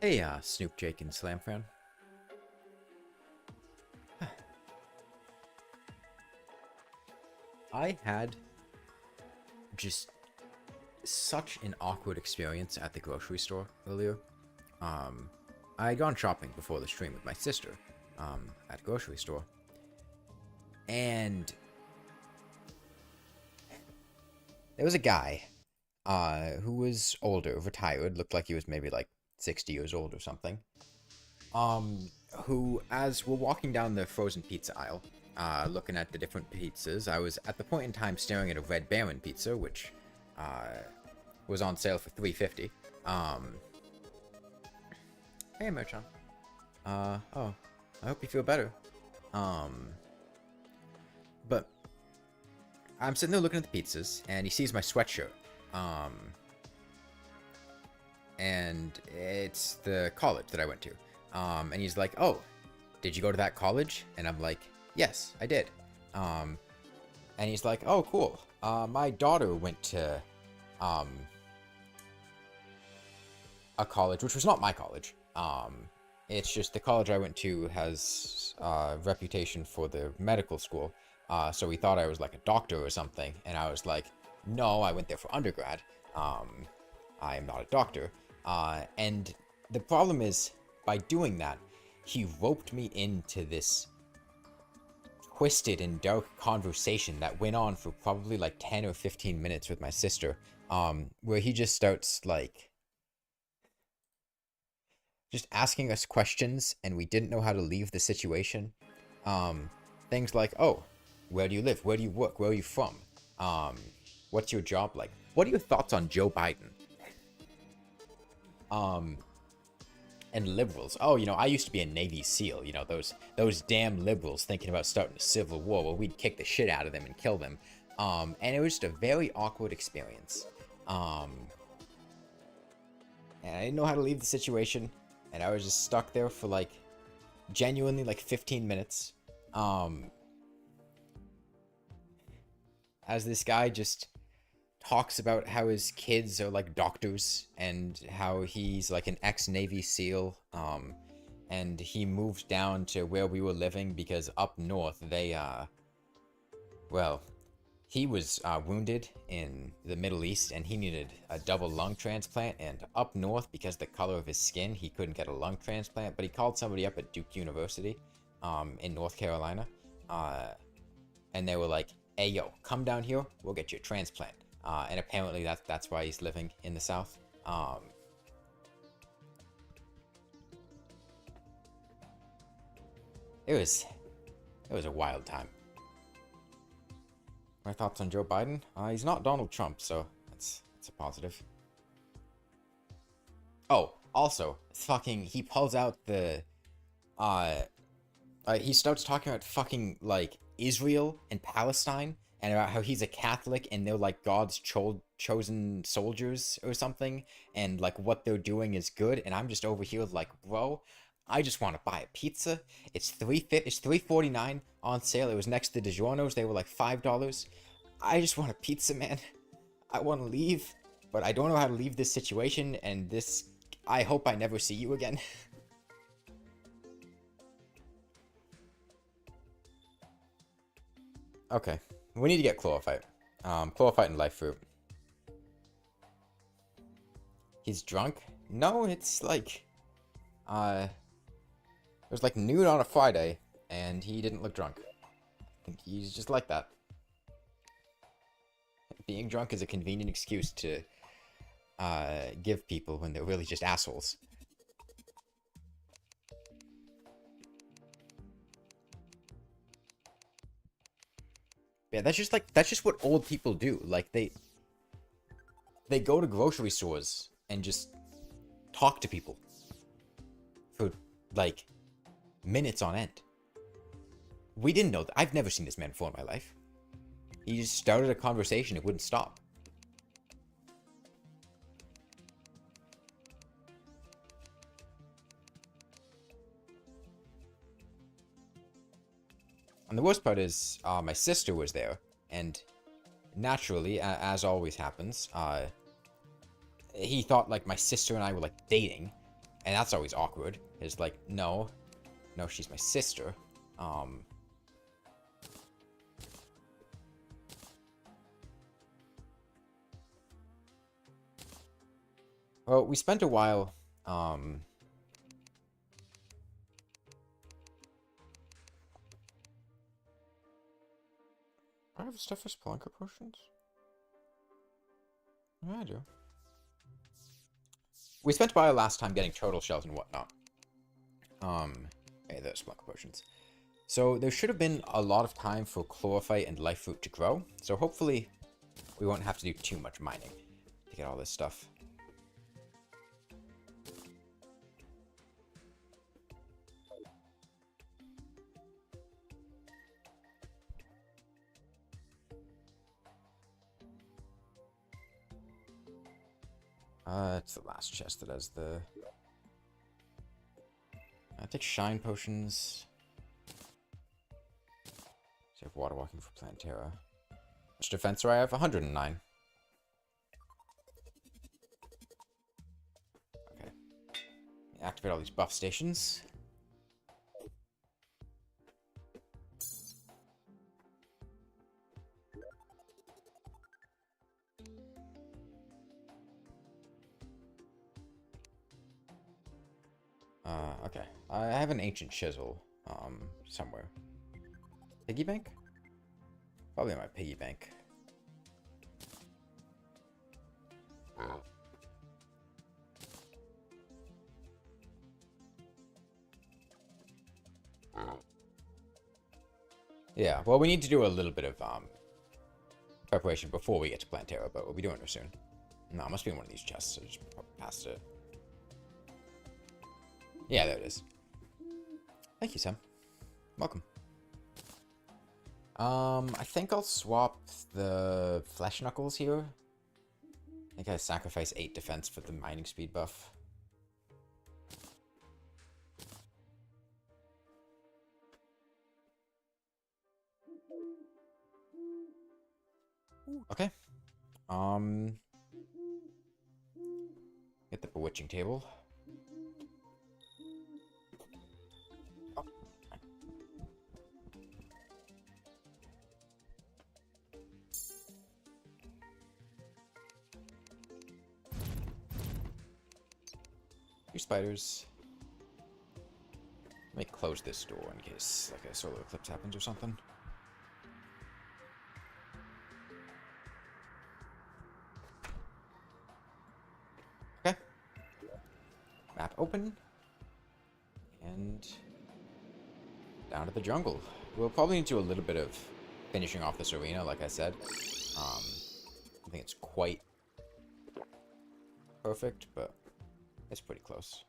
Hey, Snoop, Jake, and Slam fan. I had just such an awkward experience at the grocery store earlier. I had gone shopping before the stream with my sister, at a grocery store, and there was a guy, who was older, retired, looked like he was maybe like 60 years old or something, who, as we're walking down the frozen pizza aisle, looking at the different pizzas, I was at the point in time staring at a Red Baron pizza, which was on sale for $3.50. Hey, Merchan. Oh, I hope you feel better. But I'm sitting there looking at the pizzas, and he sees my sweatshirt. And it's the college that I went to. And he's like, "Oh, did you go to that college?" And I'm like, "Yes, I did." And he's like, "Oh, cool. My daughter went to a college, which was not my college. It's just the college I went to has a reputation for the medical school. So he thought I was like a doctor or something." And I was like, "No, I went there for undergrad. I am not a doctor." And the problem is, by doing that, he roped me into this twisted and dark conversation that went on for probably like 10 or 15 minutes with my sister, where he just starts like just asking us questions, and we didn't know how to leave the situation. Things like, "Oh, where do you live? Where do you work? Where are you from? What's your job like? What are your thoughts on Joe Biden?" And liberals. "Oh, I used to be a Navy SEAL. Those damn liberals thinking about starting a civil war where we'd kick the shit out of them and kill them." And it was just a very awkward experience. And I didn't know how to leave the situation, and I was just stuck there for like genuinely like 15 minutes. As this guy just talks about how his kids are like doctors, and how he's like an ex-Navy SEAL, and he moved down to where we were living because up north they he was wounded in the Middle East, and he needed a double lung transplant, and up north, because the color of his skin, he couldn't get a lung transplant, but he called somebody up at Duke University in North Carolina, and they were like, "Hey, yo, come down here, we'll get you a transplant." And apparently that's why he's living in the South. It was a wild time. My thoughts on Joe Biden? He's not Donald Trump, so that's a positive. Oh, also, he pulls out the he starts talking about fucking like Israel and Palestine, and about how he's a Catholic and they're like God's chosen soldiers or something, and like what they're doing is good. And I'm just over here like, bro, I just want to buy a pizza. It's $3.49 on sale. It was next to DiGiorno's. They were like $5. I just want a pizza, man. I want to leave, but I don't know how to leave this situation. And I hope I never see you again. Okay. We need to get chlorophyte. Chlorophyte and life fruit. He's drunk? No, it's like, it was like noon on a Friday, and he didn't look drunk. I think he's just like that. Being drunk is a convenient excuse to, give people when they're really just assholes. Yeah, that's just what old people do. Like, they go to grocery stores and just talk to people for like minutes on end. We didn't know that. I've never seen this man before in my life. He just started a conversation. It wouldn't stop. And the worst part is, my sister was there, and naturally, as always happens, he thought like my sister and I were like dating, And that's always awkward. It's like, no, she's my sister. Well, we spent a while, I have stuff for Spelunker potions? Yeah, I do. We spent a while last time getting turtle shells and whatnot. Hey, there's Spelunker potions. So there should have been a lot of time for chlorophyte and life fruit to grow. So hopefully we won't have to do too much mining to get all this stuff. It's the last chest that has the... I take shine potions. Save water walking for Plantera. Which defense do I have? 109. Okay. Activate all these buff stations. Okay. I have an ancient chisel, somewhere. Piggy bank? Probably in my piggy bank. Yeah, well, we need to do a little bit of, preparation before we get to Plantera, but we'll be doing it soon. No, it must be in one of these chests, so just past it. Yeah, there it is. Thank you, Sam. Welcome. I think I'll swap the flesh knuckles here. I think I sacrifice 8 defense for the mining speed buff. Okay. Get the bewitching table. Two spiders. Let me close this door in case like a solar eclipse happens or something. Okay. Map open. And down to the jungle. We'll probably need to do a little bit of finishing off this arena, like I said. I think it's quite perfect, but it's pretty close.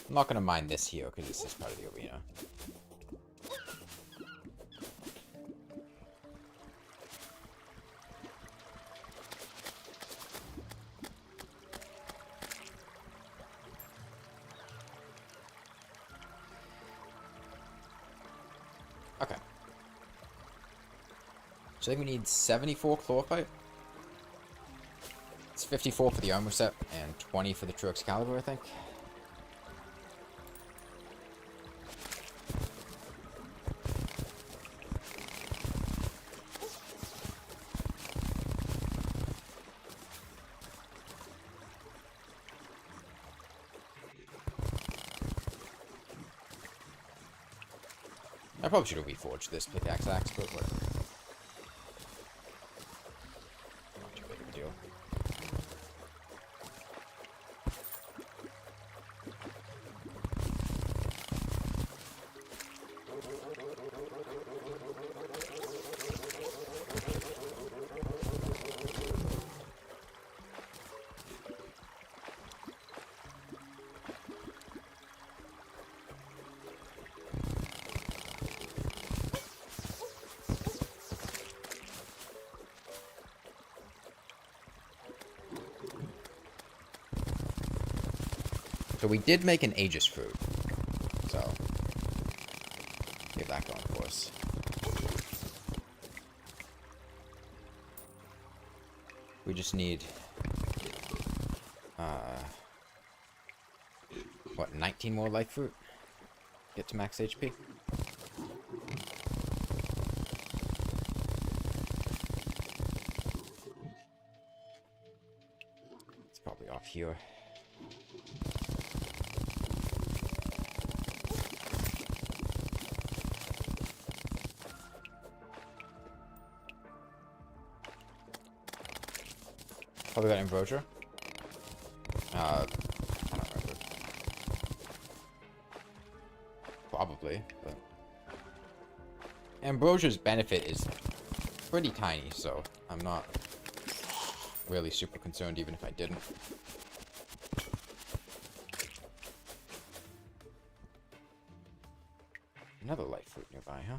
I'm not going to mine this here because this is part of the arena. Okay. So I think we need 74 chlorophyte. It's 54 for the armor set and 20 for the true Excalibur, I think. I probably should have reforged this pickaxe axe, but whatever. Not too big of a deal. So we did make an Aegis fruit. So get that going for us. We just need what, 19 more life fruit? Get to max HP. It's probably off here. Probably got Ambrosia. I don't remember. Probably, but Ambrosia's benefit is pretty tiny, so I'm not really super concerned even if I didn't. Another light fruit nearby, huh?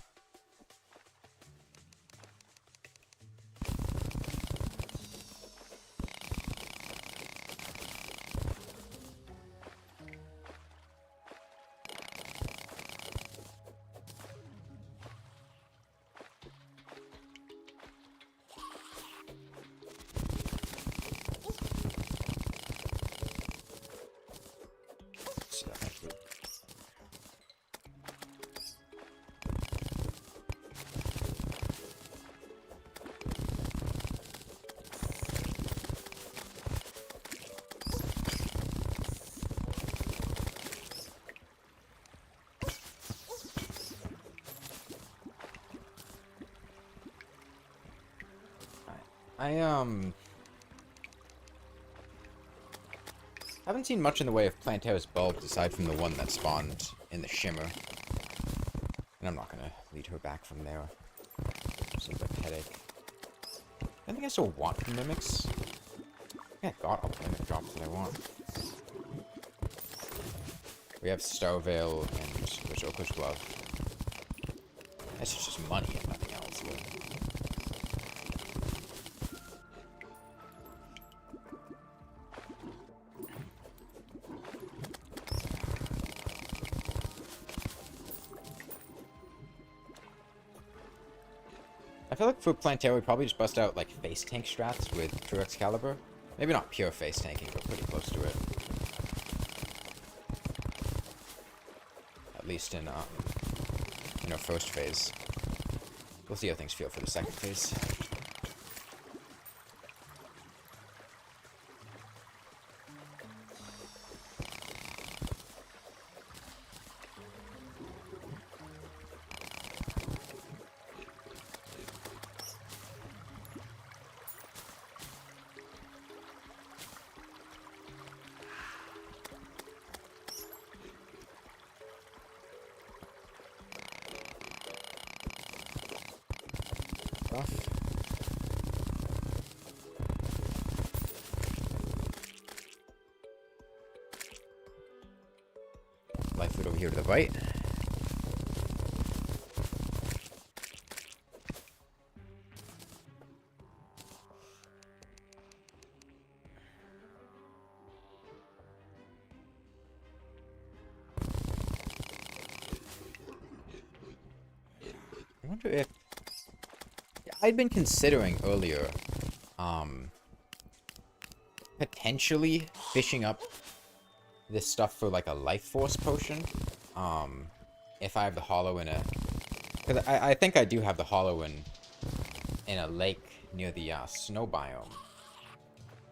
I haven't seen much in the way of Plantera's bulbs aside from the one that spawned in the shimmer. And I'm not gonna lead her back from there. Seems like a headache. I think I still want mimics. Yeah, I got all the mimic drops that I want. We have Starveil and Berserker's Glove. That's just money and nothing else. Really. I feel like for Plantera, we probably just bust out like face tank strats with True Excalibur. Maybe not pure face tanking, but pretty close to it. At least in our first phase. We'll see how things feel for the second phase. Life food over here to the right. I wonder if I'd been considering earlier, potentially fishing up this stuff for like a life force potion. If I have the hollow in a, because I think I do have the hollow in a lake near the snow biome,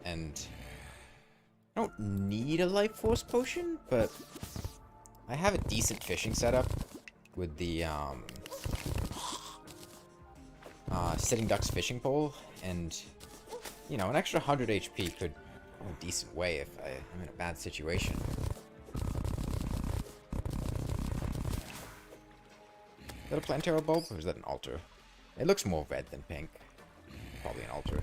and I don't need a life force potion, but I have a decent fishing setup with the Sitting Duck's fishing pole, and you know, an extra 100 HP could go a decent way if I'm in a bad situation. Is that a Plantera bulb, or is that an altar? It looks more red than pink. Probably an altar.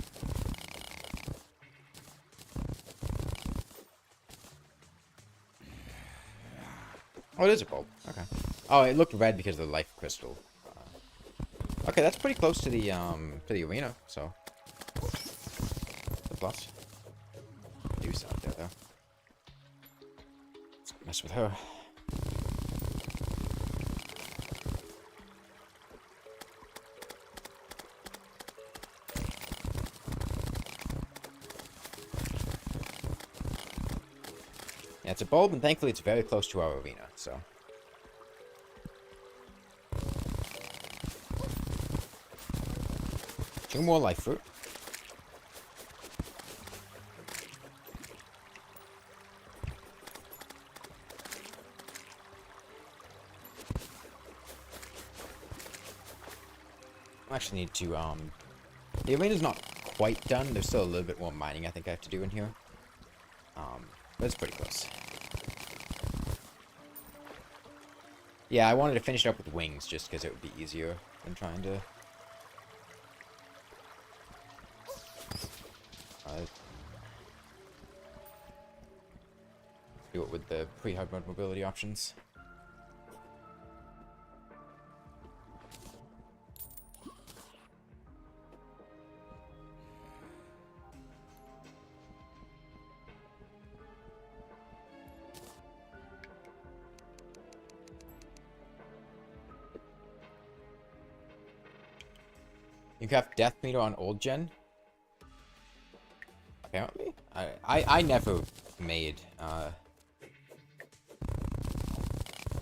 Oh, it is a bulb. Okay. Oh, it looked red because of the life crystal. Okay, that's pretty close to the arena, so. The plus. Deuce out there, though. Let's mess with her. Yeah, it's a bulb, and thankfully it's very close to our arena, so... 2 more life fruit. I actually need to, the arena's not quite done. There's still a little bit more mining I think I have to do in here. But it's pretty close. Yeah, I wanted to finish it up with wings just because it would be easier than trying to... do it with the pre-hard mode mobility options. You have death meter on old gen? Apparently? I never made, I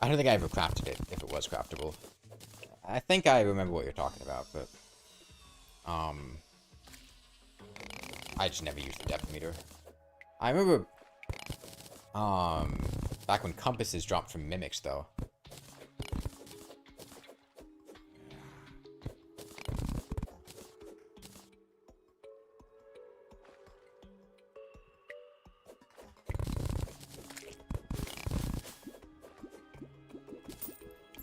don't think I ever crafted it, if it was craftable. I think I remember what you're talking about, but... I just never used the depth meter. I remember... back when compasses dropped from mimics, though.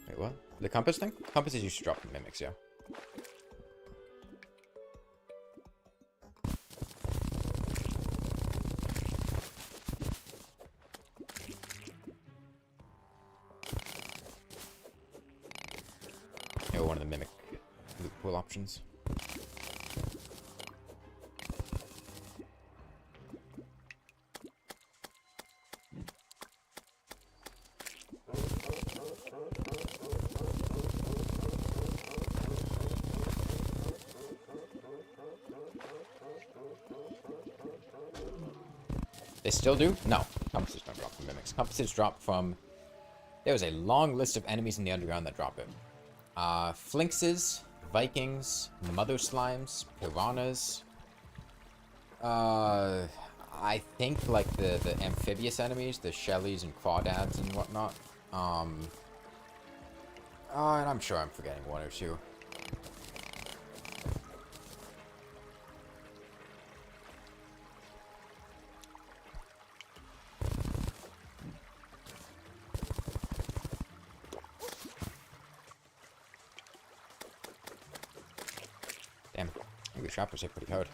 Wait, what? The compass thing? Compasses used to drop from mimics, yeah. One of the mimic loot pool options. They still do? No. Compasses don't drop from mimics. Compasses drop from... There was a long list of enemies in the underground that drop it. Flinxes, Vikings, Mother Slimes, Piranhas. I think like the amphibious enemies, the Shellies and Crawdads and whatnot. And I'm sure I'm forgetting one or two. Damn, maybe trappers hit pretty hard.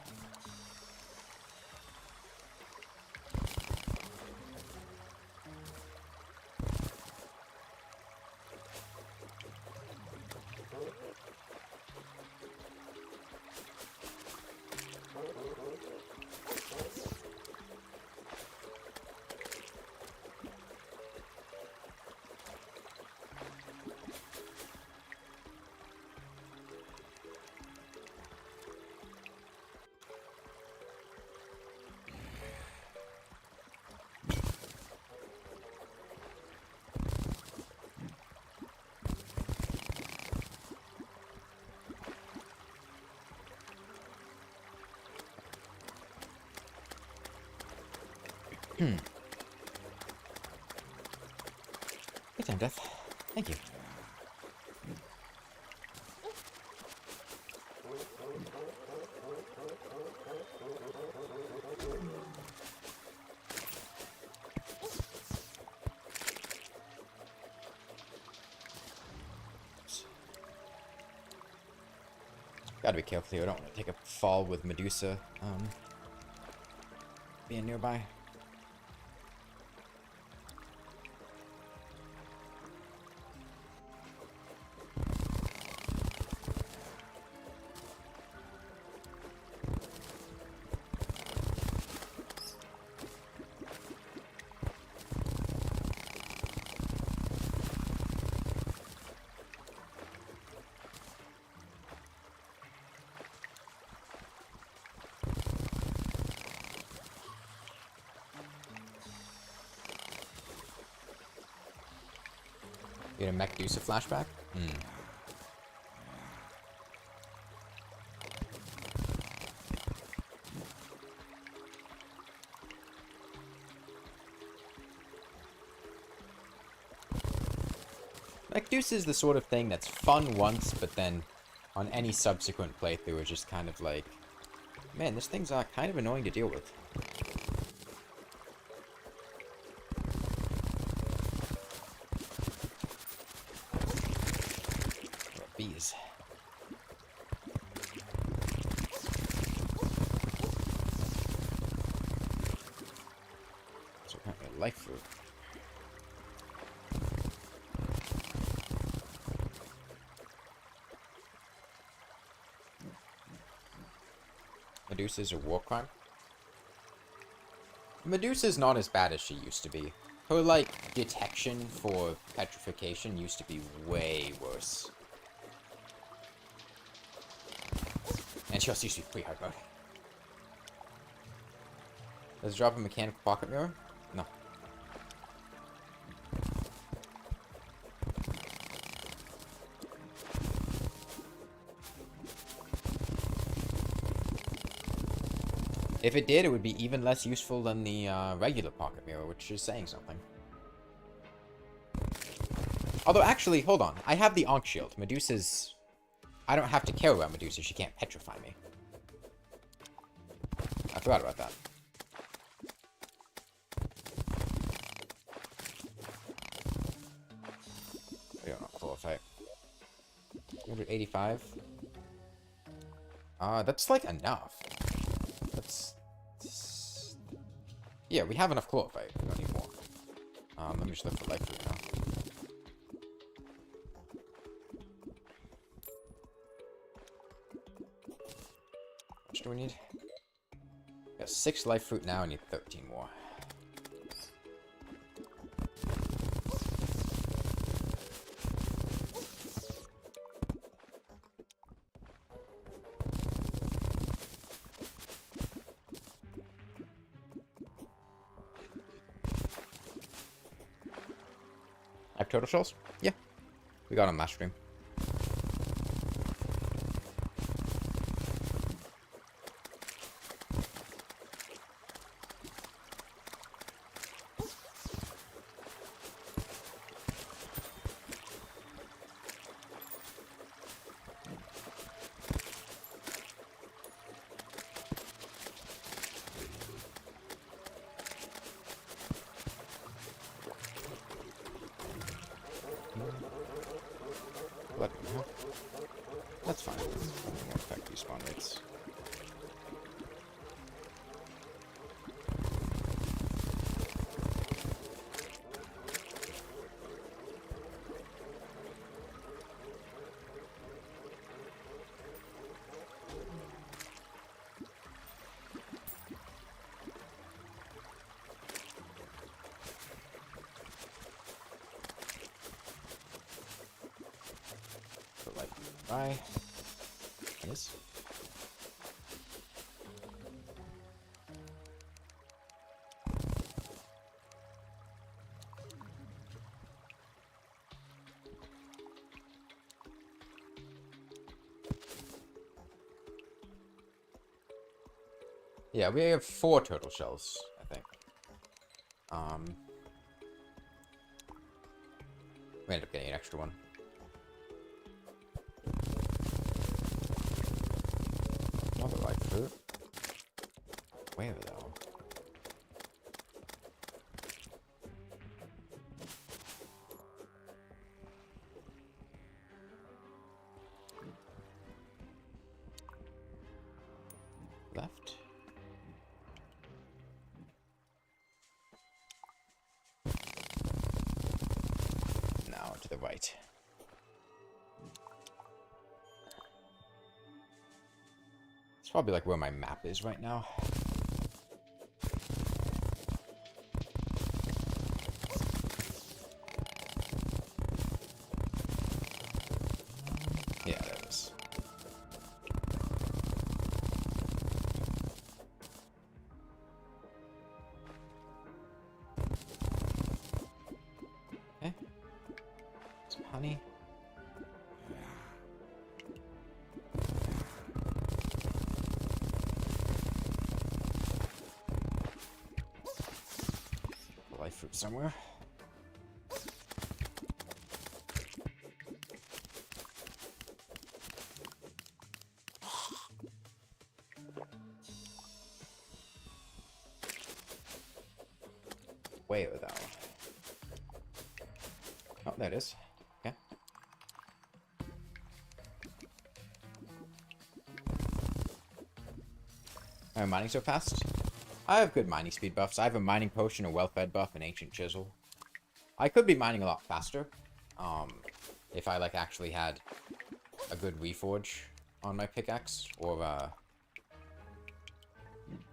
Good time, Death. Thank you. Gotta be careful here. I don't want to take a fall with Medusa being nearby. You had a Medusa flashback? Hmm. Medusa is the sort of thing that's fun once, but then on any subsequent playthrough, it's just kind of like, man, this thing's kind of annoying to deal with. Bees. So apparently a life fruit. Medusa's a war crime? Medusa's not as bad as she used to be. Her, like, detection for petrification used to be way worse. And she also used to be pre-hard mode. Does it drop a mechanical pocket mirror? No. If it did, it would be even less useful than the regular pocket mirror, which is saying something. Although, actually, hold on. I have the Ankh Shield. Medusa's... I don't have to care about Medusa. She can't petrify me. I forgot about that. We don't know. Full of fight. 285. That's like enough. That's... Yeah, we have enough chlorophyte. We don't need more. Let me just look for life fruit now. How much do we need? We got 6 life fruit now. I need 13 more. Turtle shells? Yeah. We got them last stream. That's fine. It won't affect respawn rates. So, like, bye. Yes. Yeah, we have 4 turtle shells, I think. We ended up getting an extra one. Another life fruit. Where though? Left. Now to the right. It's probably like where my map is right now. Yeah, there it is. Okay. Let's honey. Life fruit somewhere. Where though? Oh, there it is. Okay. Am I mining so fast? I have good mining speed buffs. I have a mining potion, a well-fed buff, an ancient chisel. I could be mining a lot faster. If I like actually had a good reforge on my pickaxe or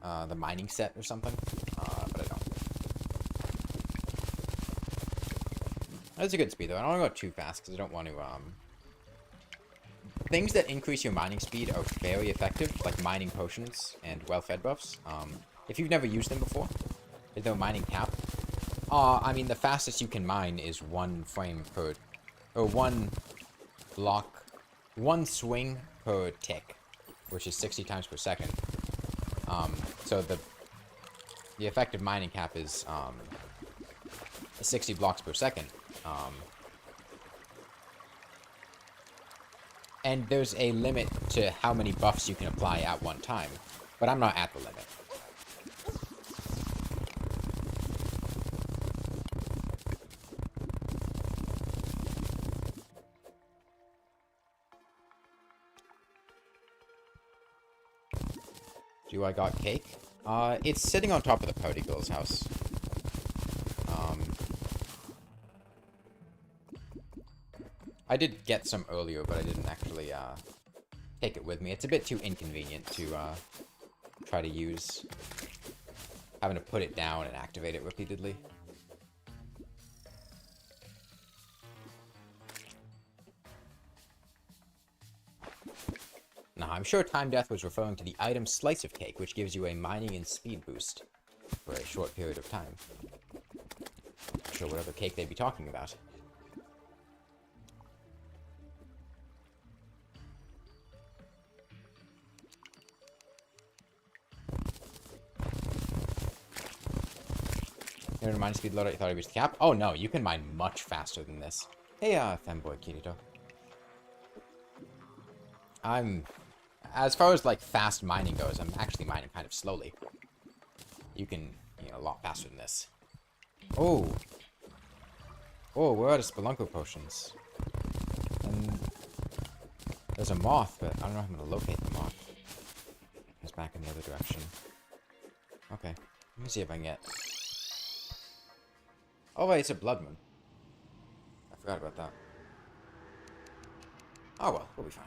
the mining set or something. But I don't. That's a good speed though. I don't want to go too fast because I don't want to things that increase your mining speed are very effective, like mining potions and well-fed buffs. If you've never used them before, there's no mining cap. I mean, the fastest you can mine is 1 frame per... Or 1 block... 1 swing per tick, which is 60 times per second. So the effective mining cap is 60 blocks per second. And there's a limit to how many buffs you can apply at one time. But I'm not at the limit. Do I got cake? It's sitting on top of the party girl's house. I did get some earlier, but I didn't actually, take it with me. It's a bit too inconvenient to, try to use. Having to put it down and activate it repeatedly. Now, I'm sure Time Death was referring to the item Slice of Cake, which gives you a mining and speed boost for a short period of time. Not sure what other cake they'd be talking about. You're in mining speed loadout, you thought I reached the cap? Oh no, you can mine much faster than this. Hey, femboy Kirito. As far as, like, fast mining goes, I'm actually mining kind of slowly. You can, a lot faster than this. Oh! Oh, we're out of Spelunker potions. And there's a moth, but I don't know how I'm gonna locate the moth. It's back in the other direction. Okay, let me see if I can get... Oh wait, it's a blood moon. I forgot about that. Oh well, we'll be fine.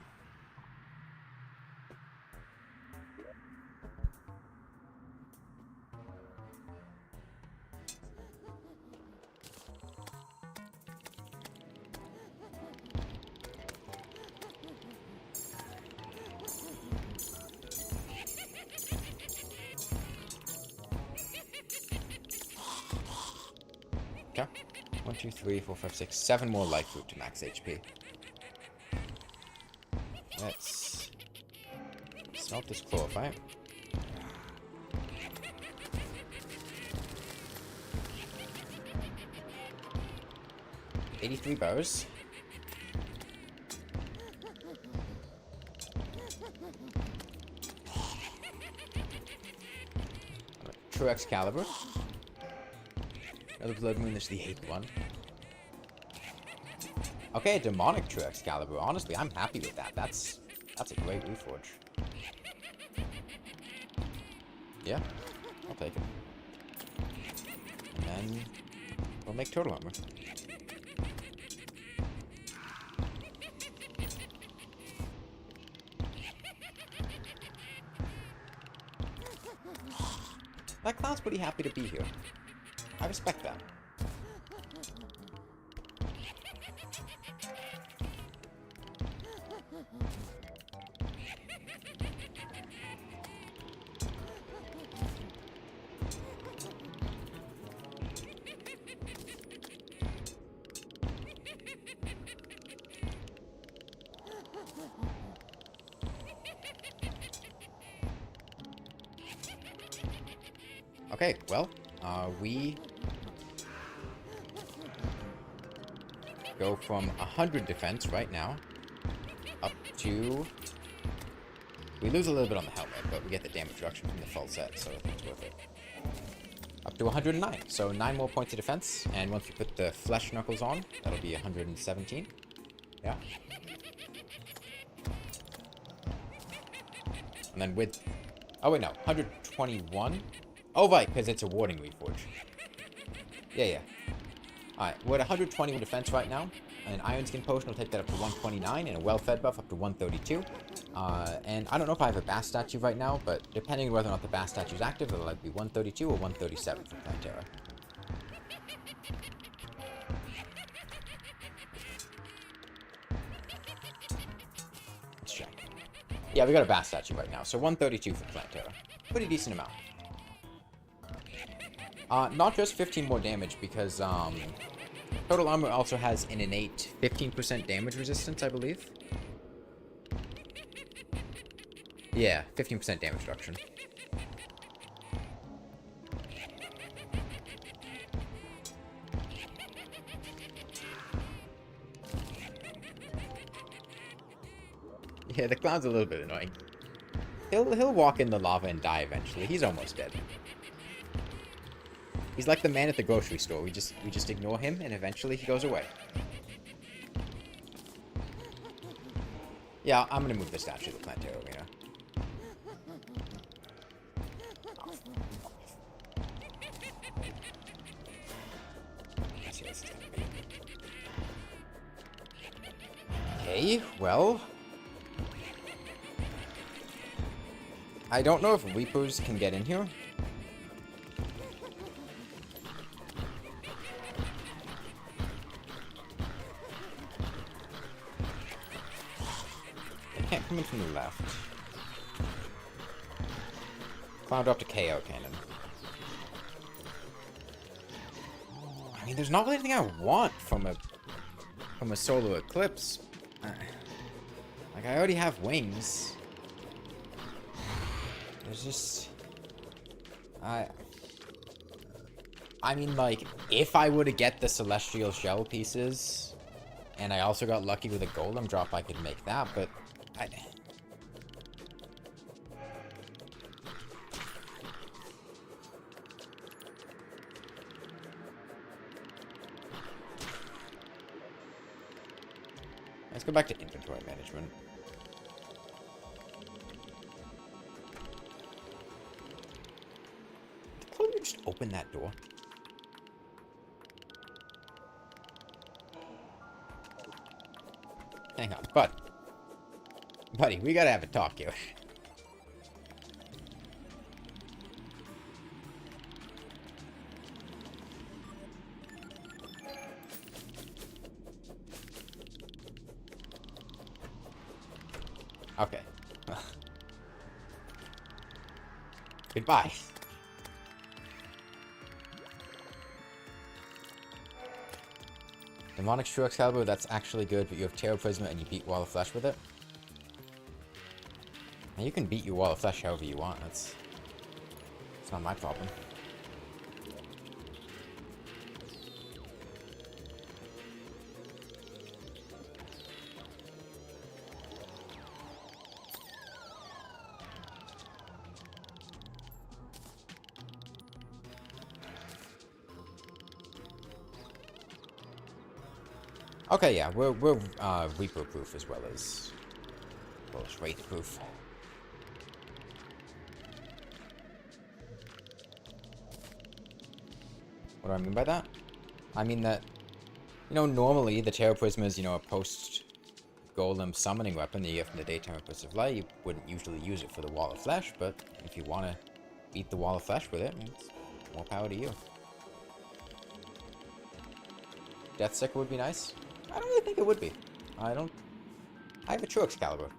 Okay. 1, 2, 3, 4, 5, 6, 7 more life fruit to max HP. Let's smelt this chlorophyte. $83 bows. True Excalibur. Another blood moon, this is the 8th one. Okay, demonic True Excalibur. Honestly, I'm happy with that. That's a great reforge. Yeah, I'll take it. And then we'll make turtle armor. That clown's pretty happy to be here. I respect that. Okay, well, we go from 100 defense right now up to... We lose a little bit on the helmet, but we get the damage reduction from the full set, so I think it's worth it. Up to 109, so 9 more points of defense, and once we put the flesh knuckles on, that'll be 117. Yeah. And then with... Oh, wait, no. 121? Oh, right, because it's a warding reforge. Yeah. Alright, we're at 120 with defense right now. An Iron Skin Potion will take that up to 129, and a Well-Fed buff up to 132. And I don't know if I have a Bass statue right now, but depending on whether or not the Bass statue is active, it'll either be 132 or 137 for Plantera. Let's check. Yeah, we got a Bass statue right now, so 132 for Plantera. Pretty decent amount. Not just 15 more damage, because Total Armor also has an innate 15% damage resistance, I believe. Yeah, 15% damage reduction. Yeah, the clown's a little bit annoying. He'll walk in the lava and die eventually. He's almost dead. He's like the man at the grocery store. We just ignore him, and eventually he goes away. Yeah, I'm gonna move the statue of the Plantera arena. Okay, well... I don't know if Reapers can get in here. They can't come in from the left. Clown dropped a KO cannon. I mean, there's not really anything I want from a solar eclipse. Like, I already have wings. There's just... I mean, like, if I were to get the Celestial Shell pieces, and I also got lucky with a Golem drop, I could make that, but... Let's go back to inventory management. Did you just open that door? Hang on, buddy, we gotta have a talk here. Okay. Goodbye. Demonic True Excalibur, that's actually good, but you have Terror Prisma and you beat Wall of Flesh with it. And you can beat your Wall of Flesh however you want, it's not my problem. Okay, yeah, we're Reaper proof as well as Wraith proof. What do I mean by that? I mean that, you know, normally the Terror Prisma is, you know, a post-golem summoning weapon that you get from the Daytime Eclipse of Light. You wouldn't usually use it for the Wall of Flesh, but if you want to beat the Wall of Flesh with it, it's more power to you. Deathsticker would be nice. I don't really think it would be. I have a True Excalibur.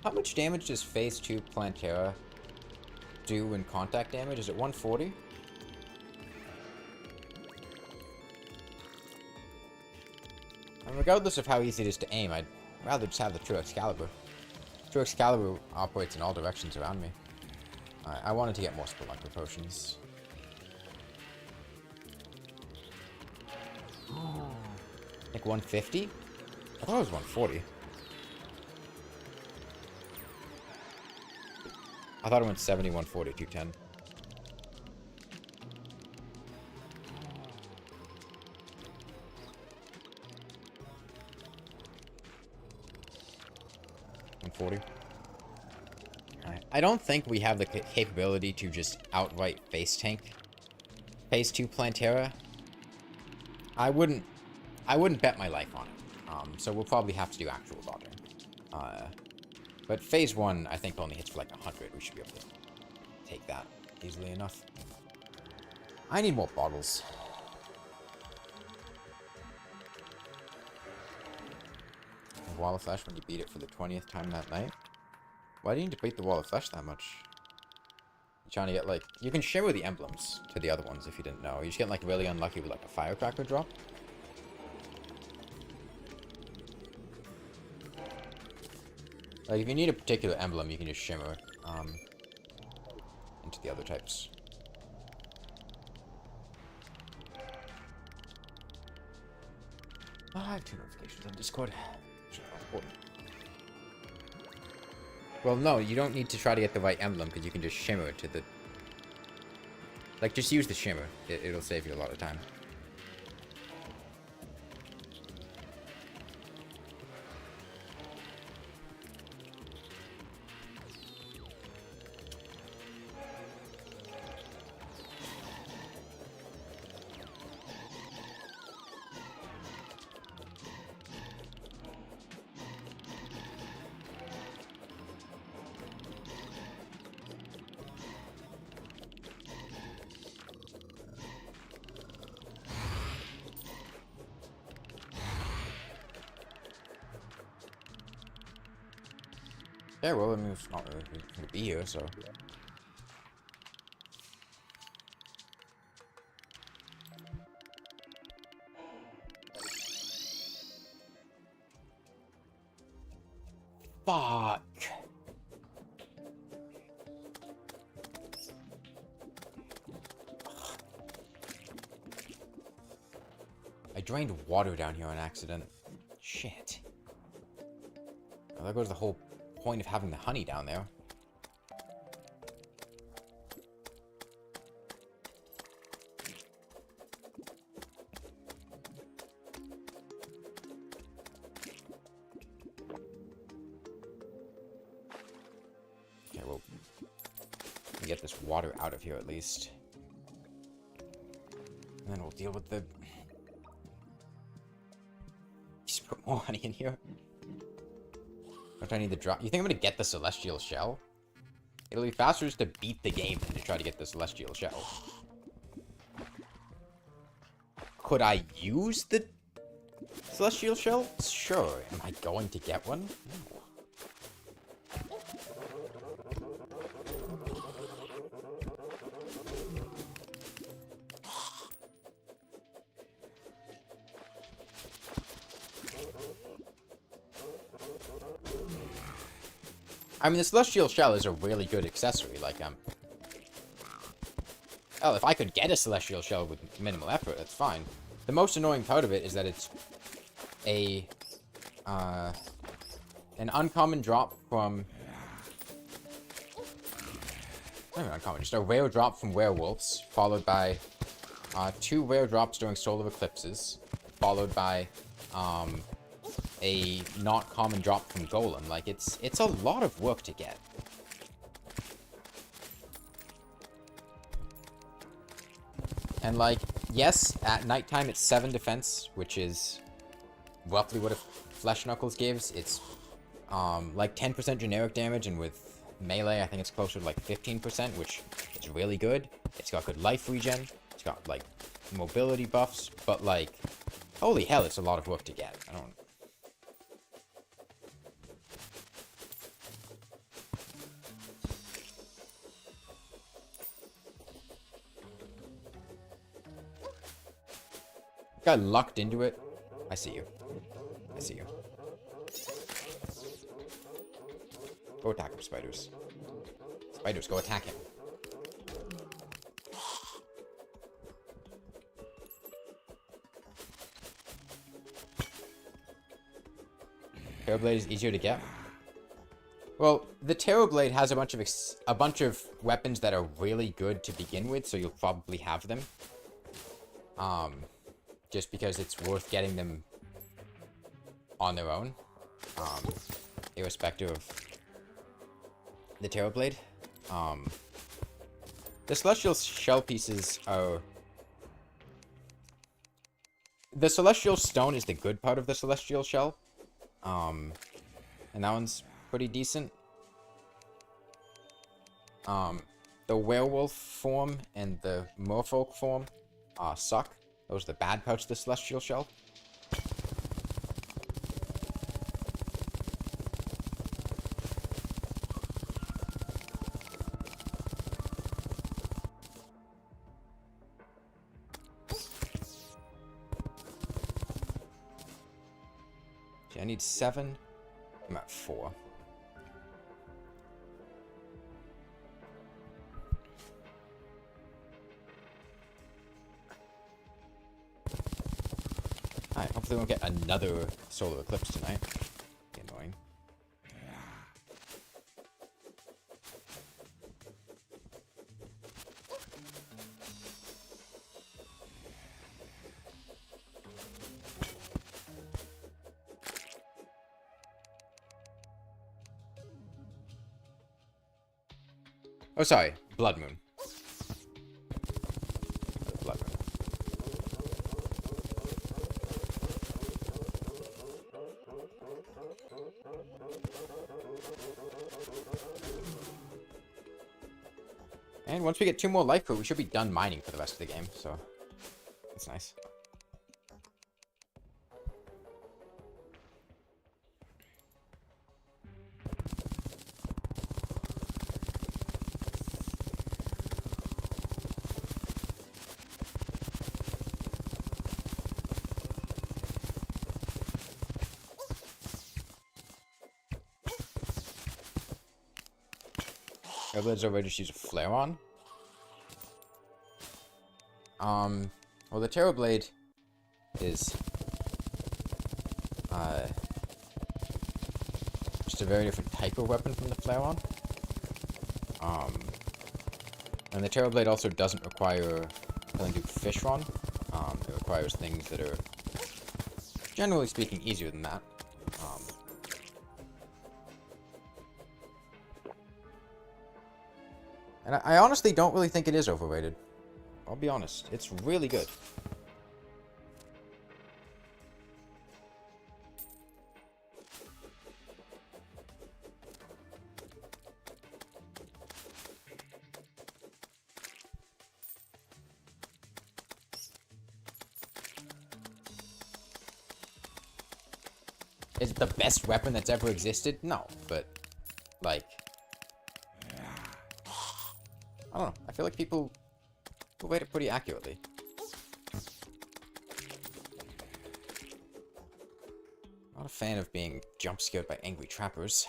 How much damage does Phase 2 Plantera do in contact damage? Is it 140? And regardless of how easy it is to aim, I'd rather just have the True Excalibur. True Excalibur operates in all directions around me. I wanted to get more Spelunker potions. Like 150? I thought it was 140. I thought it went 70, 140, 210. I don't think we have the capability to just outright face tank Phase 2 Plantera. I wouldn't bet my life on it. So we'll probably have to do actual dodging. But Phase 1, I think, only hits for like 100. We should be able to take that easily enough. I need more bottles. A Wall of Flesh when you beat it for the 20th time that night. Why do you need to beat the Wall of Flesh that much? You're trying to get, like... You can share the emblems to the other ones if you didn't know. You just get, like, really unlucky with, like, a Firecracker drop. Like, if you need a particular emblem, you can just shimmer it, into the other types. Oh, I have 2 notifications on Discord. Which are important. Well, no, you don't need to try to get the right emblem, because you can just shimmer to the... Like, just use the shimmer. It'll save you a lot of time. Yeah, well, I mean, it's not really going to be here, so... Fuck! I drained water down here on accident. Shit. Well, there goes the whole point of having the honey down there. Okay, well, let me get this water out of here at least. And then we'll deal with the... Just put more honey in here. Don't I need the drop? You think I'm gonna get the Celestial Shell? It'll be faster just to beat the game than to try to get the Celestial Shell. Could I use the Celestial Shell? Sure. Am I going to get one? No. I mean, the Celestial Shell is a really good accessory, like, well, if I could get a Celestial Shell with minimal effort, that's fine. The most annoying part of it is that it's a, an uncommon drop from... Not even uncommon, just a rare drop from Werewolves, followed by, 2 rare drops during Solar Eclipses, followed by, a not common drop from Golem. Like, it's a lot of work to get. And, like, yes, at nighttime it's 7 defense, which is roughly what a Flesh Knuckles gives. It's, like 10% generic damage, and with melee, I think it's closer to, like, 15%, which is really good. It's got good life regen. It's got, like, mobility buffs, but, like, holy hell, it's a lot of work to get. Guy lucked into it. I see you. I see you. Go attack him, spiders. Spiders, go attack him. Terrorblade is easier to get. Well, the Terrorblade has a bunch of weapons that are really good to begin with, so you'll probably have them. Just because it's worth getting them on their own, irrespective of the Terrorblade. The Celestial Shell pieces are... The Celestial Stone is the good part of the Celestial Shell. And that one's pretty decent. The werewolf form and the merfolk form suck. Those are the bad parts of the Celestial Shell. Okay, I need 7. I'm at 4. Alright, hopefully we won't get another solar eclipse tonight. Be annoying. Oh, sorry. Blood Moon. Blood Moon. And once we get 2 more life fruit, we should be done mining for the rest of the game, so that's nice. Terrorblade's already just use a flare on. Well, the Terrorblade is just a very different type of weapon from the flare on. And the Terrorblade also doesn't require killing Duke Fishron. It requires things that are, generally speaking, easier than that. And I honestly don't really think it is overrated. I'll be honest. It's really good. Is it the best weapon that's ever existed? No, but, like... I don't know. I feel like people rate it pretty accurately. Not a fan of being jump scared by angry trappers.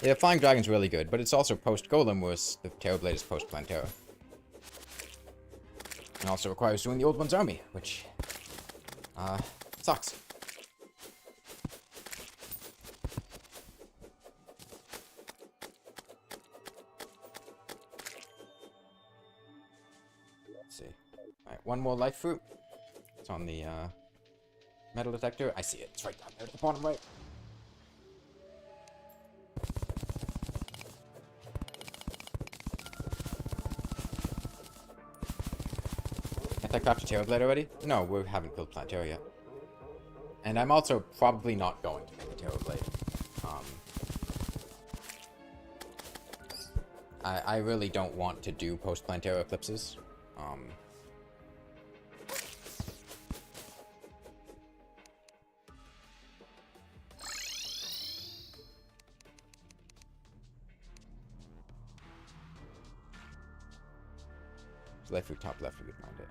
Yeah, Flying Dragon's really good, but it's also post-Golem, whereas the Terrorblade is post-Plantera. And also requires doing the Old One's army, which, sucks. Let's see. Alright, 1 more life fruit. It's on the, metal detector. I see it. It's right down there at the bottom right. I crafted Terrorblade already? No, we haven't built Plantera yet. And I'm also probably not going to make a Terrorblade. I really don't want to do Post-Plantera eclipses. Life food top left, we would mind it.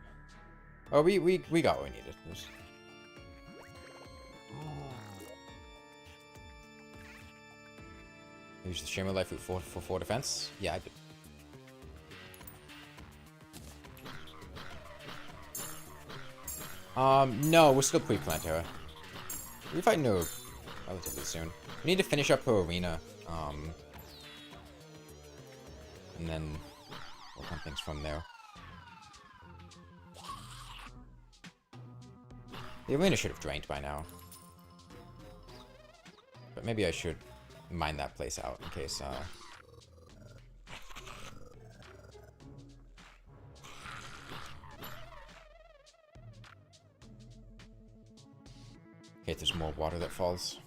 Oh, we got what we needed. Use the Shimmer life food for 4 defense? Yeah, I did. No, we're still pre-Plantera. We're fighting her relatively soon. We need to finish up her arena, and then work on things from there. The arena should have drained by now. But maybe I should mine that place out in case, okay, there's more water that falls.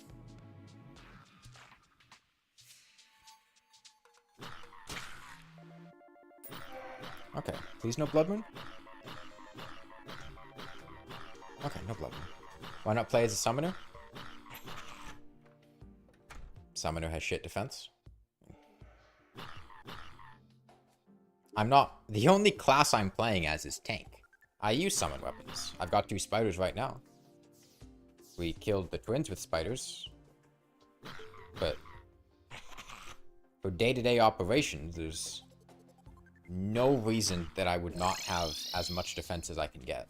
Okay, please no Blood Moon? Okay, no Blood Moon. Why not play as a summoner? Summoner has shit defense. I'm not... The only class I'm playing as is tank. I use summon weapons. I've got 2 spiders right now. We killed the twins with spiders. But for day-to-day operations, there's no reason that I would not have as much defense as I can get.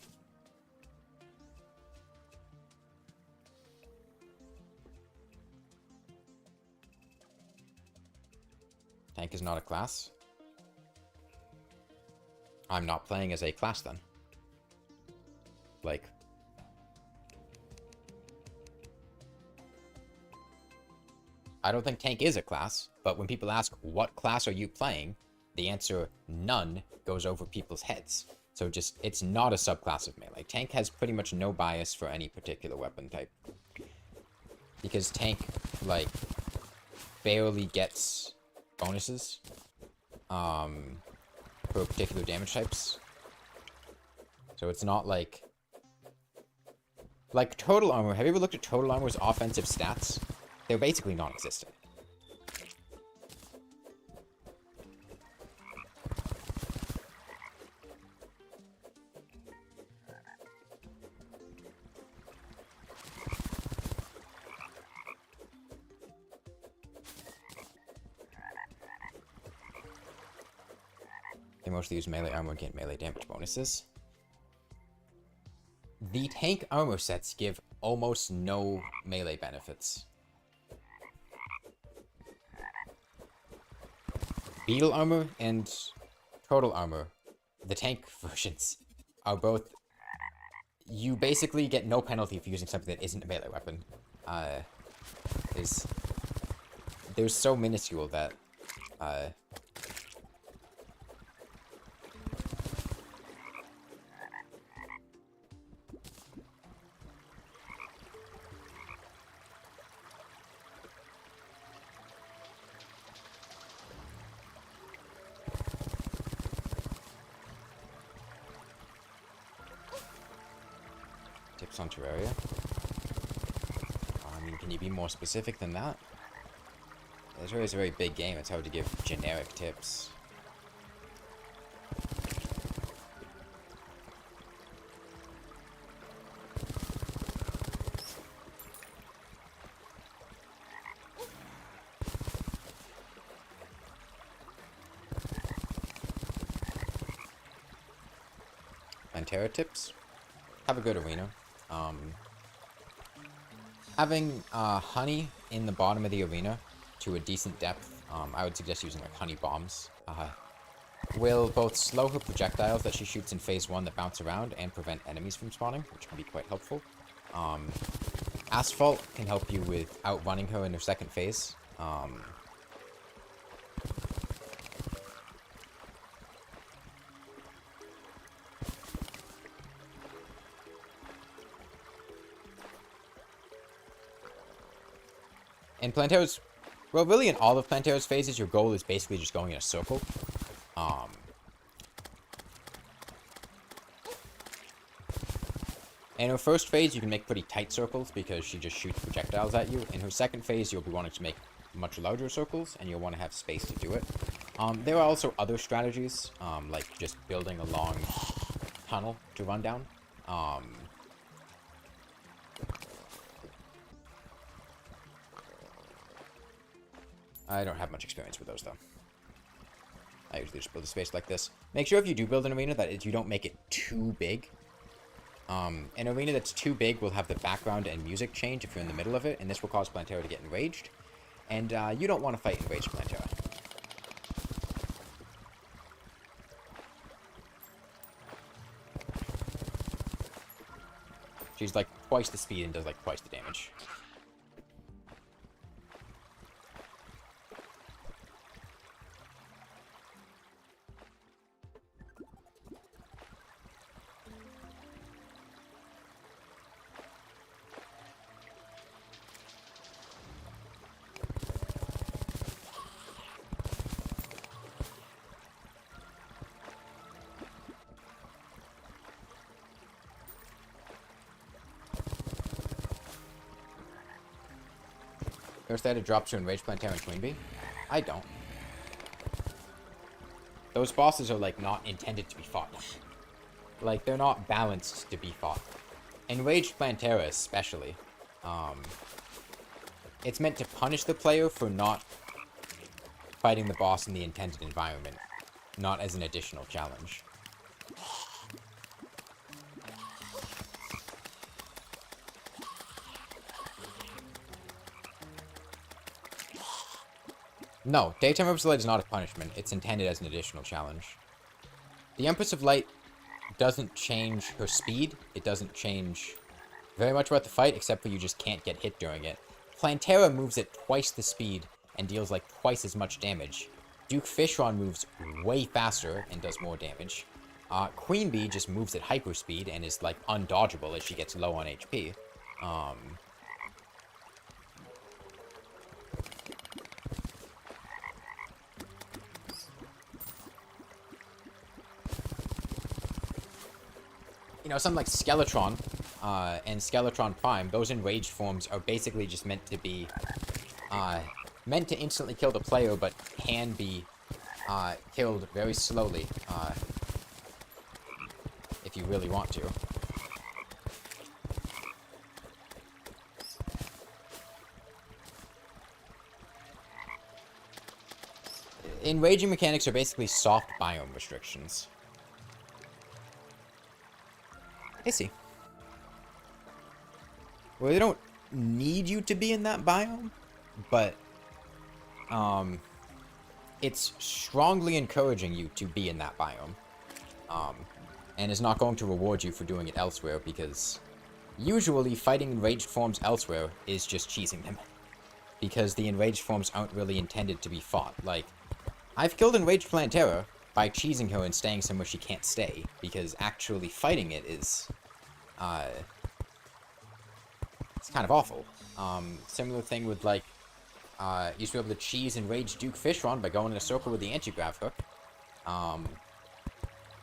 Tank is not a class. I'm not playing as a class then. Like... I don't think tank is a class, but when people ask, what class are you playing? The answer, none, goes over people's heads. So just, it's not a subclass of melee. Tank has pretty much no bias for any particular weapon type. Because tank, like, barely gets bonuses for particular damage types. So it's not like total armor. Have you ever looked at total armor's offensive stats? They're basically non-existent. They mostly use melee armor and get melee damage bonuses. The tank armor sets give almost no melee benefits. Beetle armor and total armor, the tank versions, are both... You basically get no penalty for using something that isn't a melee weapon. They're so minuscule that... Tips on Terraria? I mean, can you be more specific than that? Terraria is a very big game, it's hard to give generic tips. Plantera tips? Have a good arena. Having honey in the bottom of the arena to a decent depth, I would suggest using like honey bombs. Will both slow her projectiles that she shoots in phase 1 that bounce around and prevent enemies from spawning, which can be quite helpful. Asphalt can help you with outrunning her in her second phase. And Plantera's Well, really, in all of Plantera's phases, your goal is basically just going in a circle. In her first phase, you can make pretty tight circles because she just shoots projectiles at you. In her second phase, you'll be wanting to make much larger circles, and you'll want to have space to do it. There are also other strategies, like just building a long tunnel to run down. I don't have much experience with those, though. I usually just build a space like this. Make sure if you do build an arena that you don't make it too big. An arena that's too big will have the background and music change if you're in the middle of it, and this will cause Plantera to get enraged. And you don't want to fight enraged Plantera. She's like twice the speed and does like twice the damage. Notice that it drops to Enraged Plantera and Queen Bee? I don't. Those bosses are, like, not intended to be fought. Like, they're not balanced to be fought. Enraged Plantera, especially. It's meant to punish the player for not fighting the boss in the intended environment, not as an additional challenge. No, Daytime Empress of Light is not a punishment. It's intended as an additional challenge. The Empress of Light doesn't change her speed. It doesn't change very much about the fight, except for you just can't get hit during it. Plantera moves at twice the speed and deals like twice as much damage. Duke Fishron moves way faster and does more damage. Queen Bee just moves at hyperspeed and is like undodgeable as she gets low on HP. You know, something like Skeletron and Skeletron Prime, those enraged forms are basically just meant to be, meant to instantly kill the player, but can be killed very slowly if you really want to. Enraging mechanics are basically soft biome restrictions. I see. Well, they don't need you to be in that biome, but it's strongly encouraging you to be in that biome, and is not going to reward you for doing it elsewhere, because usually fighting enraged forms elsewhere is just cheesing them, because the enraged forms aren't really intended to be fought. Like, I've killed enraged Plantera by cheesing her and staying somewhere she can't stay, because actually fighting it is, it's kind of awful. Similar thing with, like, used to be able to cheese enraged Duke Fishron by going in a circle with the anti-grav hook.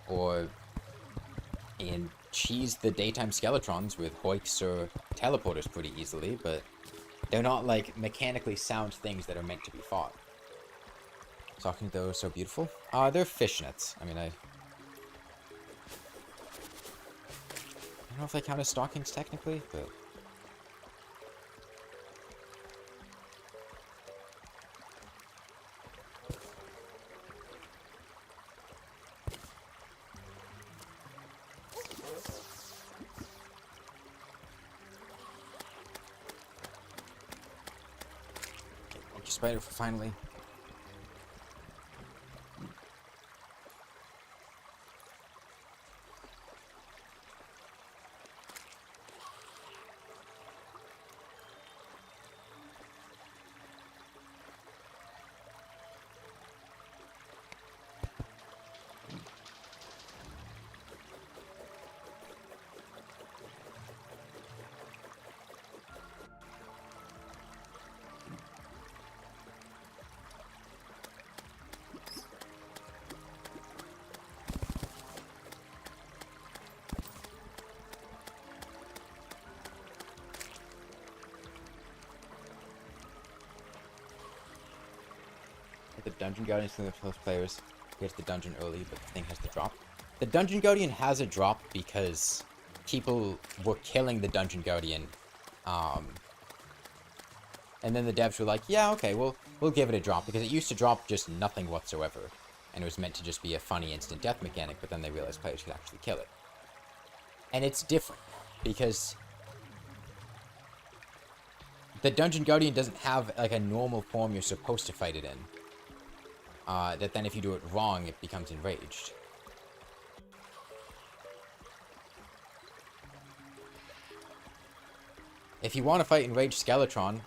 Or cheese the daytime Skeletrons with hoiks or teleporters pretty easily, but they're not, like, mechanically sound things that are meant to be fought. Talking though, so beautiful. They're fishnets. I mean, I don't know if they count as stockings technically, but monkey spider for finally. The Dungeon Guardian is the most players. Gets the dungeon early, but the thing has the drop. The Dungeon Guardian has a drop because people were killing the Dungeon Guardian. And then the devs were like, yeah, okay, we'll give it a drop, because it used to drop just nothing whatsoever. And it was meant to just be a funny instant death mechanic, but then they realized players could actually kill it. And it's different, because the Dungeon Guardian doesn't have, like, a normal form you're supposed to fight it in. That then if you do it wrong, it becomes enraged. If you want to fight Enraged Skeletron,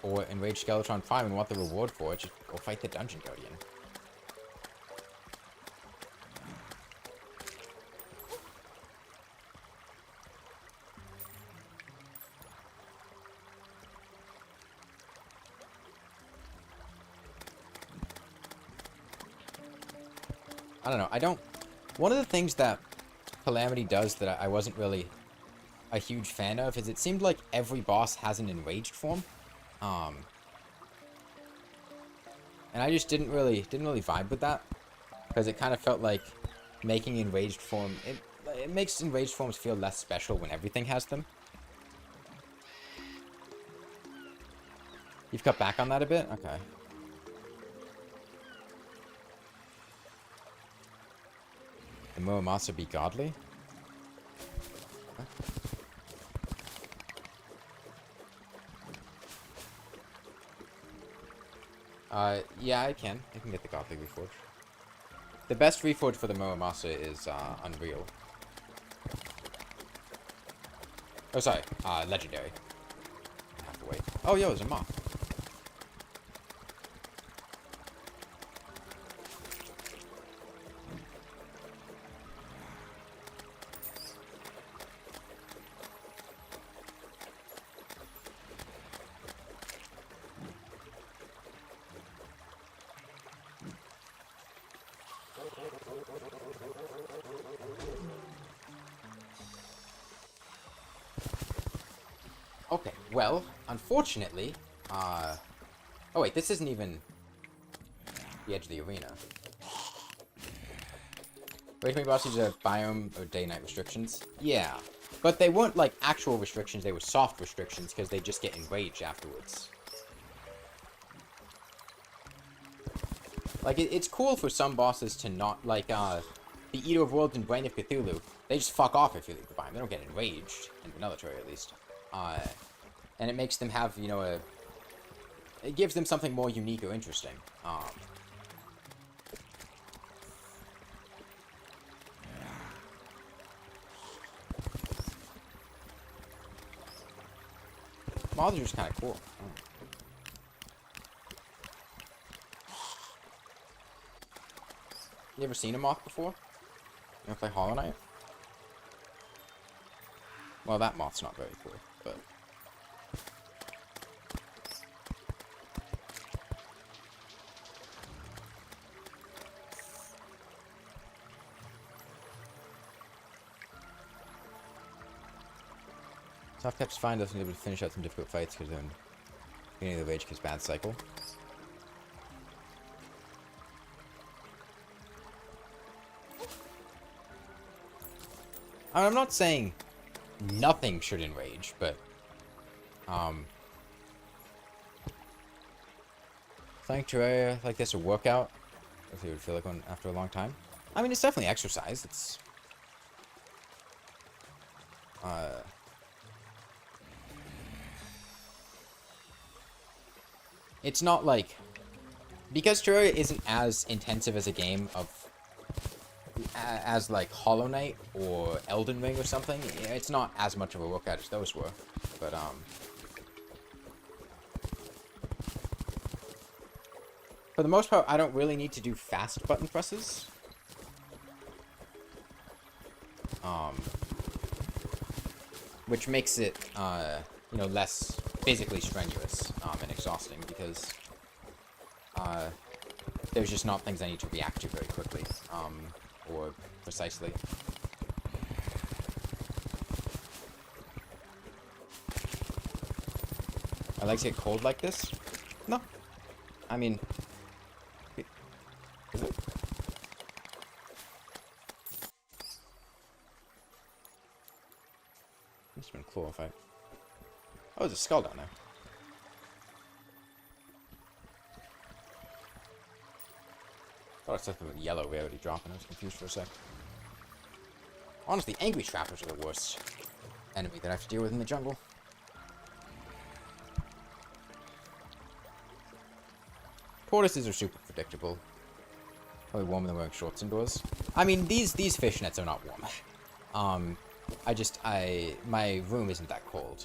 or Enraged Skeletron Prime and want the reward for it, just go fight the Dungeon Guardian. I don't know, one of the things that Calamity does that I wasn't really a huge fan of is it seemed like every boss has an enraged form. And I just didn't really vibe with that, because it kind of felt like making enraged form, it makes enraged forms feel less special when everything has them. You've cut back on that a bit? Okay. The Muramasa be godly? Yeah, I can get the godly reforge. The best reforge for the Muramasa is, Unreal. Oh, sorry, Legendary. I have to wait. Oh, yo, there's a moth. Okay, well, unfortunately, oh wait, this isn't even the edge of the arena. Wait, bosses are biome or day-night restrictions? Yeah, but they weren't, like, actual restrictions, they were soft restrictions, because they just get enraged afterwards. Like, it's cool for some bosses to not, like, the Eater of Worlds and Brain of Cthulhu, they just fuck off if you leave the biome, they don't get enraged, in the military at least. And it makes them have, you know, it gives them something more unique or interesting. Moths are just kind of cool. You ever seen a moth before? You ever play Hollow Knight? Well, that moth's not very cool, but... Soft Cap's fine, doesn't able to finish out some difficult fights because then beginning of the Rage Kiss bad cycle. I'm not saying nothing should enrage, but playing Terraria like this a workout, if it would feel like one after a long time. I mean, it's definitely exercise. It's not like, because Terraria isn't as intensive as a game of as like Hollow Knight or Elden Ring or something. It's not as much of a workout as those were, but for the most part, I don't really need to do fast button presses. Which makes it, you know, less physically strenuous and exhausting, because there's just not things I need to react to very quickly, or precisely. I like to get cold like this? No. I mean, fight. Oh, there's a skull down there. Thought I said something yellow rarity dropping. I was confused for a sec. Honestly, angry trappers are the worst enemy that I have to deal with in the jungle. Tortoises are super predictable. Probably warmer than wearing shorts indoors. I mean, these fishnets are not warm. My room isn't that cold.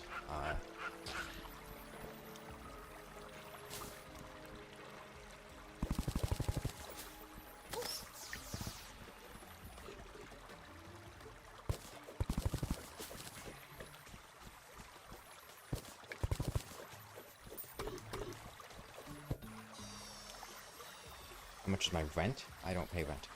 How much is my rent? I don't pay rent.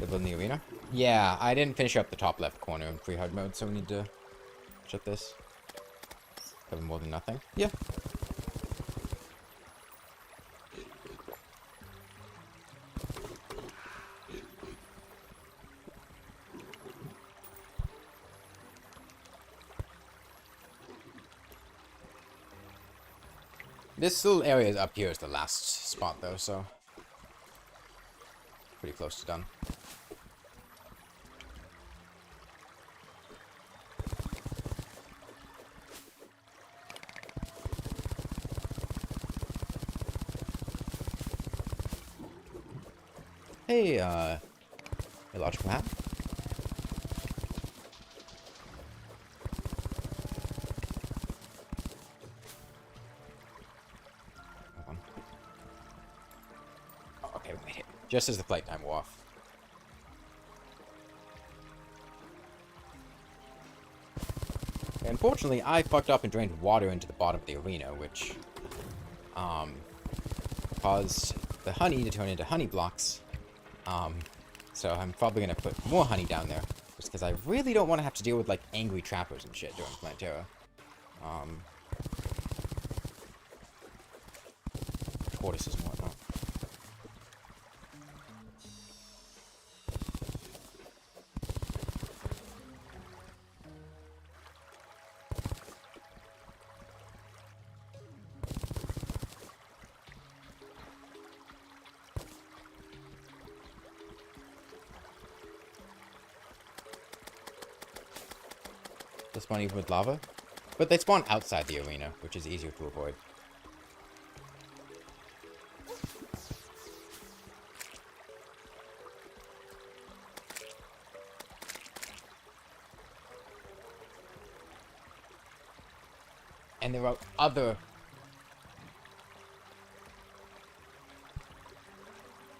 In the arena? Yeah, I didn't finish up the top left corner in free hard mode, so we need to shut this. Cover more than nothing. Yeah. This little area up here is the last spot though, so pretty close to done. Hey, illogical hat. Oh, okay, we made it. Just as the flight time wore off. Unfortunately, I fucked up and drained water into the bottom of the arena, which, caused the honey to turn into honey blocks. So I'm probably gonna put more honey down there, just because I really don't want to have to deal with, like, angry trappers and shit during Plantera. Tortoises and whatnot. They spawn even with lava, but they spawn outside the arena, which is easier to avoid. And there are other...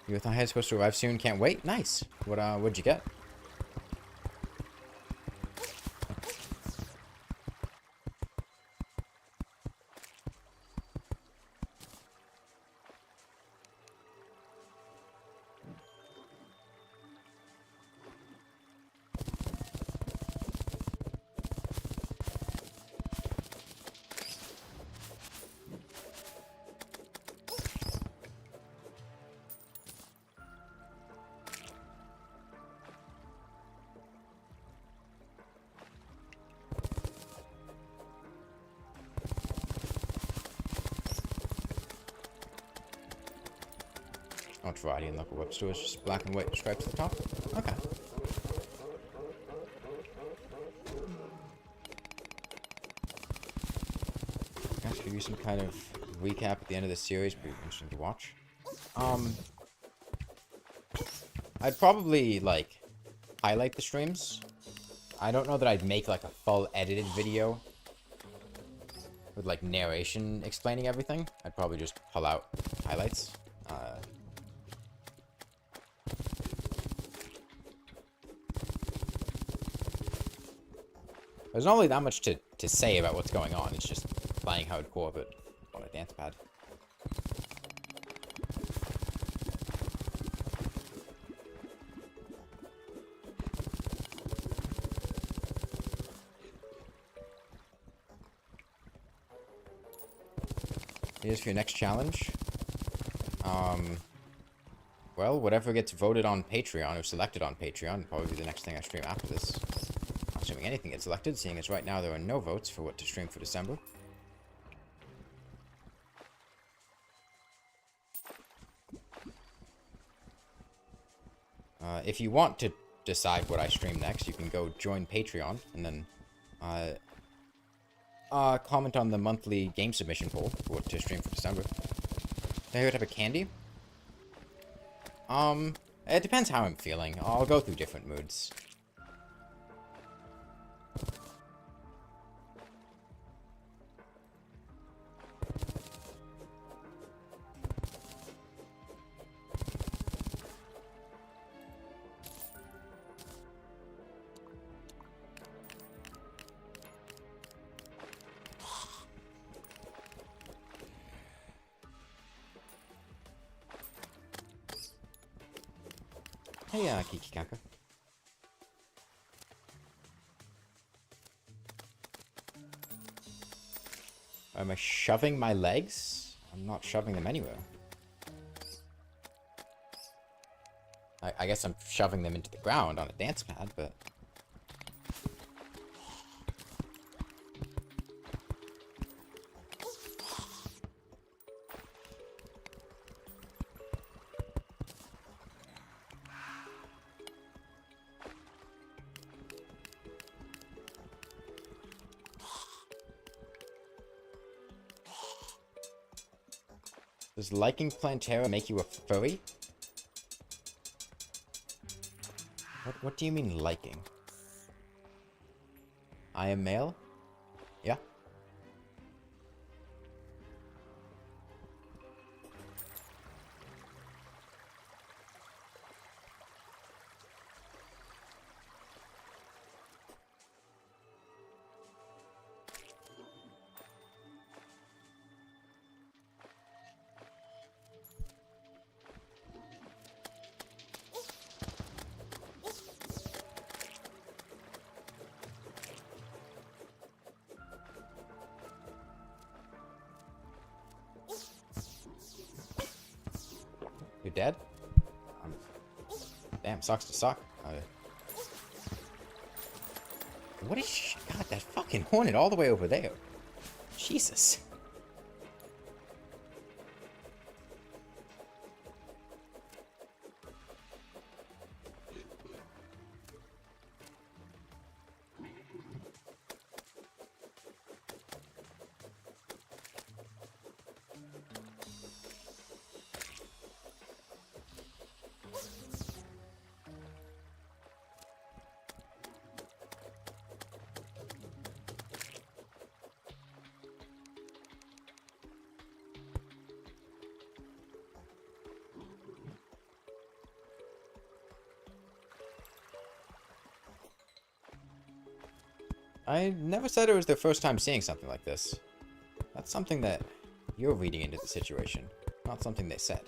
You thought I was supposed to arrive soon? Can't wait? Nice. What'd you get? Not variety in local web stores, just black and white stripes at the top. Okay. I should give you some kind of recap at the end of this series, but interesting to watch. I'd probably, like, highlight the streams. I don't know that I'd make, like, a full edited video with, like, narration explaining everything. I'd probably just pull out highlights. There's not really that much to say about what's going on. It's just playing hardcore, but on a dancepad. Here's for your next challenge. Well, whatever gets voted on Patreon or selected on Patreon will probably be the next thing I stream after this. Not assuming anything gets selected, seeing as right now there are no votes for what to stream for December. If you want to decide what I stream next, you can go join Patreon and then comment on the monthly game submission poll for what to stream for December. Favorite type of candy? It depends how I'm feeling. I'll go through different moods. Hey, Kiki Kaka. Am I shoving my legs? I'm not shoving them anywhere. I guess I'm shoving them into the ground on a dance pad, but... Does liking Plantera make you a furry? What do you mean liking? I am male? Yeah. You're dead? Damn, sucks to suck. What is... God, that fucking hornet all the way over there. Jesus. I never said it was their first time seeing something like this. That's something that you're reading into the situation, not something they said.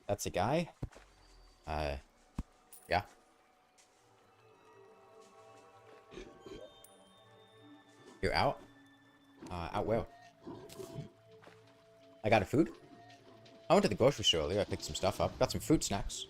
That's a guy? Yeah. You're out? Out where? I got a food? I went to the grocery store earlier, I picked some stuff up, got some fruit snacks.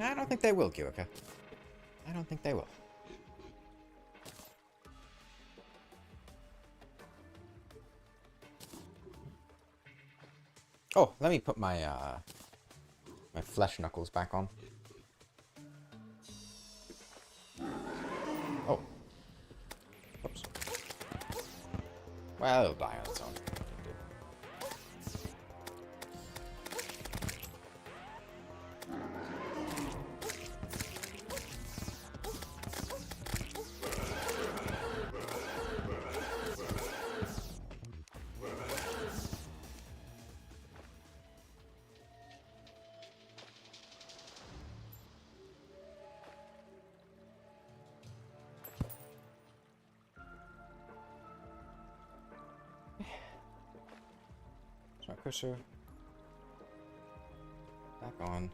I don't think they will, Kirika. I don't think they will. Oh, let me put my my flesh knuckles back on. Oh. Oops. Well, it'll die on its own. cursor back on.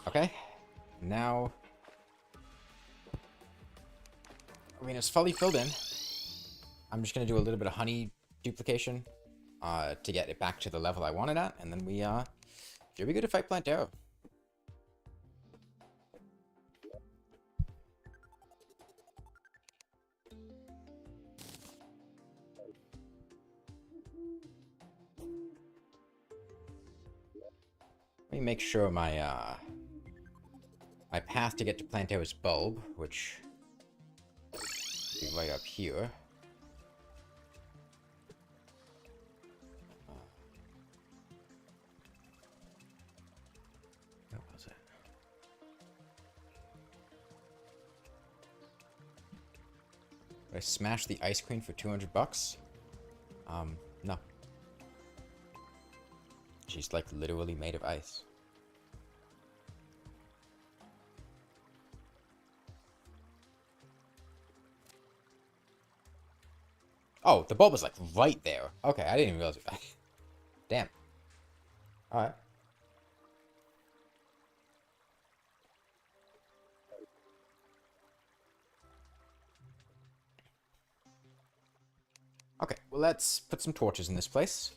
Okay, now arena's fully filled in. I'm just gonna do a little bit of honey duplication to get it back to the level I want it at, and then we should be good to fight Plantera. Let me make sure my my path to get to Plantera's bulb, which is right up here. Where was it? Did I smash the ice queen for 200 bucks? No. She's like literally made of ice. Oh, the bulb was like right there. Okay, I didn't even realize it. Damn. Alright. Okay, well let's put some torches in this place.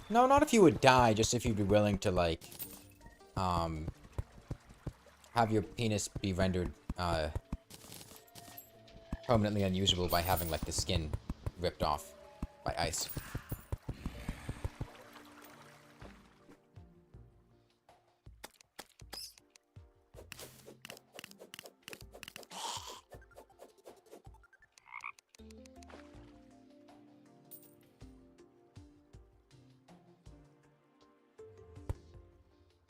No, not if you would die, just if you'd be willing to, like, have your penis be rendered, permanently unusable by having, like, the skin ripped off by ice.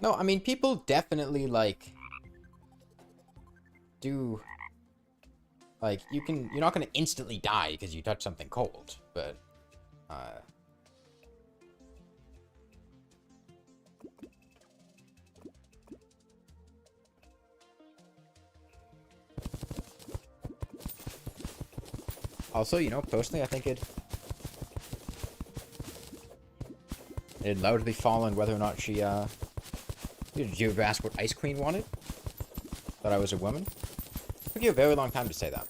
No, I mean, people definitely, like, do, like, you're not gonna instantly die because you touch something cold, but, also, you know, personally, I think it'd largely fall on whether or not she, Did you ever ask what Ice Queen wanted? Thought I was a woman? Took you a very long time to say that.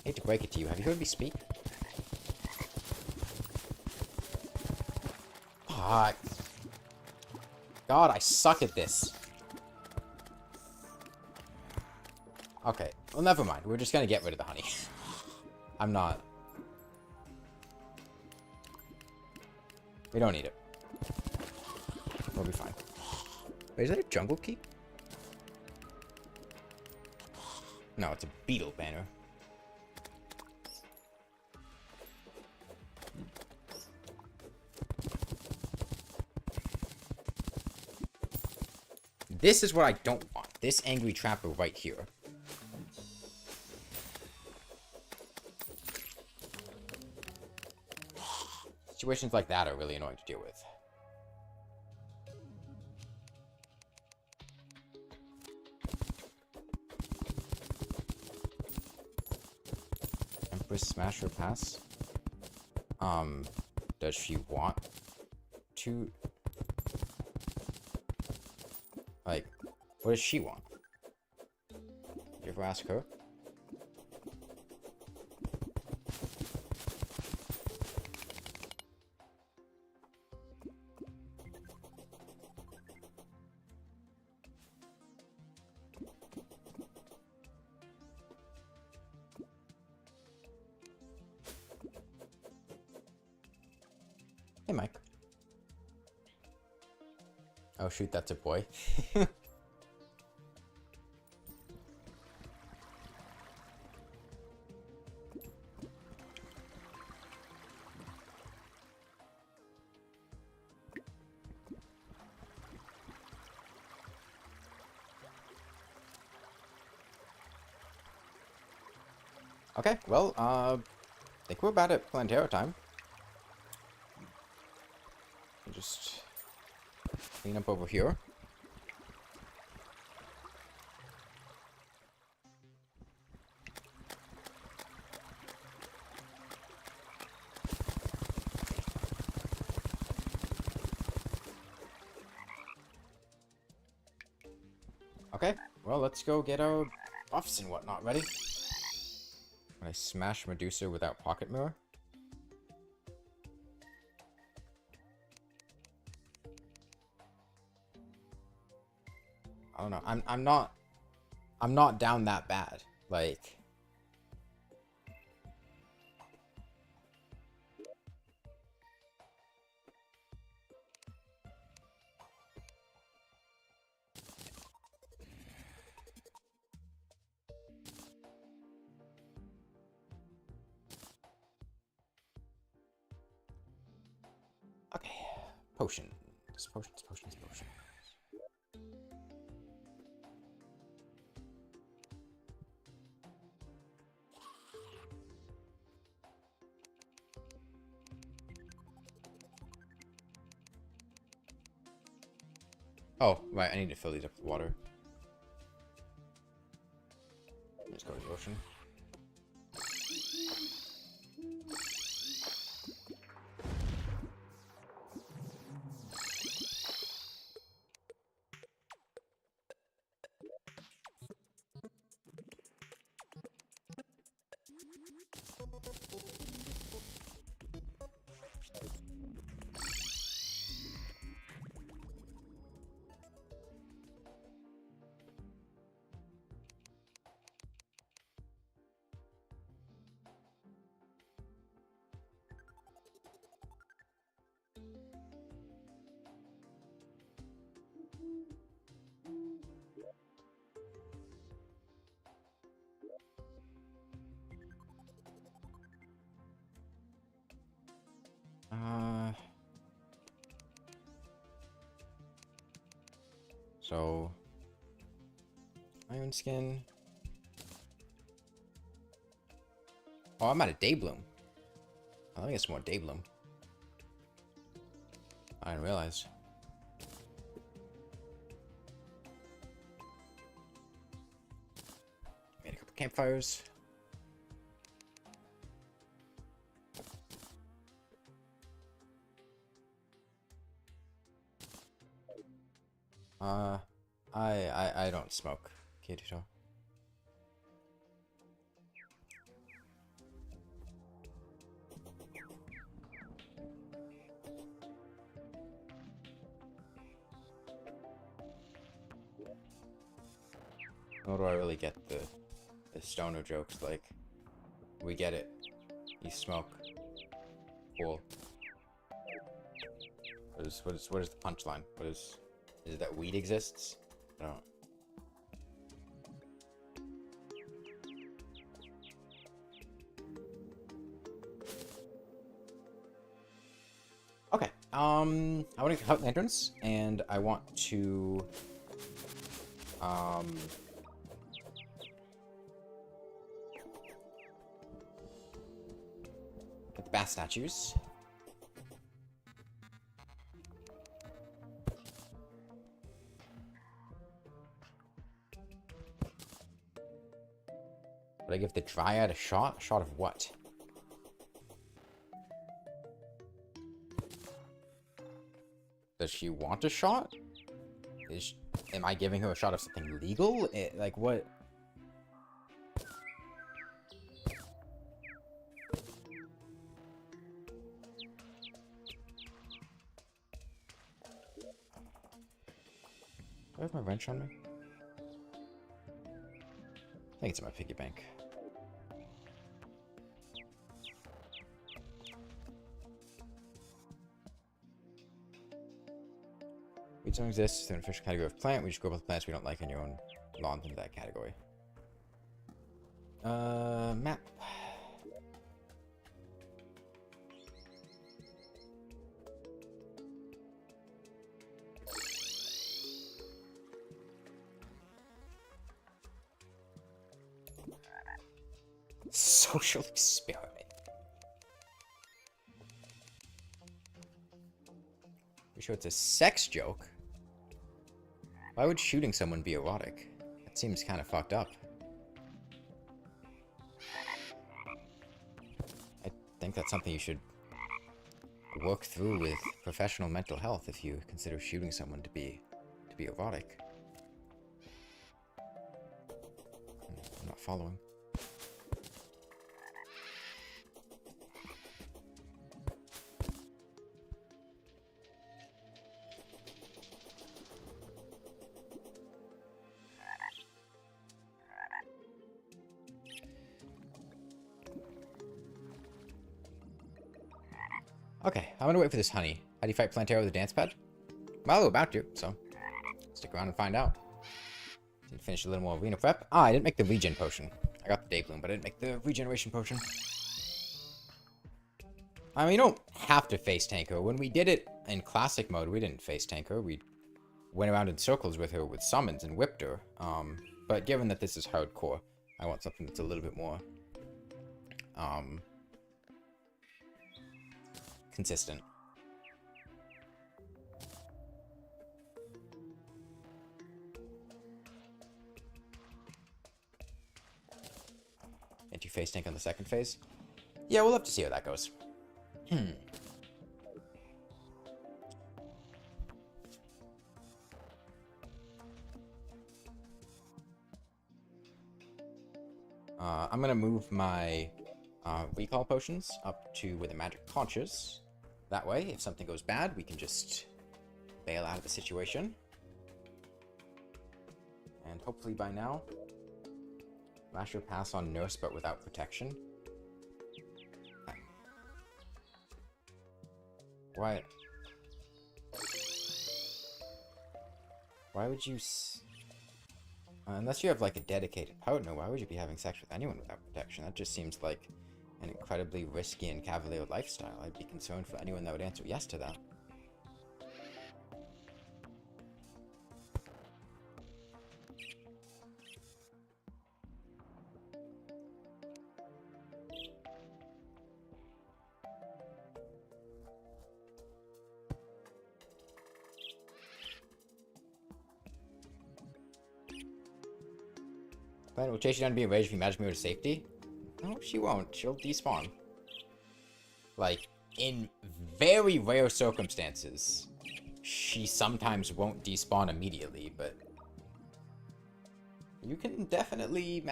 Hate to break it to you. Have you heard me speak? God, I suck at this. Okay, well, never mind. We're just gonna get rid of the honey. I'm not. We don't need it. We'll be fine. Wait, is that a jungle key? No, it's a beetle banner. This is what I don't want. This angry trapper right here. Situations like that are really annoying to deal with. Smash or pass? Does she want to? Like, what does she want? You ever ask her? Hey, Mike. Oh, shoot, that's a boy. Okay, well, I think we're about at Plantera time. Just clean up over here. Okay, well, let's go get our buffs and whatnot ready. Can I smash Medusa without pocket mirror? I don't know. I'm not down that bad. Like, okay. Potions. Potions. Oh, right, I need to fill these up with water. Let's go to the ocean. So, iron skin. Oh, I'm out of Daybloom. I think it's more Daybloom. I didn't realize. Made a couple campfires. I don't smoke, Kirito. Nor do I really get the stoner jokes, like, we get it. You smoke. Cool. What is the punchline? Is it that weed exists? I don't. Okay. I want to get the hut lanterns, and I want to get the bat statues. Would I give the Dryad a shot? A shot of what? Does she want a shot? Am I giving her a shot of something legal? Like, what? Do I have my wrench on me? I think it's in my piggy bank. Weeds don't exist in an official category of plant. We just go with plants we don't like in your own lawn into that category. Map. Social experiment. sure it's a sex joke? Why would shooting someone be erotic? That seems kind of fucked up. I think that's something you should work through with professional mental health if you consider shooting someone to be erotic. I'm not following. Okay, I'm gonna wait for this honey. How do you fight Plantera with a dancepad? Well, we're about to, so stick around and find out. Need to finish a little more arena prep. Ah, I didn't make the regen potion. I got the day bloom, but I didn't make the regeneration potion. I mean, you don't have to face tank her. When we did it in classic mode, we didn't face tank her. We went around in circles with her with summons and whipped her. But given that this is hardcore, I want something that's a little bit more consistent. Can't you face tank on the second phase? Yeah, we'll have to see how that goes. I'm gonna move my recall potions up to where the magic launches. That way, if something goes bad, we can just bail out of the situation. And hopefully by now, Lasher pass on Nurse but without protection. Why would you... unless you have, like, a dedicated partner, why would you be having sex with anyone without protection? That just seems like an incredibly risky and cavalier lifestyle. I'd be concerned for anyone that would answer yes to that. Planet will chase you down to be enraged if you magic mirror to safety. No, she won't. She'll despawn. Like, in very rare circumstances, she sometimes won't despawn immediately, but you can definitely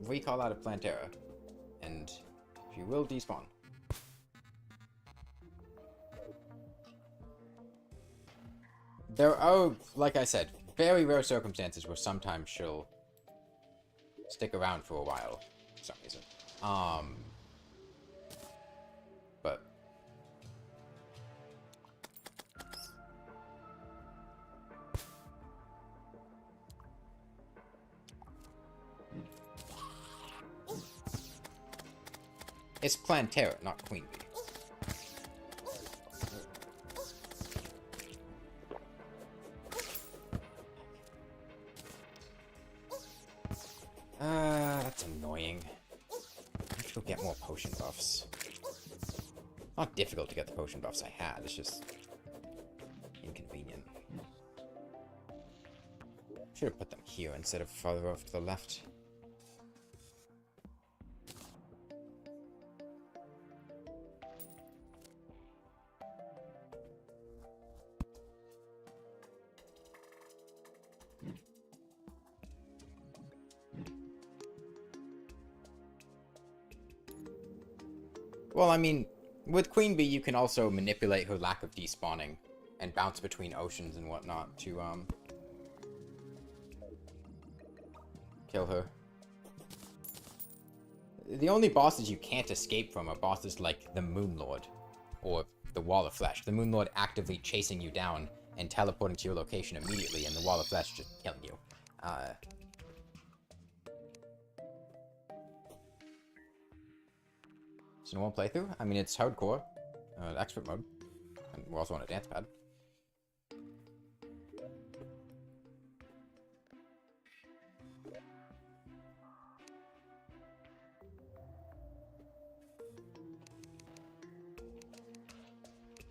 recall out of Plantera, and she will despawn. There are, like I said, very rare circumstances where sometimes she'll stick around for a while for some reason. But it's Plantera, not Queen Bee. That's annoying. I have to go get more potion buffs. Not difficult to get the potion buffs I had, it's just inconvenient. Should have put them here instead of farther off to the left. Well, I mean, with Queen Bee, you can also manipulate her lack of despawning and bounce between oceans and whatnot to, kill her. The only bosses you can't escape from are bosses like the Moon Lord or the Wall of Flesh. The Moon Lord actively chasing you down and teleporting to your location immediately, and the Wall of Flesh just killing you. So in one playthrough, I mean, it's hardcore, expert mode, and we're also on a dancepad.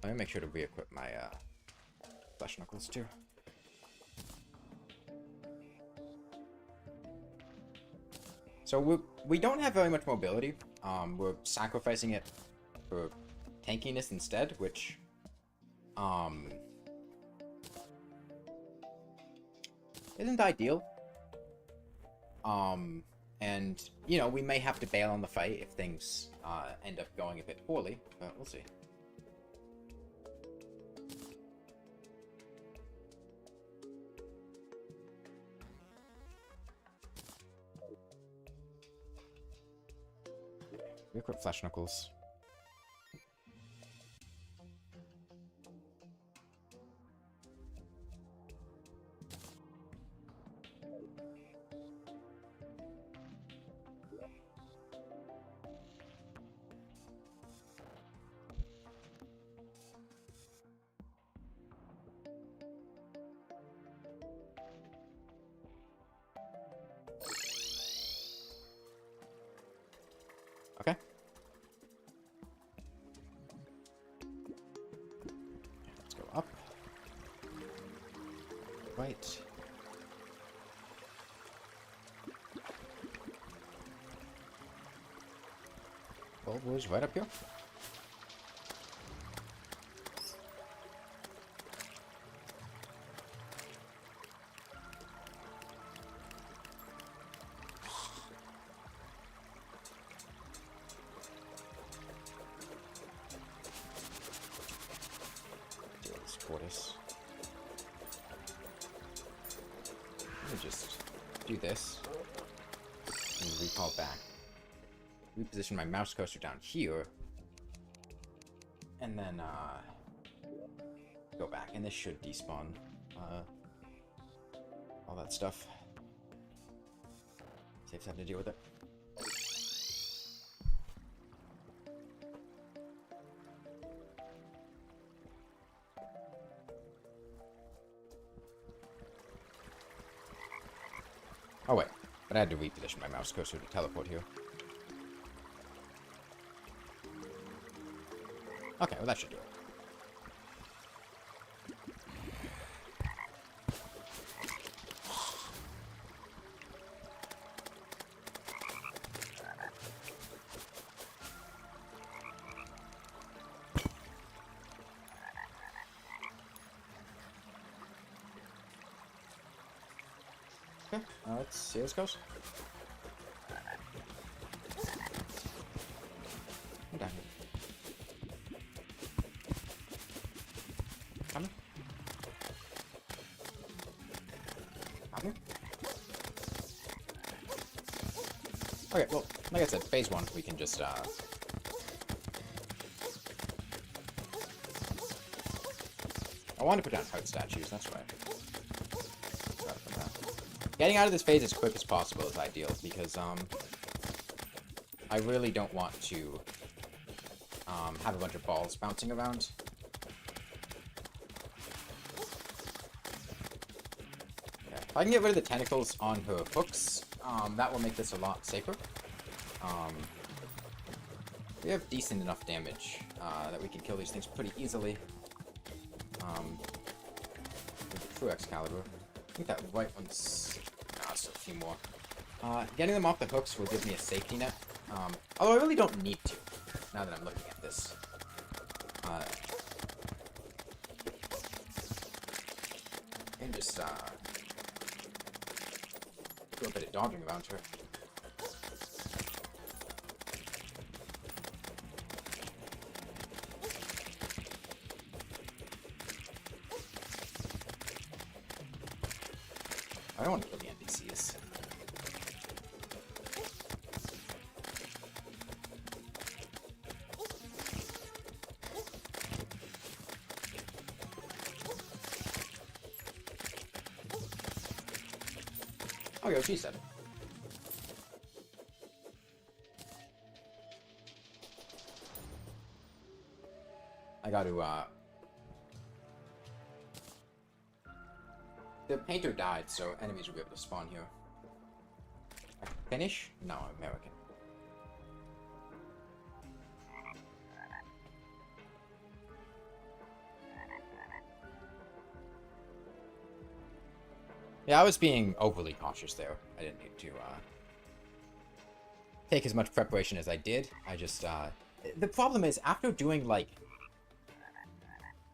Let me make sure to re-equip my Flesh knuckles too. So we don't have very much mobility. We're sacrificing it for tankiness instead, which isn't ideal. And you know, we may have to bail on the fight if things end up going a bit poorly, but we'll see. We equip Flesh Knuckles. Okay. Let's go up. Right. Bulb was right up here. Tortoise. Let me just do this and recall back. Reposition my mouse cursor down here, and then go back, and this should despawn all that stuff. Saves having to deal with it. Oh wait, but I had to reposition my mouse cursor to teleport here. Okay, well that should do it. Okay, now let's see how this goes. I'm down here. Coming. Out here. Okay, well, like I said, phase 1, we can just, I wanted to put down heart statues, that's right. Getting out of this phase as quick as possible is ideal, because, I really don't want to, have a bunch of balls bouncing around. Yeah. If I can get rid of the tentacles on her hooks, that will make this a lot safer. We have decent enough damage, that we can kill these things pretty easily. With the True Excalibur. I think that white one's... still a few more. Getting them off the hooks will give me a safety net. Although I really don't need to, now that I'm looking at this. And just, do a bit of dodging around her. I don't want to kill the NPCs. Oh, yo, she said it. I got to, the painter died, so enemies will be able to spawn here. Finnish? No, American. Yeah, I was being overly cautious there. I didn't need to take as much preparation as I did. I just, the problem is, after doing, like,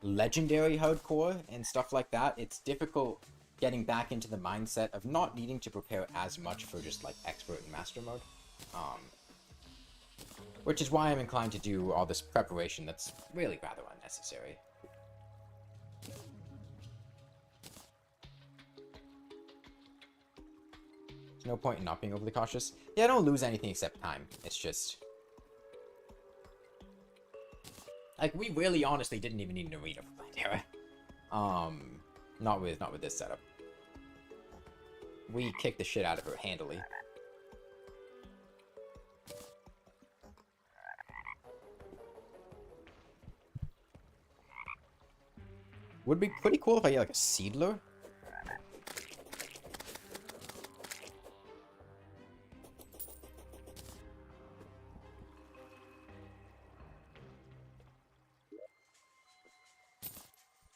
legendary hardcore and stuff like that, it's difficult getting back into the mindset of not needing to prepare as much for just, like, expert and master mode. Which is why I'm inclined to do all this preparation that's really rather unnecessary. There's no point in not being overly cautious. Yeah, I don't lose anything except time. It's just... like, we really honestly didn't even need an arena for Plantera. Not with this setup. We kicked the shit out of her handily. Would be pretty cool if I get, like, a Seedler.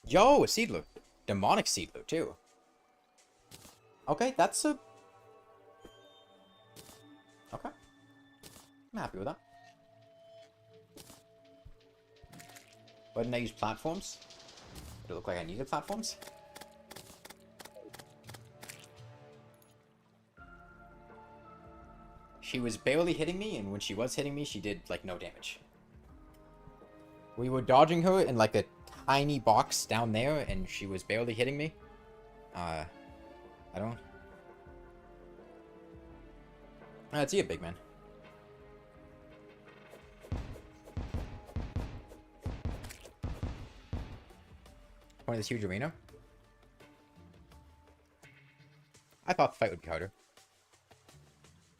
Yo, a Seedler. Demonic Seedler, too. Okay, that's a... okay. I'm happy with that. Why didn't I use platforms? Did it look like I needed platforms? She was barely hitting me, and when she was hitting me, she did, like, no damage. We were dodging her in, like, a tiny box down there, and she was barely hitting me. I don't... It's you, big man. Point of this huge arena. I thought the fight would be harder.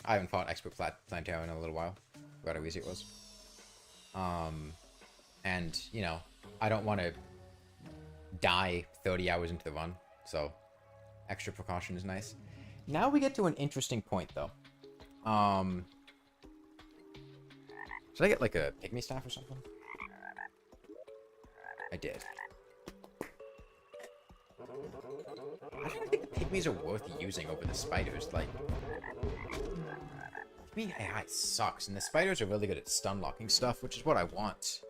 I haven't fought Expert Plantera in a little while. Forgot how easy it was. And, you know, I don't want to die 30 hours into the run, so extra precaution is nice. Now we get to an interesting point, though. Should I get, like, a pygmy staff or something? I did. I don't think the pygmies are worth using over the spiders. Like, pygmy AI sucks, and the spiders are really good at stun locking stuff, which is what I want.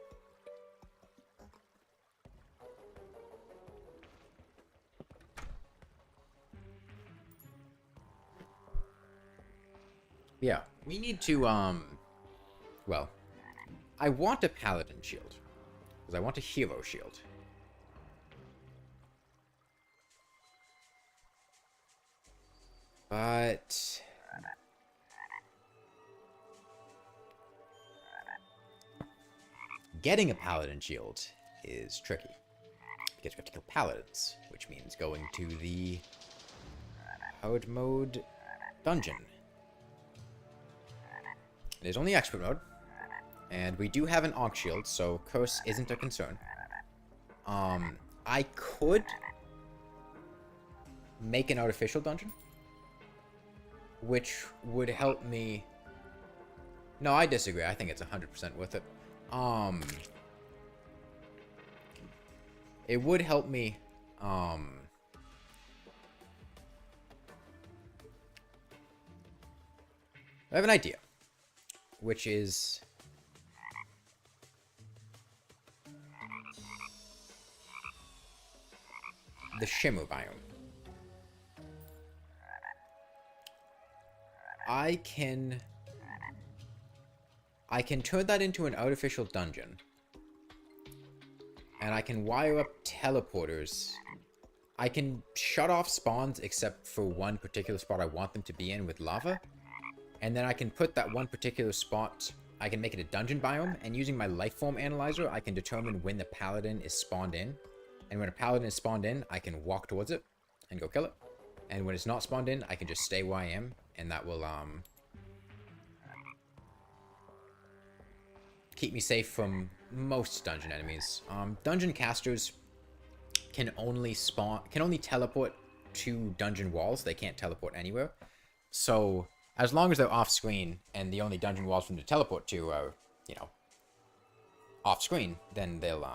Yeah, we need to, well, I want a Paladin Shield, because I want a Hero Shield. But... getting a Paladin Shield is tricky, because we have to kill Paladins, which means going to the hard mode dungeon. It is only expert mode, and we do have an Ankh Shield, so curse isn't a concern. I could make an artificial dungeon, which would help me... No, I disagree. I think it's 100% worth it. It would help me, I have an idea, which is... the Shimmer biome. I can turn that into an artificial dungeon. And I can wire up teleporters. I can shut off spawns except for one particular spot I want them to be in with lava. And then I can put that one particular spot, I can make it a dungeon biome, and using my lifeform analyzer, I can determine when the paladin is spawned in. And when a paladin is spawned in, I can walk towards it and go kill it. And when it's not spawned in, I can just stay where I am, and that will, keep me safe from most dungeon enemies. Dungeon casters can only teleport to dungeon walls. They can't teleport anywhere. So, as long as they're off-screen, and the only dungeon walls for them to teleport to are, you know, off-screen, then they'll,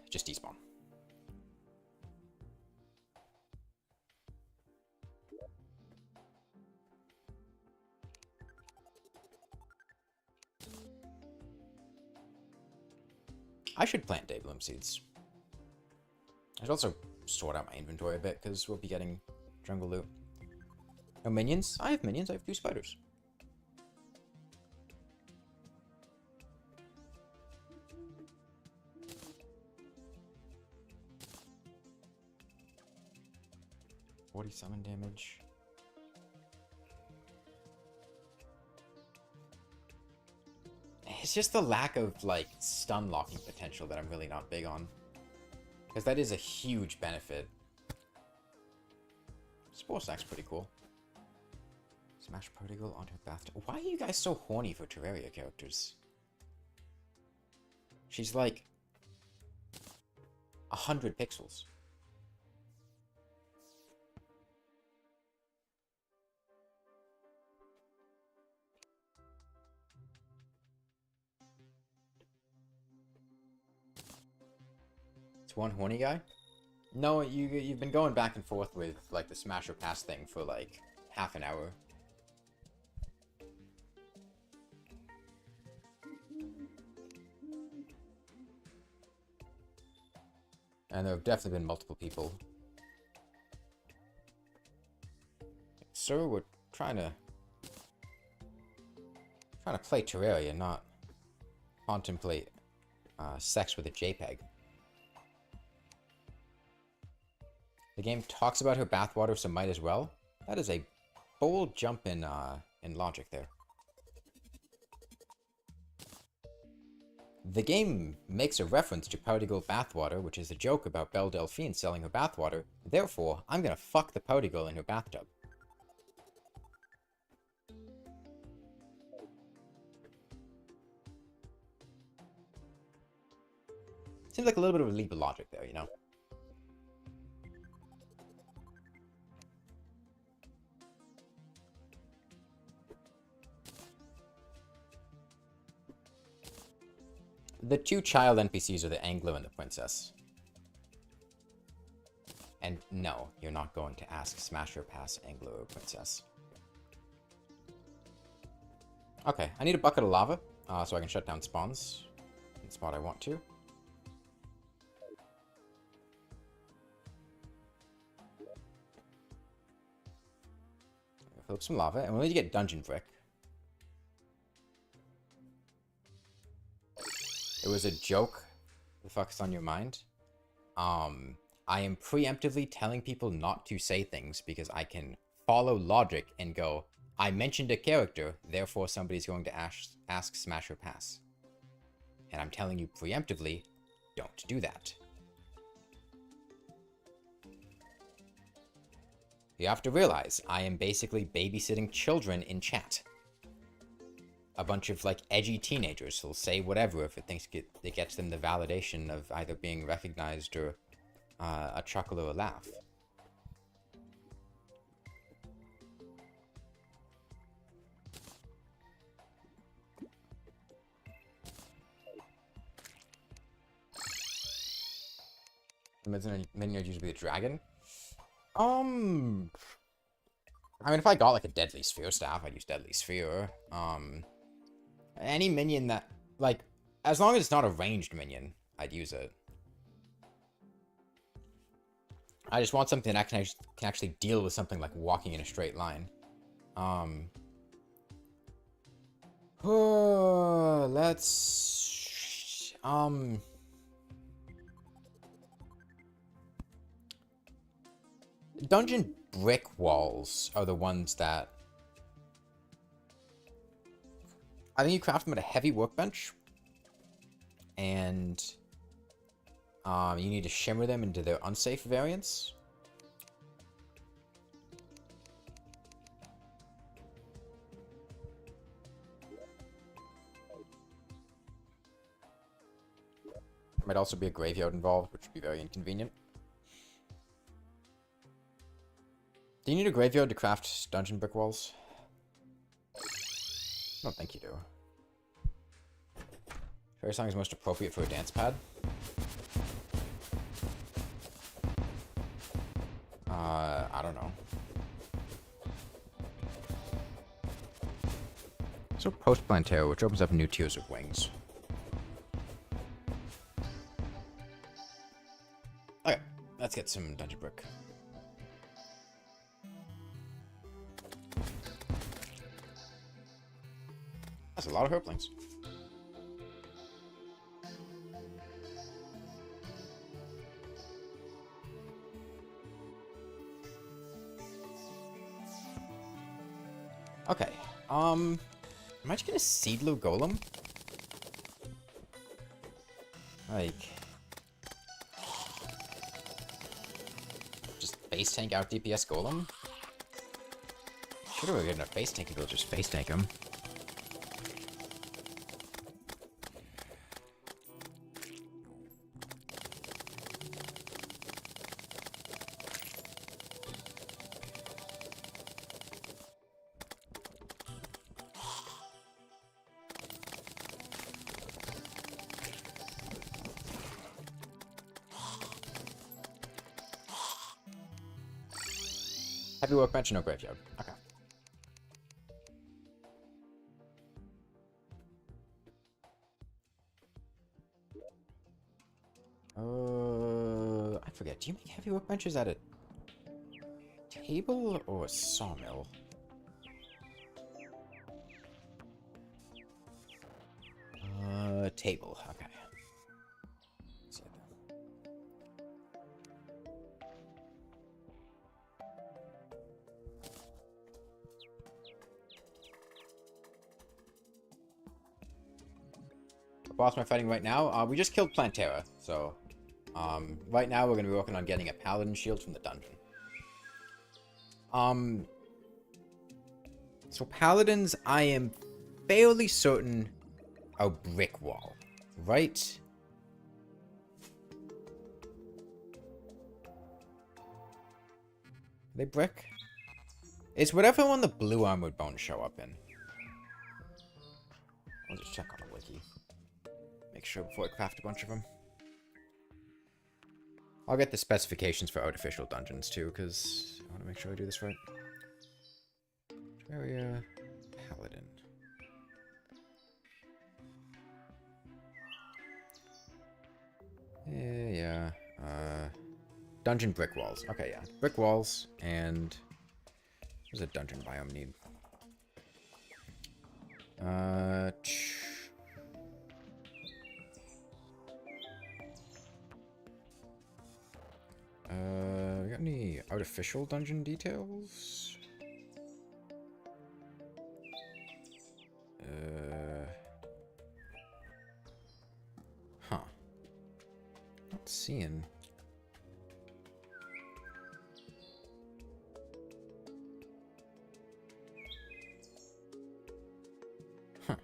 Just despawn. I should plant Daybloom seeds. I should also sort out my inventory a bit, because we'll be getting jungle loot. No minions? I have minions, I have 2 spiders. Summon damage. It's just the lack of, like, stun locking potential that I'm really not big on. Because that is a huge benefit. Spore Sack's pretty cool. Smash Prodigal onto her bathtub. Why are you guys so horny for Terraria characters? She's like 100 pixels. It's one horny guy? No, you've been going back and forth with, like, the smash or pass thing for, like, half an hour. And there have definitely been multiple people. Sir, we're trying to play Terraria, not contemplate sex with a JPEG. The game talks about her bathwater, so might as well. That is a bold jump in logic there. The game makes a reference to Prodigal bathwater, which is a joke about Belle Delphine selling her bathwater. Therefore, I'm gonna fuck the Prodigal in her bathtub. Seems like a little bit of a leap of logic there, you know? The 2 child NPCs are the Angler and the Princess. And no, you're not going to ask Smash or Pass Angler or Princess. Okay, I need a bucket of lava, so I can shut down spawns in the spot I want to. Fill up some lava, and we'll need to get dungeon brick. It was a joke. The fuck's on your mind? I am preemptively telling people not to say things because I can follow logic and go, I mentioned a character, therefore somebody's going to ask Smash or Pass. And I'm telling you preemptively, don't do that. You have to realize, I am basically babysitting children in chat. A bunch of, like, edgy teenagers who'll say whatever if it thinks it gets them the validation of either being recognized or a chuckle or a laugh. The minion usually a dragon. I mean, if I got, like, a Deadly Sphere staff, I'd use Deadly Sphere. Any minion that, like, as long as it's not a ranged minion, I'd use it. I just want something that can actually deal with something like walking in a straight line. Let's... Dungeon brick walls are the ones that... I think you craft them at a heavy workbench. And... you need to shimmer them into their unsafe variants. Might also be a graveyard involved, which would be very inconvenient. Do you need a graveyard to craft dungeon brick walls? I don't think you do. Fairy song is most appropriate for a dance pad. I don't know. So Post-Plantera, which opens up new tiers of wings. Okay, let's get some dungeon brick. That's a lot of herplings. Okay, am I just gonna Seedler Golem? Like... just base tank out DPS Golem? Should've gotten a base tank and go just base tank him. Heavy workbench, no graveyard. Okay. I forget. Do you make heavy workbenches at a table or a sawmill? Table. Okay. Let's see it. What boss am I fighting right now? We just killed Plantera, so right now we're gonna be working on getting a Paladin Shield from the dungeon. So Paladins, I am fairly certain a brick wall, right? Are they brick? It's whatever one the blue armored bones show up in. I'll just check on the wiki. Make sure before I craft a bunch of them. I'll get the specifications for artificial dungeons too, because I want to make sure I do this right. Terraria, Paladin. Yeah. Dungeon brick walls. Okay, yeah. Brick walls, and... what does a dungeon biome need? We got any artificial dungeon details? Huh. Not seeing. Huh.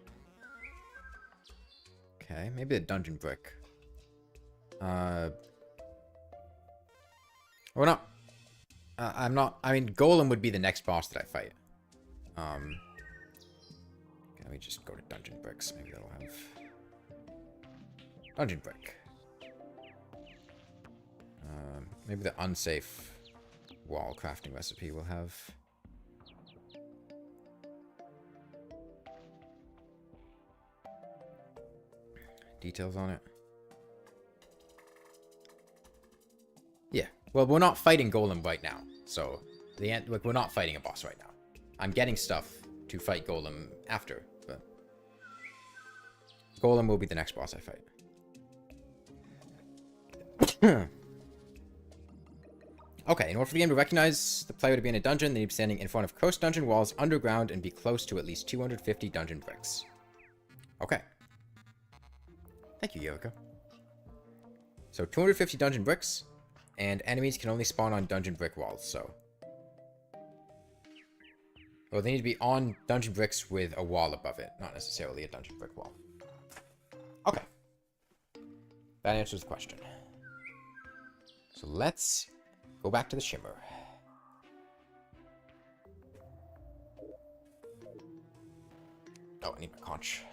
Okay, maybe a dungeon brick. We're not. I'm not. I mean, Golem would be the next boss that I fight. Let me just go to dungeon bricks. Maybe that'll have dungeon brick. Maybe the unsafe wall crafting recipe will have. Details on it. Yeah. Well, we're not fighting Golem right now, so like we're not fighting a boss right now. I'm getting stuff to fight Golem after, but Golem will be the next boss I fight. Okay, in order for the game to recognize the player to be in a dungeon, they need to be standing in front of coast dungeon walls underground and be close to at least 250 dungeon bricks. Okay. Thank you, Yoko. So 250 dungeon bricks, and enemies can only spawn on dungeon brick walls, so... well, they need to be on dungeon bricks with a wall above it, not necessarily a dungeon brick wall. Okay. That answers the question. So let's go back to the Shimmer. Oh, I need my conch.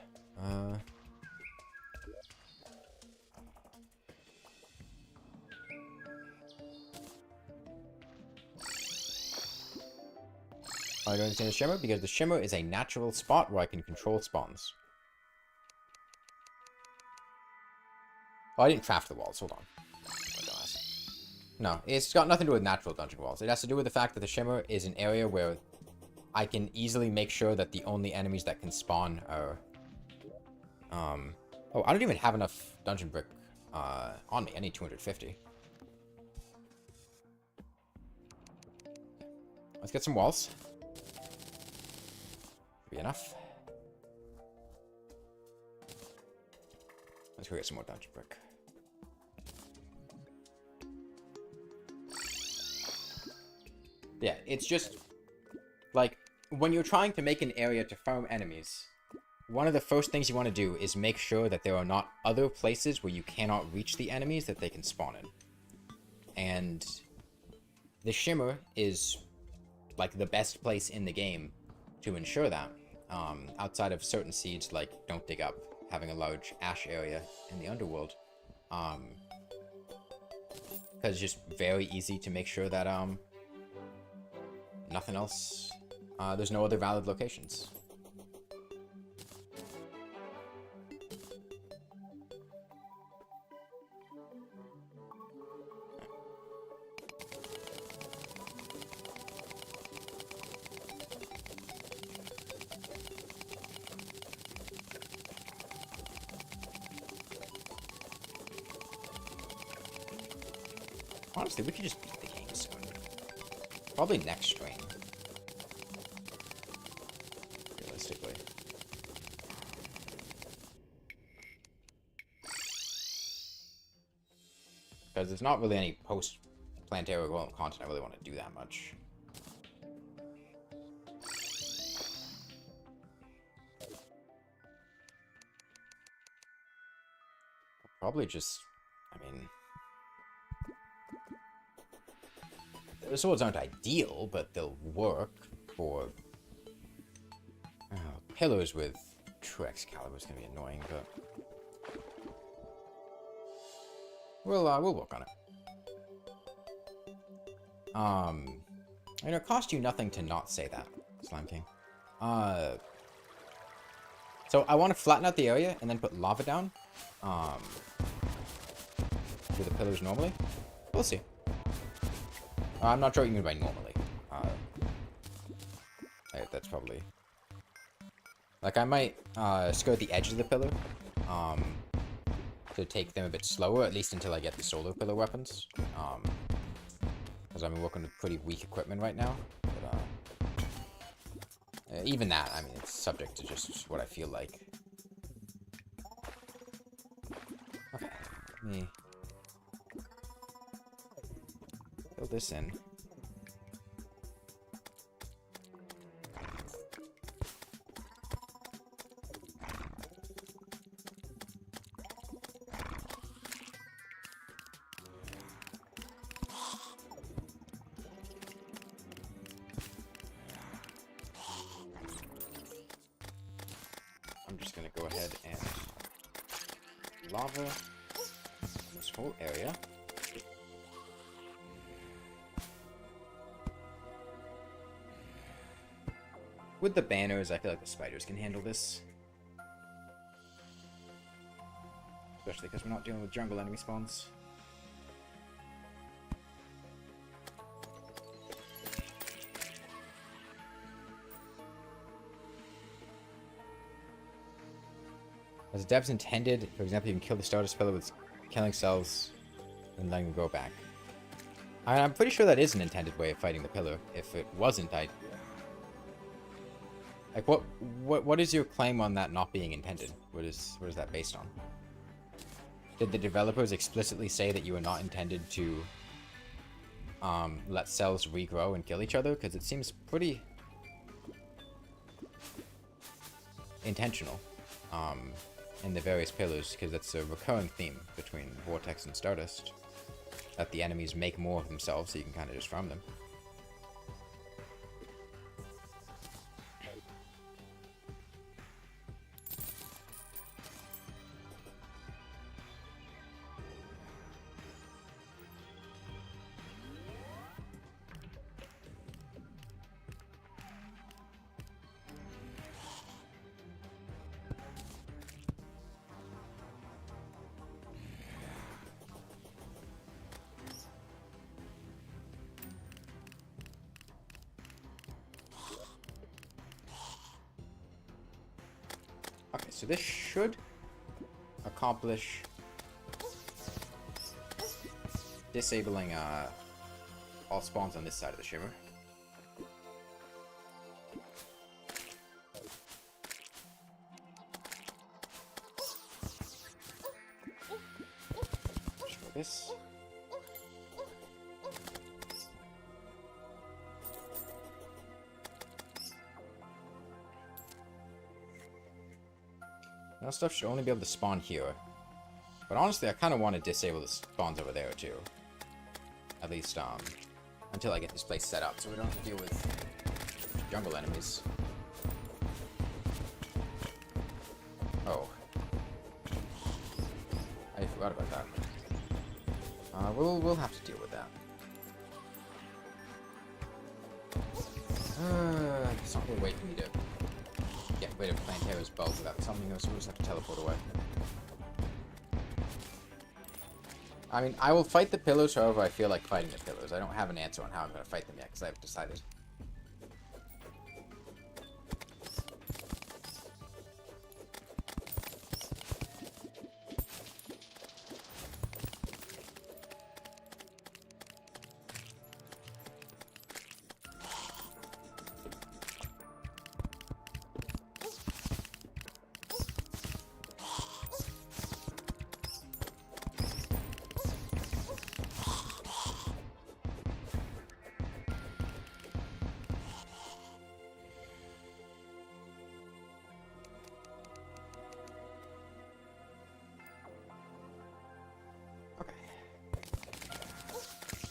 Why do I understand the Shimmer? Because the Shimmer is a natural spot where I can control spawns. Oh, I didn't craft the walls. Hold on. No, it's got nothing to do with natural dungeon walls. It has to do with the fact that the Shimmer is an area where I can easily make sure that the only enemies that can spawn are... Oh, I don't even have enough dungeon brick on me. I need 250. Let's get some walls. Be enough. Let's go get some more dungeon brick. Yeah, it's just like when you're trying to make an area to farm enemies, one of the first things you want to do is make sure that there are not other places where you cannot reach the enemies that they can spawn in. And the Shimmer is like the best place in the game to ensure that. Outside of certain seeds like Don't Dig Up, having a large ash area in the underworld. Because it's just very easy to make sure that nothing else, there's no other valid locations. Honestly, we could just beat the game soon. Probably next stream. Realistically. Because there's not really any post-Plantera content I really want to do that much. Probably just, I mean... The swords aren't ideal, but they'll work for... pillars with true Excalibur is going to be annoying, but... We'll work on it. It cost you nothing to not say that, Slime King. So I want to flatten out the area and then put lava down. Do the pillars normally. We'll see. I'm not sure what you mean by normally. That's probably... Like, I might skirt the edge of the pillar to take them a bit slower, at least until I get the solar pillar weapons. Because I'm working with pretty weak equipment right now. But, even that, I mean, it's subject to just what I feel like. Okay, let me... fill this in. I'm just gonna go ahead and lava this whole area. With the banners, I feel like the spiders can handle this. Especially because we're not dealing with jungle enemy spawns. As devs intended, for example, you can kill the Stardust Pillar with killing cells and letting them go back. I'm pretty sure that is an intended way of fighting the pillar. If it wasn't, I'd... Like, what is your claim on that not being intended? What is that based on? Did the developers explicitly say that you were not intended to let cells regrow and kill each other? Because it seems pretty intentional in the various pillars, because it's a recurring theme between Vortex and Stardust, that the enemies make more of themselves so you can kind of just farm them. so this should accomplish disabling all spawns on this side of the shimmer. Destroy this. Now stuff should only be able to spawn here. But honestly, I kind of want to disable the spawns over there too. At least, until I get this place set up, so we don't have to deal with jungle enemies. Oh. I forgot about that. We'll have to deal with that. It's not gonna wait for me to get rid of Plantera's bow without something else, so we'll just have to teleport away. I mean, I will fight the pillars however I feel like fighting the pillars. I don't have an answer on how I'm going to fight them yet, because I haven't decided.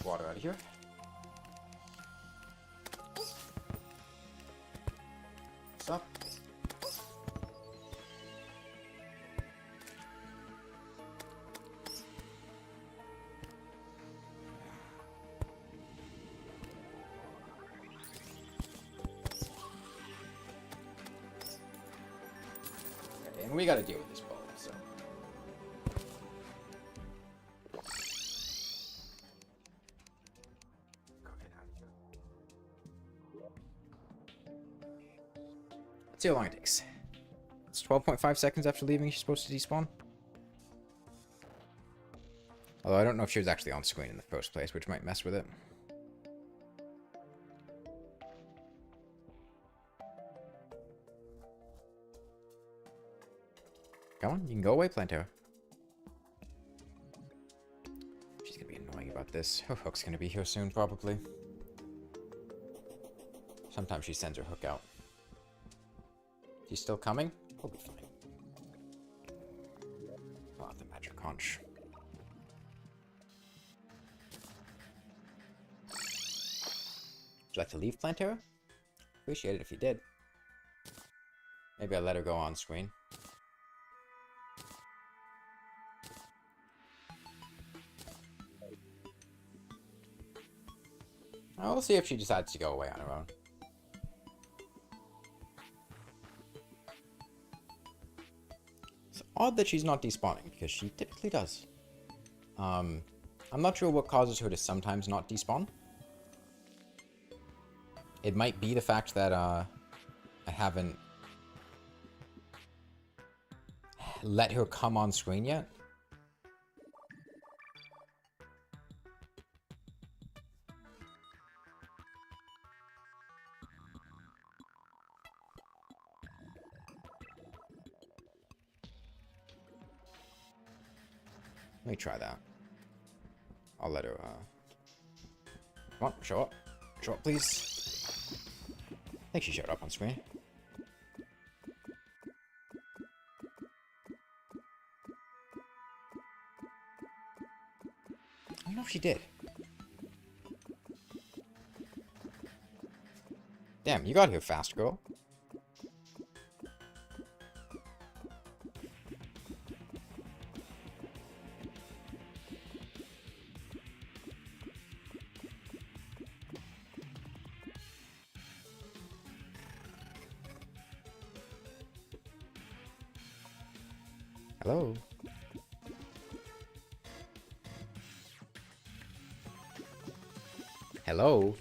Water out of here. What's up? Okay, and we gotta deal with this ball, so. See how long it takes. It's 12.5 seconds after leaving she's supposed to despawn. Although I don't know if she was actually on screen in the first place, which might mess with it. Come on, you can go away, Plantera. She's gonna be annoying about this. Her hook's gonna be here soon, probably. Sometimes she sends her hook out. He's still coming? We'll be fine. I'll have the magic conch. Would you like to leave, Plantera? Appreciate it if you did. Maybe I'll let her go on screen. We'll see if she decides to go away on her own. Odd that she's not despawning, because she typically does. I'm not sure what causes her to sometimes not despawn. It might be the fact that I haven't let her come on screen yet. Let me try that. I'll let her, come on, show up. Show up, please. I think she showed up on screen. I don't know if she did. Damn, you got here fast, girl. Hello? Hello?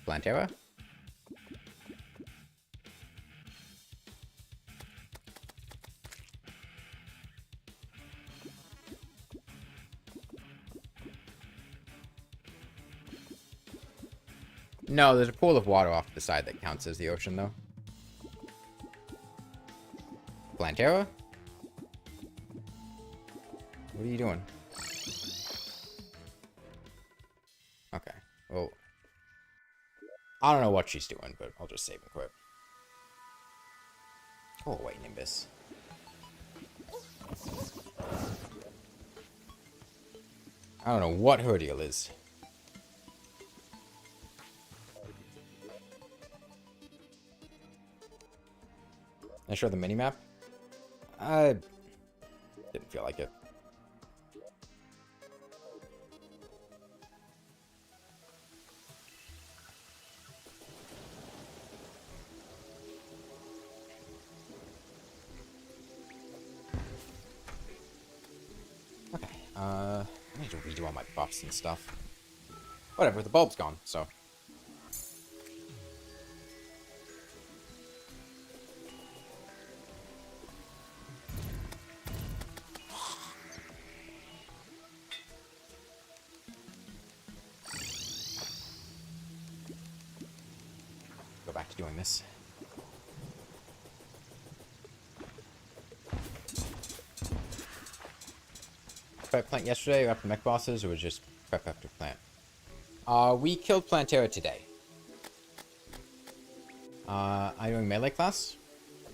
Plantera? No, there's a pool of water off to the side that counts as the ocean, though. Plantera? What are you doing? Okay, well... I don't know what she's doing, but I'll just save and quit. Go away, Nimbus. I don't know what her deal is. Can I show the minimap? I didn't feel like it. Okay, I need to redo all my buffs and stuff. Whatever, the bulb's gone, so... back to doing this. Prep plant yesterday after mech bosses, or was just prep after plant? We killed Plantera today. I'm doing melee class.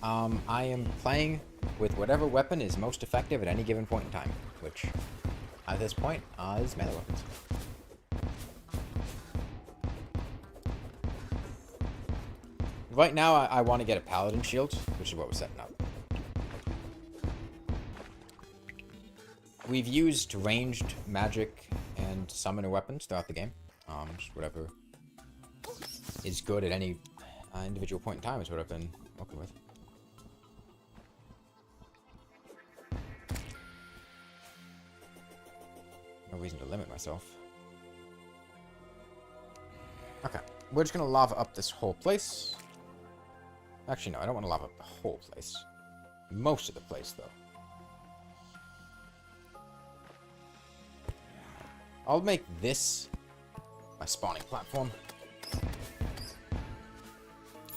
I am playing with whatever weapon is most effective at any given point in time, which at this point is melee weapons. Right now, I want to get a Paladin Shield, which is what we're setting up. We've used ranged magic and summoner weapons throughout the game. Just whatever is good at any individual point in time is what I've been working with. No reason to limit myself. Okay, we're just gonna lava up this whole place. Actually, no, I don't want to lava up the whole place. Most of the place, though. I'll make this my spawning platform.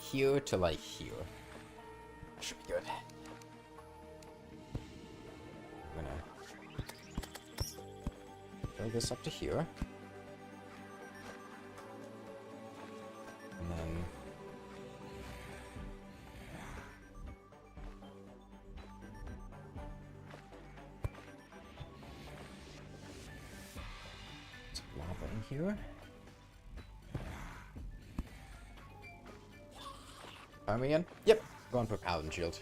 Here to, like, here. That should be good. I'm gonna fill this up to here. And then... here. Are we in? Yep. Going for Paladin Shield.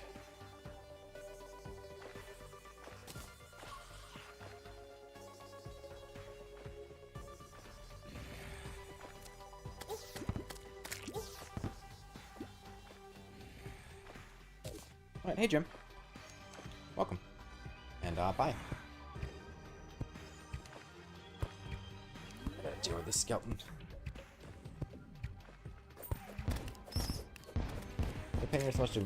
Alright, hey Jim. Welcome. And bye. Deal with this skeleton. The opinion is supposed to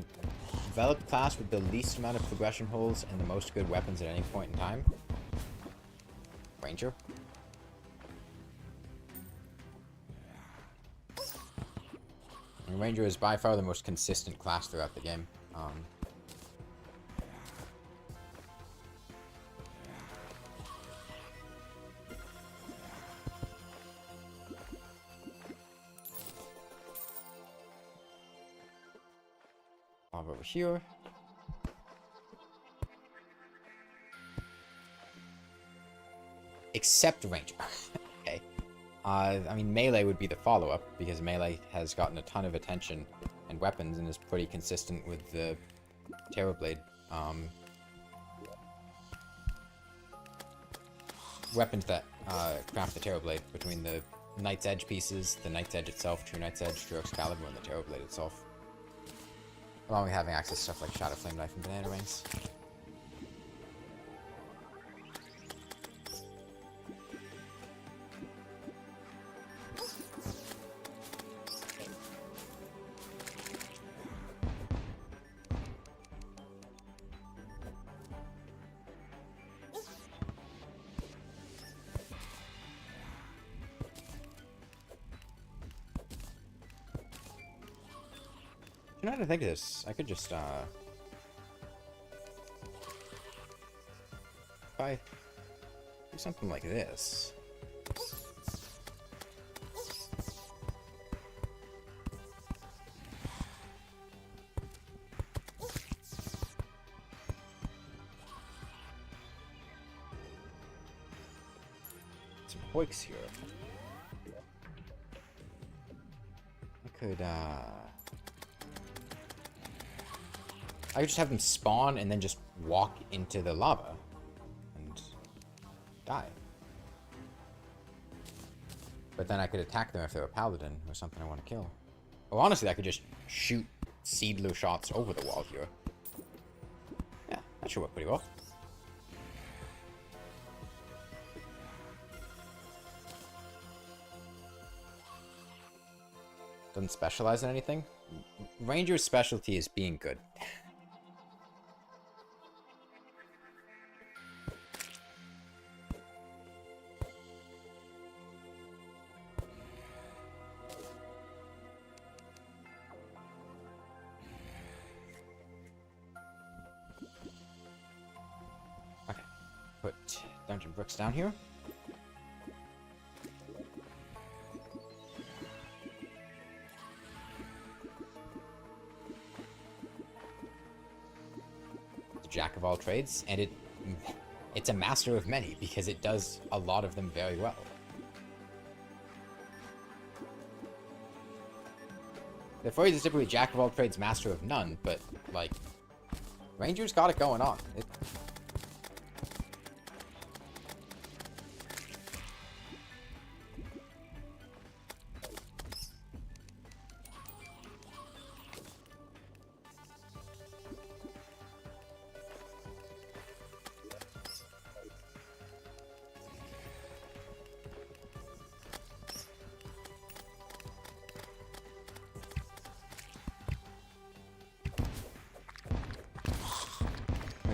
develop a class with the least amount of progression holes and the most good weapons at any point in time. Ranger. And Ranger is by far the most consistent class throughout the game. Over here. Except Ranger. Okay. I mean, Melee would be the follow-up, because Melee has gotten a ton of attention and weapons and is pretty consistent with the Terrorblade. Weapons that craft the Terrorblade between the Knight's Edge pieces, the Knight's Edge itself, True Knight's Edge, True Excalibur, and the Terrorblade itself. Along with having access to stuff like Shadow Flame Knife and Banana Rings. You know what I think of this? I could just, if I do something like this. Some hoiks here. I could just have them spawn and then just walk into the lava and die. But then I could attack them if they're a paladin or something I want to kill. Or honestly, I could just shoot seedler shots over the wall here. Yeah, that should work pretty well. Doesn't specialize in anything. Ranger's specialty is being good. Okay, put dungeon bricks down here. Jack of all trades, and it's a master of many because it does a lot of them very well. The phrase is typically Jack of all trades, master of none, but like Ranger's got it going on.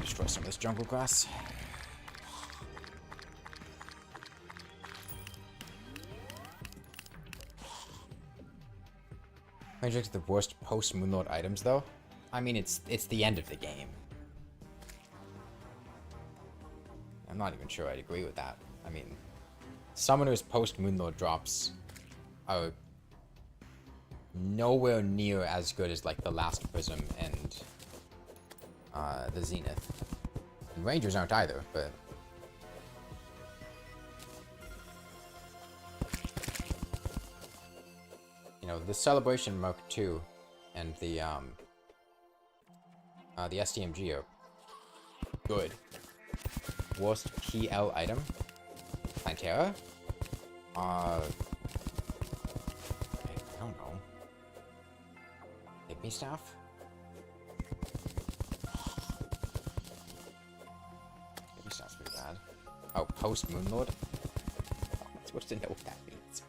Destroy some of this jungle grass. Magic's the worst post-Moonlord items, though. I mean, it's the end of the game. I'm not even sure I'd agree with that. I mean, Summoner's post-Moonlord drops are nowhere near as good as, like, the Last Prism and the Zenith. And Rangers aren't either, but... You know, the Celebration Mark II and the STMG are good. Worst PL item? Plantera? I don't know. Pygmy Staff? Pygmy Staff's pretty bad. Oh, Post Moonlord? I'm supposed to know what that means.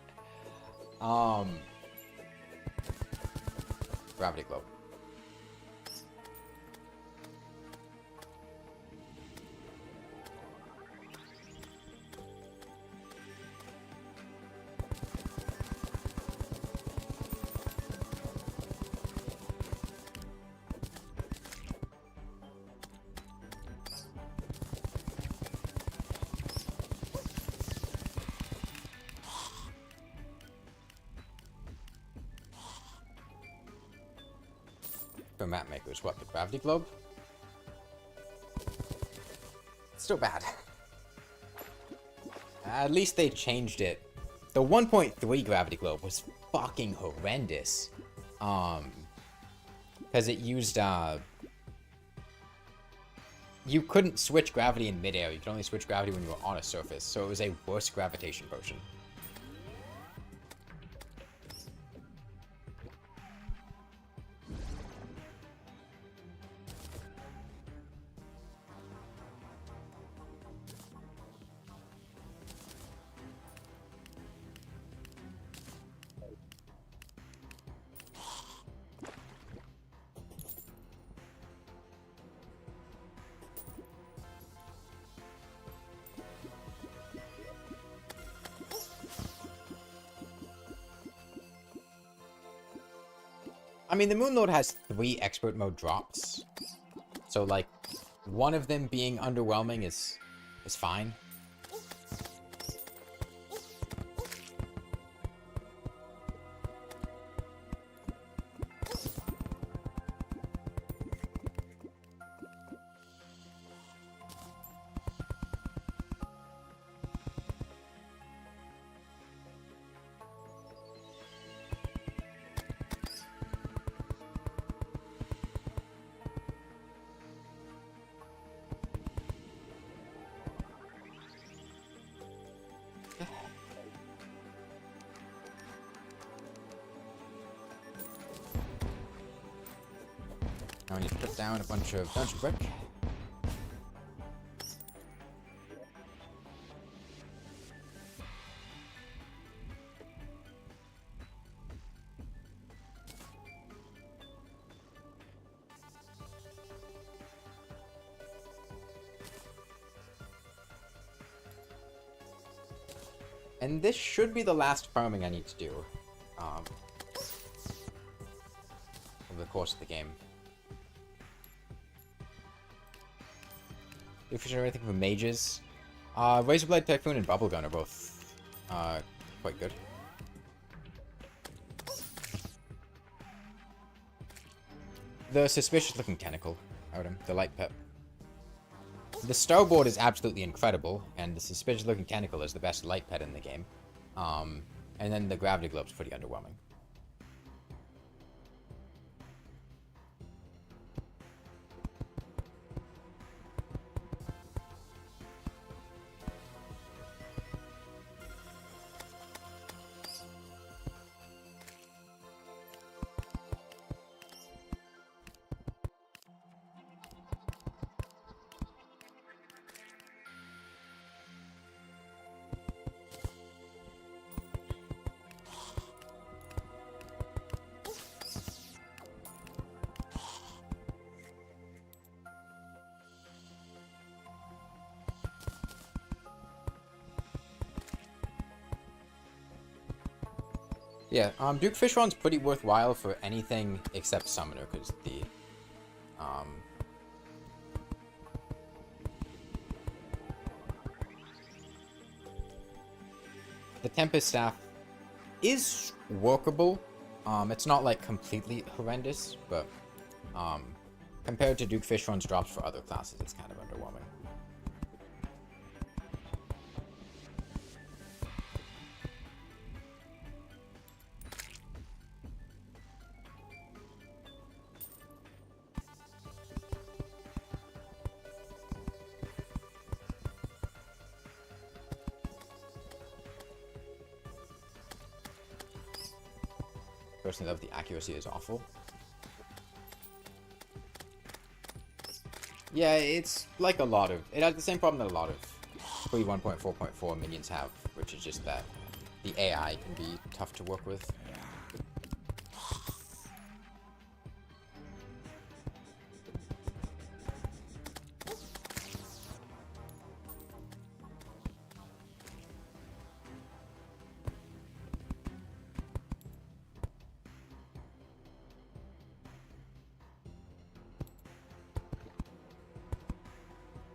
Gravity Globe. For map makers, what, the Gravity Globe? It's still bad. At least they changed it. The 1.3 Gravity Globe was fucking horrendous. Because it used, you couldn't switch gravity in midair. You could only switch gravity when you were on a surface. So it was a worse gravitation potion. I mean, the Moon Lord has 3 expert mode drops. So, like, one of them being underwhelming is fine. Now I need to put down a bunch of dungeon brick. And this should be the last farming I need to do over the course of the game. If you anything for mages, Razorblade Typhoon and Bubblegun are both quite good. The suspicious looking tentacle, Odin, the light pet. The Starboard is absolutely incredible, and the suspicious looking tentacle is the best light pet in the game. And then the gravity globe's pretty underwhelming. Yeah, Duke Fishron's pretty worthwhile for anything except Summoner, because the Tempest Staff is workable. It's not, like, completely horrendous, but, compared to Duke Fishron's drops for other classes, it's kind of underwhelming. Personally, the accuracy is awful. Yeah, it's like a lot of... It has the same problem that a lot of free 1.4.4 minions have, which is just that the AI can be tough to work with.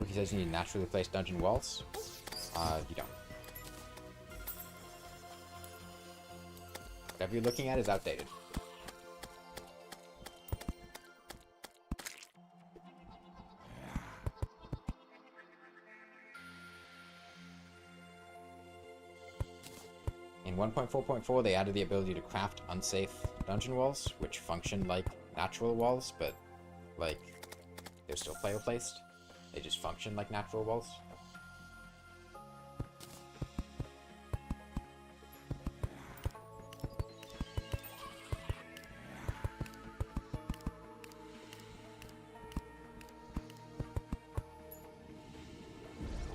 He says you need naturally placed dungeon walls. You don't. Whatever you're looking at is outdated. In 1.4.4, they added the ability to craft unsafe dungeon walls, which function like natural walls, but, like, they're still player placed. They just function like natural walls.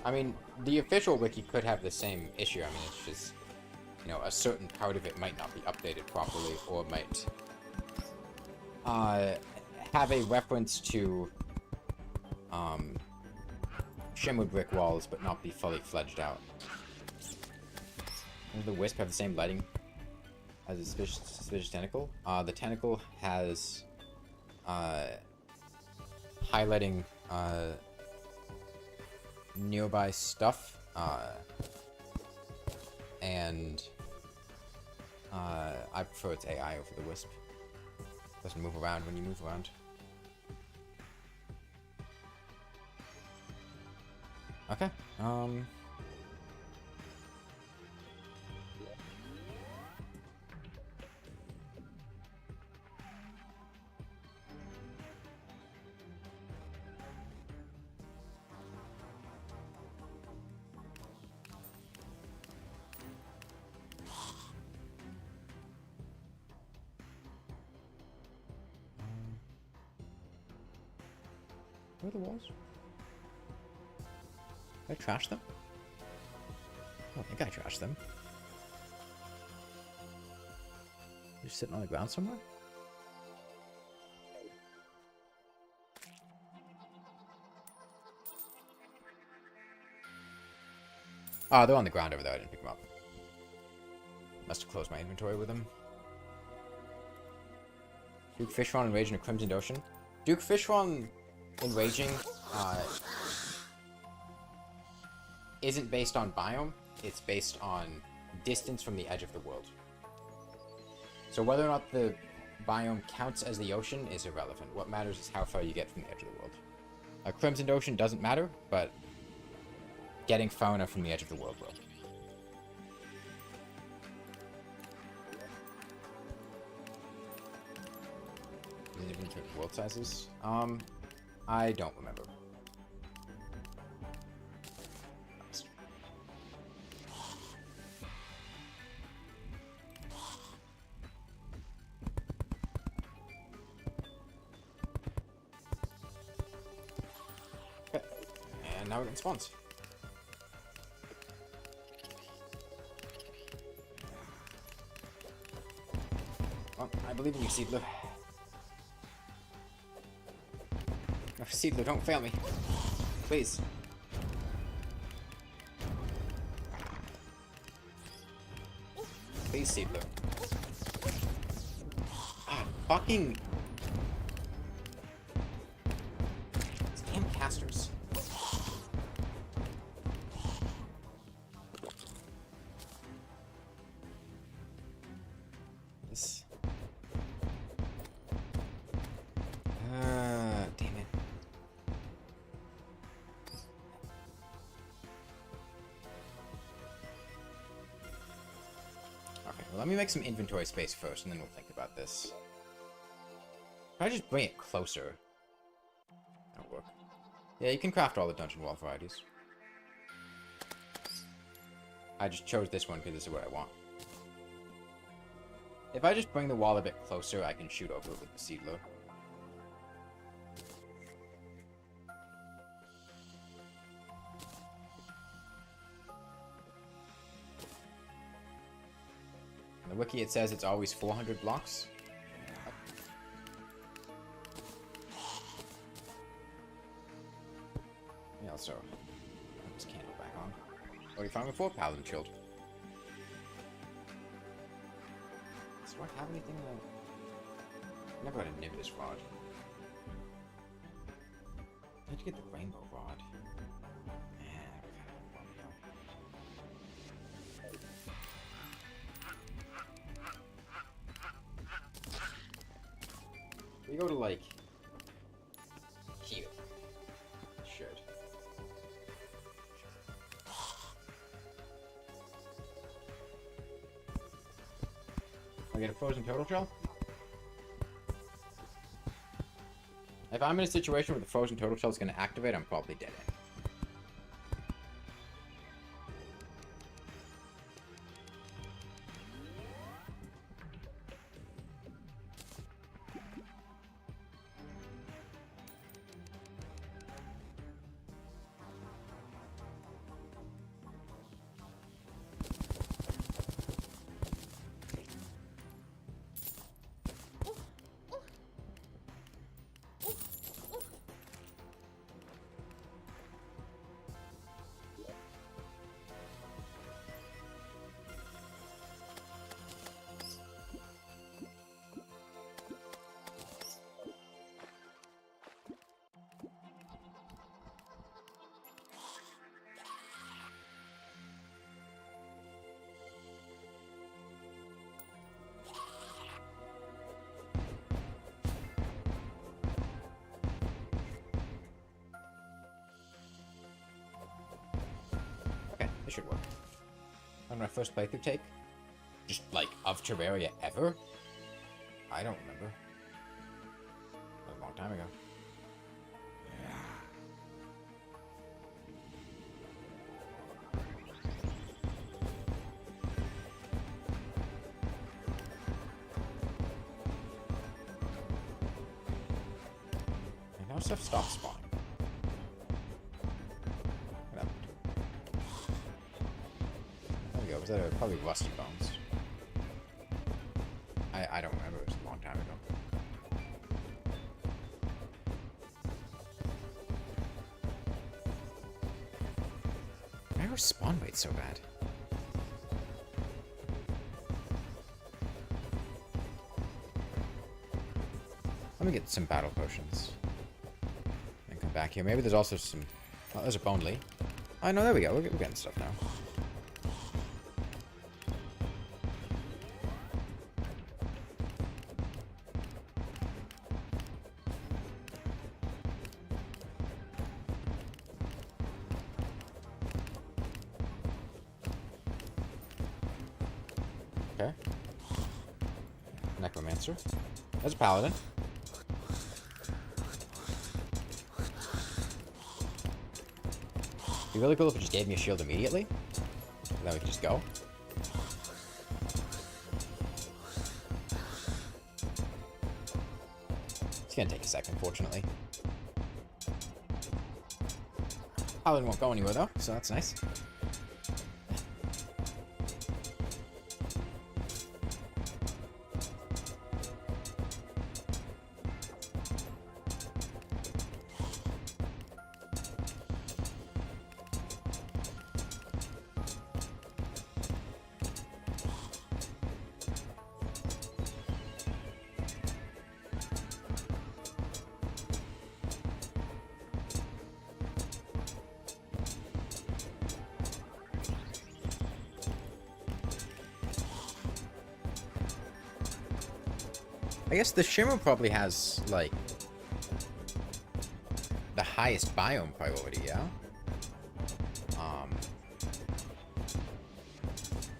I mean, the official wiki could have the same issue. I mean, it's just, you know, a certain part of it might not be updated properly, or might have a reference to shimmer brick walls, but not be fully fledged out. Does the Wisp have the same lighting? has a suspicious tentacle. The tentacle has highlighting nearby stuff, and I prefer its AI over the wisp. Doesn't move around when you move around. Okay, where are the walls? Did I trash them? I don't think I trashed them. They're just sitting on the ground somewhere? Oh, they're on the ground over there. I didn't pick them up. Must have closed my inventory with them. Duke Fishron Enraged in a Crimson Ocean. Duke Fishron Enraging isn't based on biome. It's based on distance from the edge of the world. So whether or not the biome counts as the ocean is irrelevant. What matters is how far you get from the edge of the world. A Crimson Ocean doesn't matter, but getting far enough from the edge of the world will. Is it even world sizes? I don't remember. Okay, and now we're getting spawns. Well, I believe in you, Seedler. Oh, Seedler, don't fail me. Please. Please, Seedler. Ah, fucking... These damn casters. This... damn it. Okay, well, let me make some inventory space first, and then we'll think about this. If I just bring it closer, that'll work. Yeah, you can craft all the dungeon wall varieties. I just chose this one because this is what I want. If I just bring the wall a bit closer, I can shoot over it with the Seedler. On the wiki it says it's always 400 blocks. Yeah, so put this candle back on. What do you find before? Paladin Shield. Do I have anything that... Never had a Nimbus rod. How'd you get the rainbow rod? We go to, like, here. Should. I get a frozen turtle shell? If I'm in a situation where the frozen turtle shell is going to activate, I'm probably dead end. this should work. On my first playthrough take? Just, like, of Terraria ever? I don't remember. That was a long time ago. And now stuff stops spawning. What happened? There we go. Was that probably rusty bones? I don't remember. It was a long time ago. Why are spawn rates so bad? Let me get some battle potions. And come back here. Maybe there's also some... Oh, there's a bone lee. Oh, no, there we go. We're getting stuff now. Okay. Necromancer. There's a paladin. It'd be really cool if it just gave me a shield immediately. And then we could just go. It's gonna take a second, fortunately. Paladin won't go anywhere though, so that's nice. I guess the Shimmer probably has, like, the highest biome priority, yeah?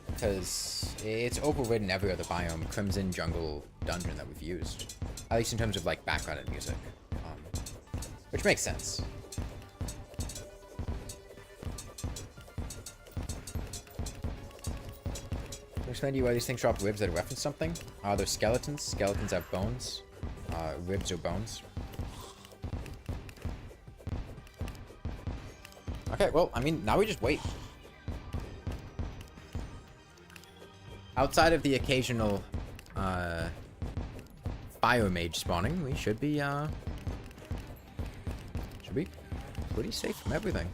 Because it's overridden every other biome, Crimson, Jungle, Dungeon that we've used. At least in terms of, like, background and music. Which makes sense. Explain to you why these things drop ribs that reference something. They're skeletons. Skeletons have bones. Ribs are bones. Okay, well, I mean, now we just wait. Outside of the occasional biomage spawning, we should be pretty safe from everything.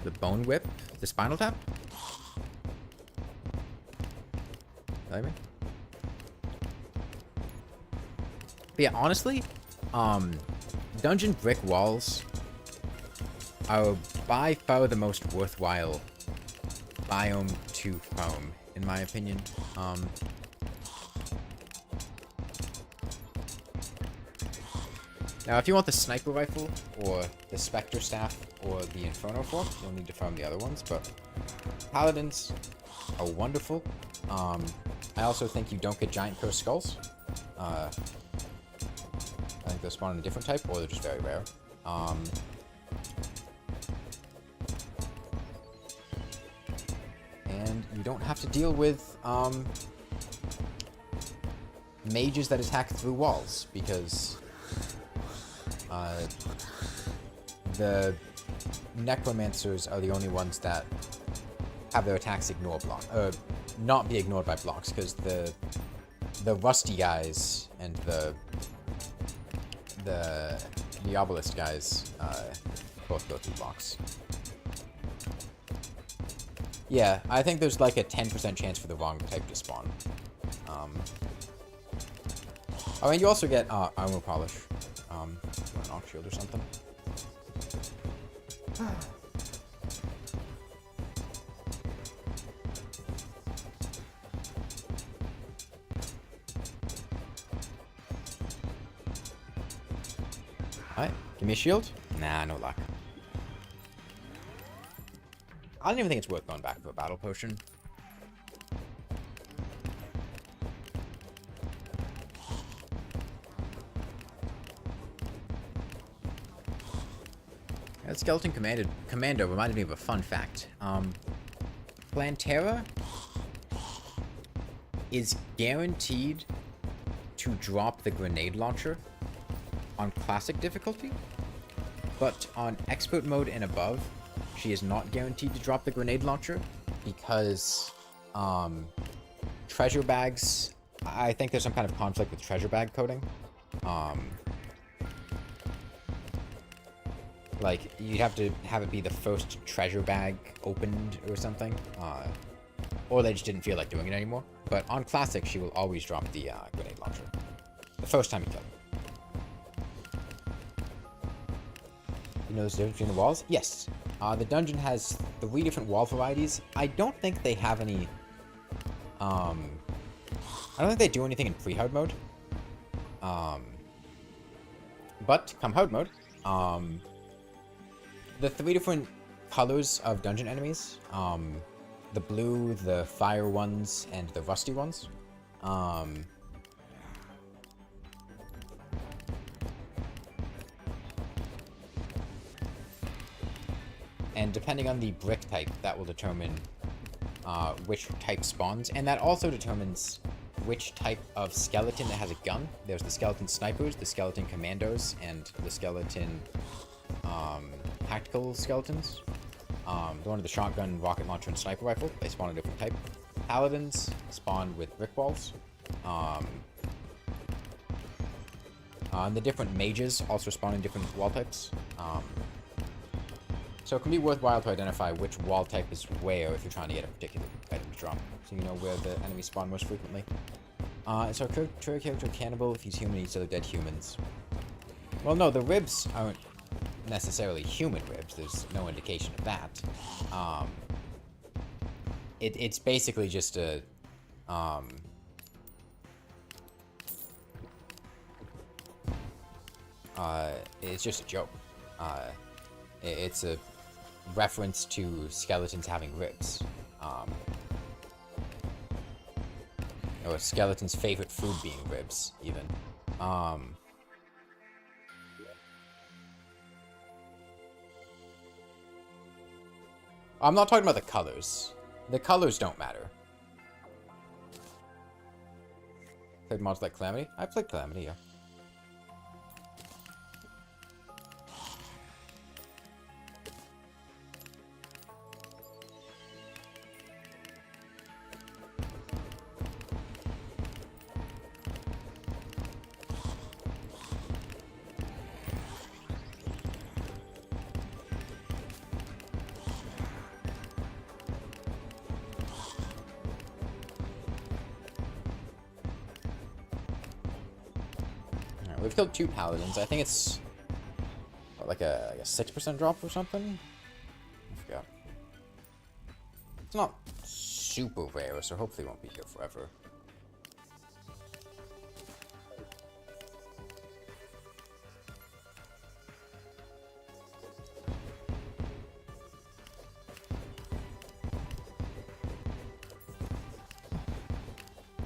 The bone whip, the spinal tap. But yeah, honestly, dungeon brick walls are by far the most worthwhile biome to farm, in my opinion. Now, if you want the sniper rifle, or the specter staff, or the inferno fork, you'll need to farm the other ones, but paladins are wonderful. I also think you don't get giant cursed skulls. I think they'll spawn in a different type, or they're just very rare. And you don't have to deal with mages that attack through walls, because the necromancers are the only ones that have their attacks not be ignored by blocks, because the rusty guys and the obelisk guys both go through blocks. Yeah, I think there's like a 10% chance for the wrong type to spawn. Oh, and you also get armor polish. An arc shield or something. Alright, give me a shield. Nah, no luck. I don't even think it's worth going back for a battle potion. That skeleton commando reminded me of a fun fact. Plantera is guaranteed to drop the grenade launcher on classic difficulty, but on expert mode and above, she is not guaranteed to drop the grenade launcher because treasure bags, I think there's some kind of conflict with treasure bag coding. Like, you'd have to have it be the first treasure bag opened or something. Or they just didn't feel like doing it anymore. But on Classic, she will always drop the grenade launcher. The first time you kill her. You know the difference between the walls? Yes. The dungeon has 3 different wall varieties. I don't think they have any... I don't think they do anything in pre-hard mode. But, come hard mode, the 3 different colors of dungeon enemies, the blue, the fire ones, and the rusty ones, and depending on the brick type, that will determine which type spawns, and that also determines which type of skeleton that has a gun. There's the skeleton snipers, the skeleton commandos, and the skeleton tactical skeletons. The one with the shotgun, rocket launcher, and sniper rifle, they spawn a different type. Paladins spawn with brick walls. And the different mages also spawn in different wall types. So it can be worthwhile to identify which wall type is where if you're trying to get a particular item to drop, so you know where the enemies spawn most frequently. Is our character cannibal? If he's human, he eats other dead humans. Well, no, the ribs aren't necessarily human ribs. There's no indication of that. It's basically just a... it's just a joke. It's a reference to skeletons having ribs. Or a skeleton's favorite food being ribs, even. I'm not talking about the colors. The colors don't matter. Played mods like Calamity? I played Calamity, yeah. We've killed 2 paladins. I think it's what, like a 6% drop or something. I forgot. It's not super rare, so hopefully it won't be here forever.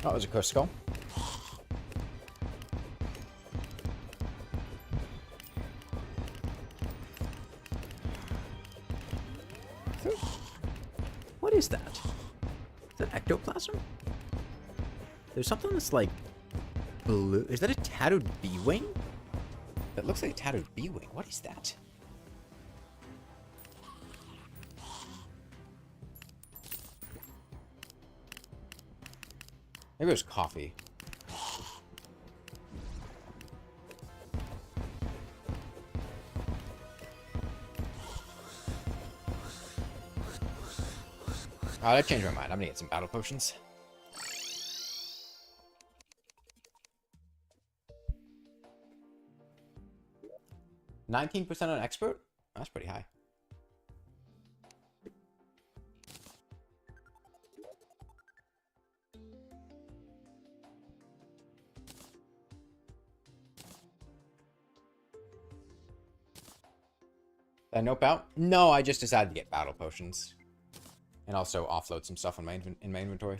Oh, there's a cursed skull. What is that? Is that ectoplasm? There's something that's like blue. Is that a tattooed bee-wing? That looks like a tattooed bee-wing. What is that? Maybe it was coffee. Oh, I changed my mind. I'm gonna get some battle potions. %19 on expert? That's pretty high. Did I nope out? No, I just decided to get battle potions. And also offload some stuff on in my inventory.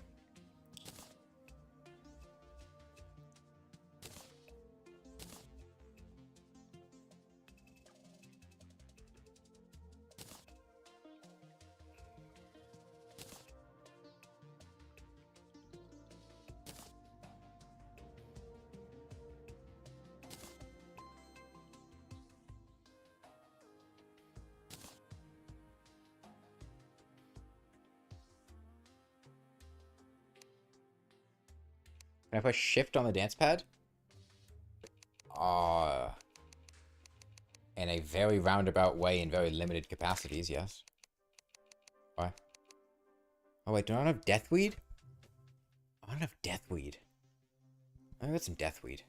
Can I push shift on the dance pad? In a very roundabout way in very limited capacities, yes. Why? Oh wait, do I not have deathweed? I don't have deathweed. I got some deathweed.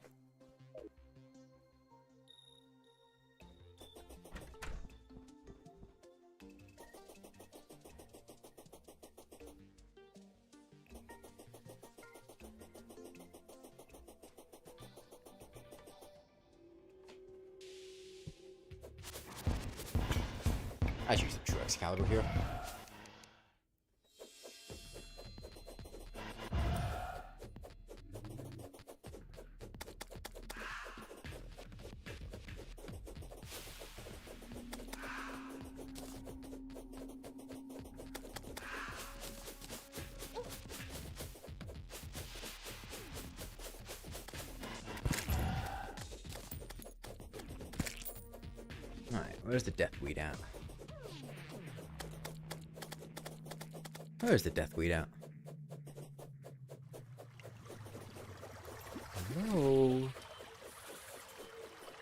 I should use the true Excalibur here. Alright, where's the deathweed at? Where's the deathweed at? Hello?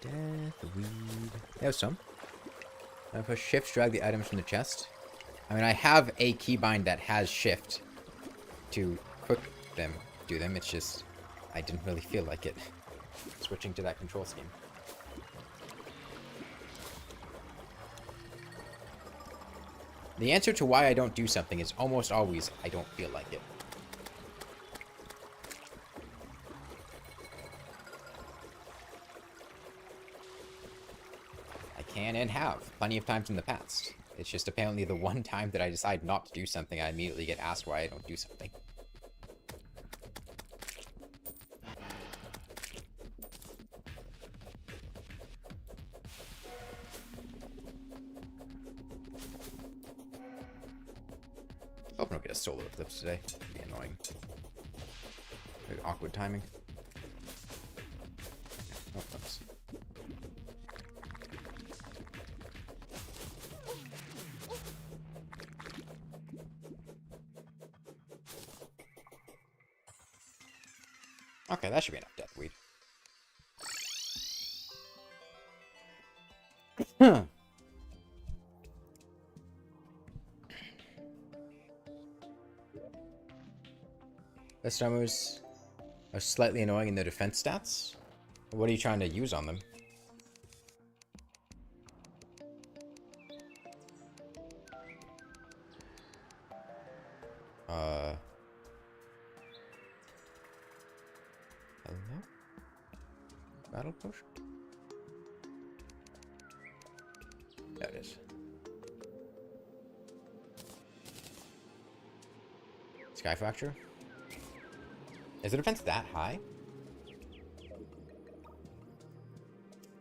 Deathweed. There's some. I push shift, drag the items from the chest. I mean, I have a keybind that has shift to quick them, do them. It's just, I didn't really feel like it. Switching to that control scheme. The answer to why I don't do something is almost always, I don't feel like it. I can and have plenty of times in the past. It's just apparently the one time that I decide not to do something, I immediately get asked why I don't do something. Hoping I'll get a solar eclipse today. It'd be annoying. Very awkward timing. Oh, oops. Okay, that should be enough deathweed. Best armors are slightly annoying in their defense stats. What are you trying to use on them? Hello? Battle potion? There it is. Sky Fracture? Is the defense that high?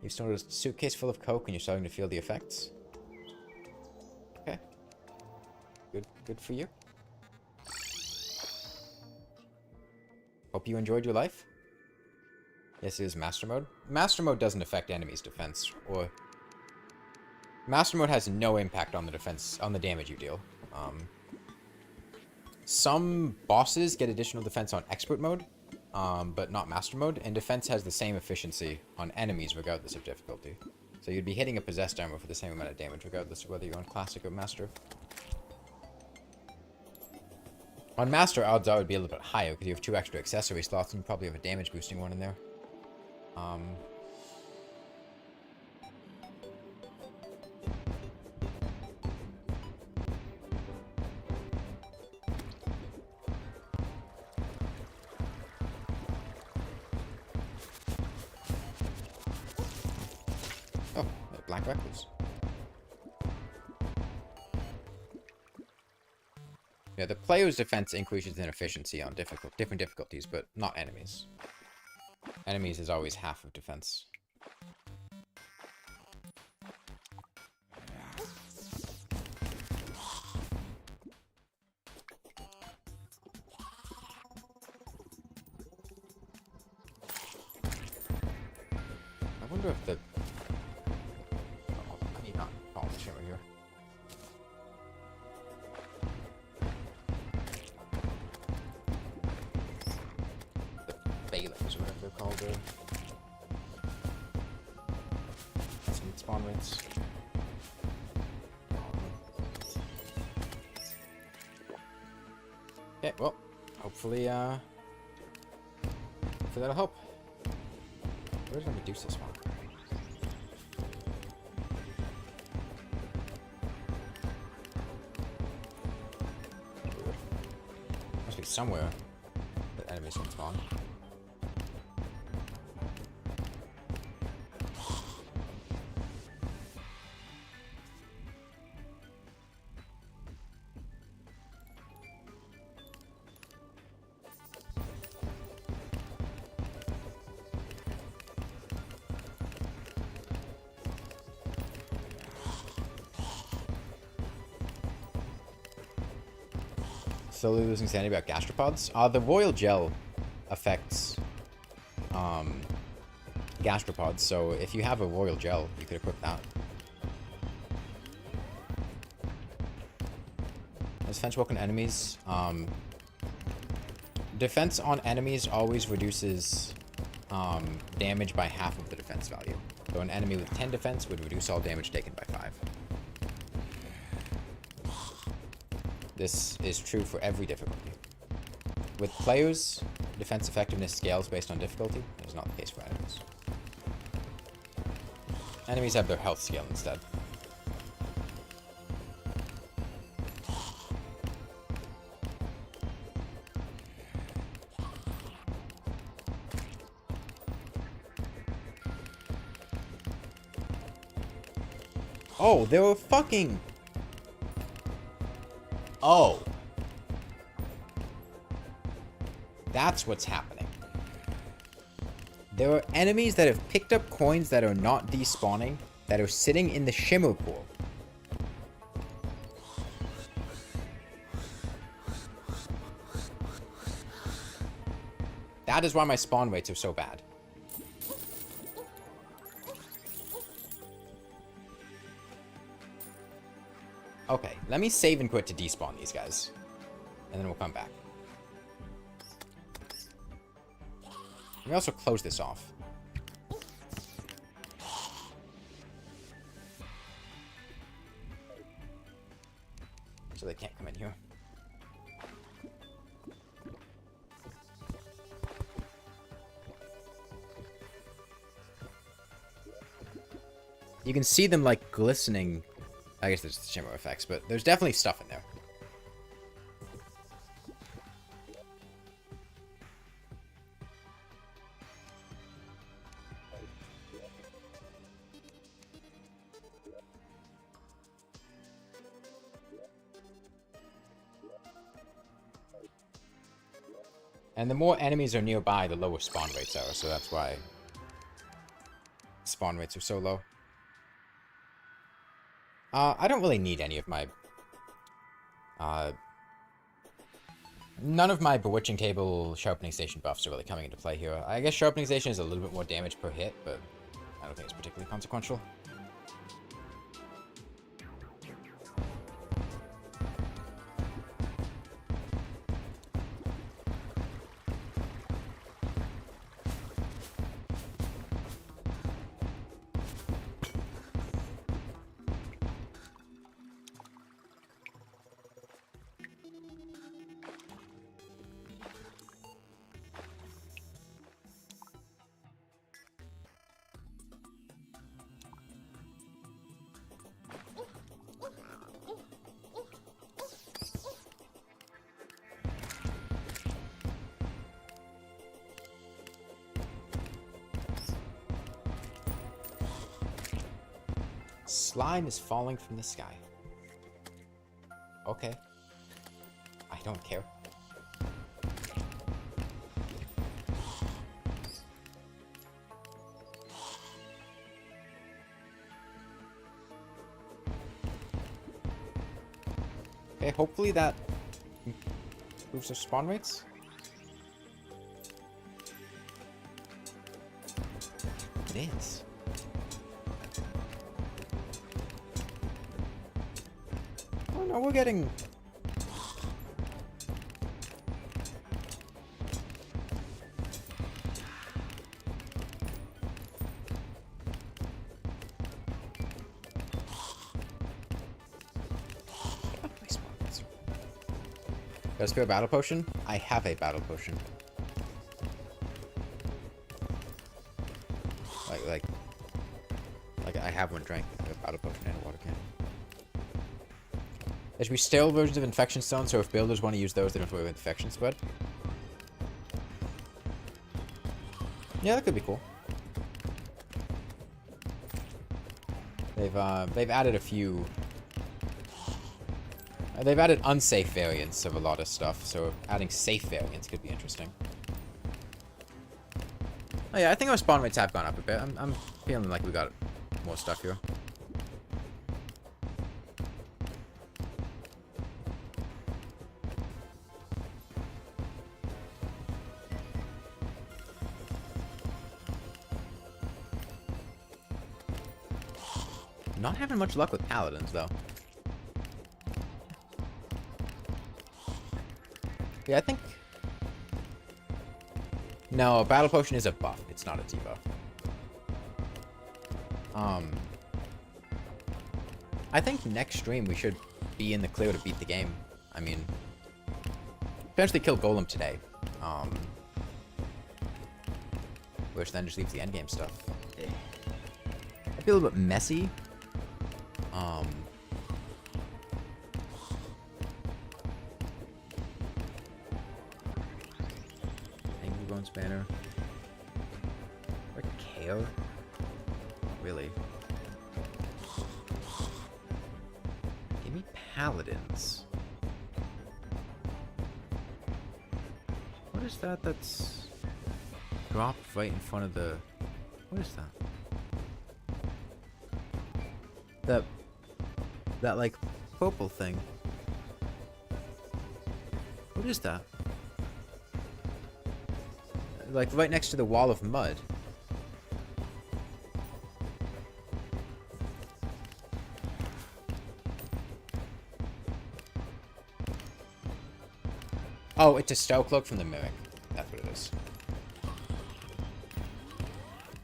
You've stored a suitcase full of coke and you're starting to feel the effects? Okay. Good for you. Hope you enjoyed your life. This is Master Mode. Master Mode doesn't affect enemies' defense, or... Master Mode has no impact on the defense, on the damage you deal. Some bosses get additional defense on Expert Mode, but not Master Mode, and defense has the same efficiency on enemies regardless of difficulty. So you'd be hitting a possessed armor for the same amount of damage regardless of whether you're on Classic or Master. On Master, odds are it would be a little bit higher because you have 2 extra accessory slots and you probably have a damage boosting one in there. Oh, Black Recluse. Yeah, the player's defense increases in efficiency on different difficulties, but not enemies. Enemies is always half of defense. I wonder if the... Oh, I need not call the shimmer here. Bailiffs, or whatever they're called. Some spawn rates. Okay, well, hopefully that'll help. Where's gonna reduce this one? Weird. Must be somewhere that enemies can spawn. Slowly losing sanity about gastropods. The royal gel affects gastropods, so if you have a royal gel, you could equip that. Defense work on enemies. Defense on enemies always reduces damage by half of the defense value. So an enemy with 10 defense would reduce all damage taken by 5. This is true for every difficulty. With players, defense effectiveness scales based on difficulty. That is not the case for enemies. Enemies have their health scale instead. Oh, they were fucking... Oh. That's what's happening. There are enemies that have picked up coins that are not despawning, that are sitting in the shimmer pool. That is why my spawn rates are so bad. Okay, let me save and quit to despawn these guys. And then we'll come back. Let me also close this off. So they can't come in here. You can see them like glistening. I guess there's shimmer effects, but there's definitely stuff in there. And the more enemies are nearby, the lower spawn rates are, so that's why spawn rates are so low. I don't really need any of my... none of my Bewitching Table Sharpening Station buffs are really coming into play here. I guess Sharpening Station is a little bit more damage per hit, but I don't think it's particularly consequential. Slime is falling from the sky. Okay. I don't care. Okay, hopefully that improves our spawn rates. It is. Oh no, we're getting... Let's go battle potion. I have a battle potion. Like I have one drank. I have a battle potion and a water cannon. There should be stale versions of infection stones, so if builders want to use those, they don't have to worry about infection spread. Yeah, that could be cool. They've added a few. They've added unsafe variants of a lot of stuff, so adding safe variants could be interesting. Oh yeah, I think our spawn rates have gone up a bit. I'm feeling like we got more stuff here. Not having much luck with paladins, though. Yeah, I think... No, a battle potion is a buff. It's not a debuff. I think next stream we should be in the clear to beat the game. I mean, potentially kill Golem today. Which then just leaves the endgame stuff. I feel a little bit messy. Angry Bones banner. Or KO? Really? Give me Paladins. What is that that's dropped right in front of the... What is that? That like purple thing. What is that? Like right next to the wall of mud. Oh, it's a Stow Cloak from the Mimic. That's what it is.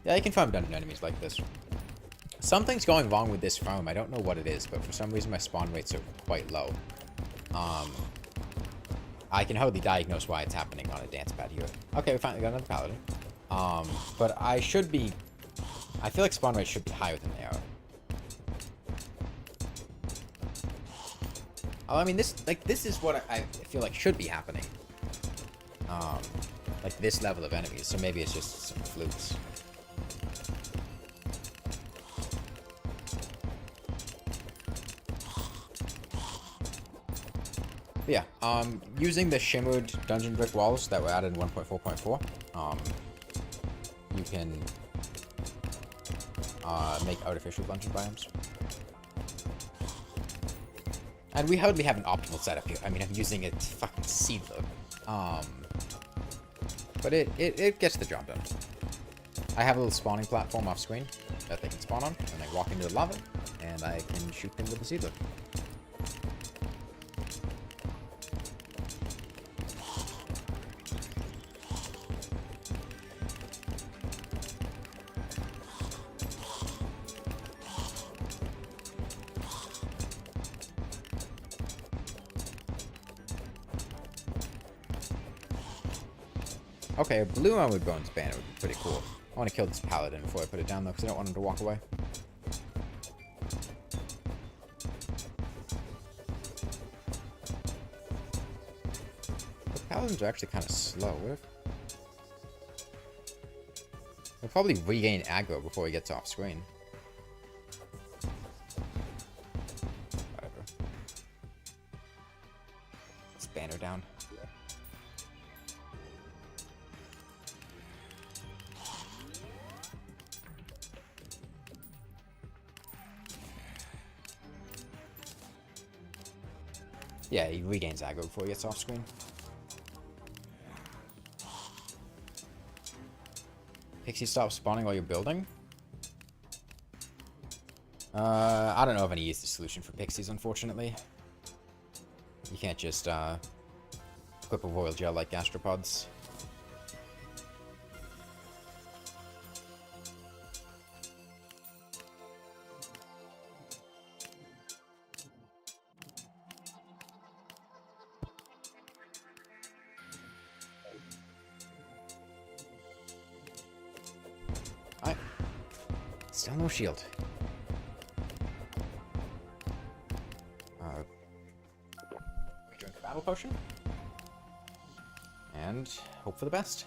Yeah, you can farm dungeon enemies like this. Something's going wrong with this farm. I don't know what it is, but for some reason my spawn rates are quite low. I can hardly diagnose why it's happening on a dancepad here. Okay, we finally got another paladin. But I should be... I feel like spawn rates should be higher than they are. Oh, I mean, this is what I feel like should be happening. Like this level of enemies, so maybe it's just some flukes. But yeah, using the shimmered dungeon brick walls that were added in 1.4.4, you can make artificial dungeon biomes. And we hardly have an optimal setup here. I mean, I'm using a fucking seedler. But it gets the job done. I have a little spawning platform off screen that they can spawn on, and they walk into the lava, and I can shoot them with the seedler. Okay, a blue armored bones banner would be pretty cool. I want to kill this paladin before I put it down though, because I don't want him to walk away. The paladins are actually kind of slow. What if... We'll probably regain aggro before he gets off screen. Whatever. This banner down. Yeah, he regains aggro before he gets off screen. Pixie stops spawning while you're building? I don't know if any easy solution for pixies, unfortunately. You can't just, equip a royal gel like gastropods. Alright. Still no shield. We drink a battle potion. And hope for the best.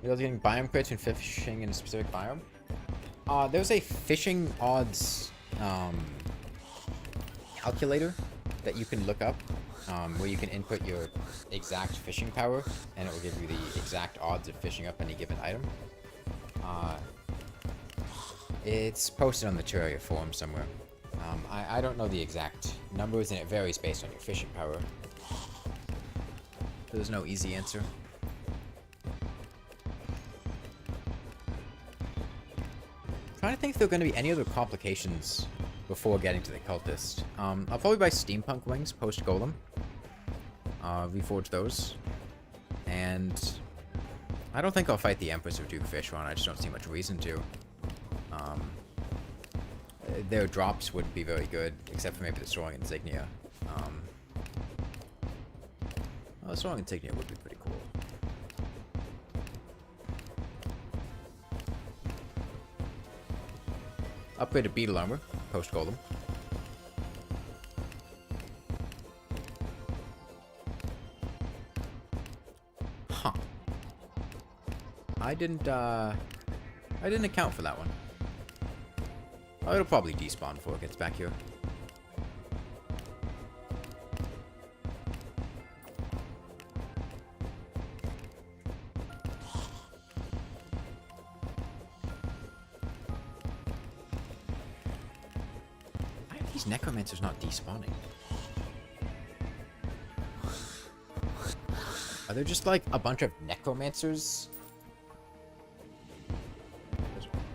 You're getting biome crits when fishing in a specific biome? There's a fishing odds calculator that you can look up, where you can input your exact fishing power, and it will give you the exact odds of fishing up any given item. It's posted on the Terraria forum somewhere. I don't know the exact numbers, and it varies based on your fishing power. There's no easy answer. I'm trying to think if there are going to be any other complications before getting to the cultist. I'll probably buy steampunk wings post golem. Reforge those. And I don't think I'll fight the Empress or Duke Fishron. I just don't see much reason to. Their drops would be very good, except for maybe the Soaring Insignia. Well, the Soaring Insignia would be pretty cool. Upgrade to Beetle Armor, post Golem. Huh. I didn't account for that one. Oh, it'll probably despawn before it gets back here. These necromancers not despawning. Are there just like a bunch of necromancers?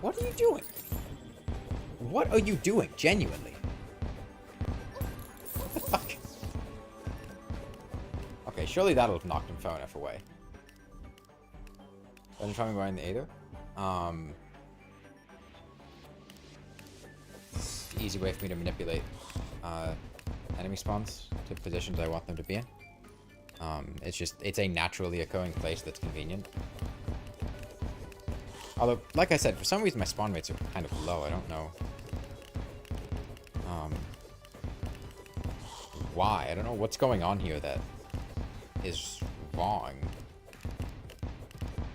What are you doing? What are you doing? Genuinely. What the fuck? Okay, surely that'll have knocked him far enough away. I'm trying to grind the Aether. Easy way for me to manipulate enemy spawns to positions I want them to be in. It's a naturally occurring place that's convenient. Although, like I said, for some reason my spawn rates are kind of low. I don't know why. I don't know what's going on here that is wrong.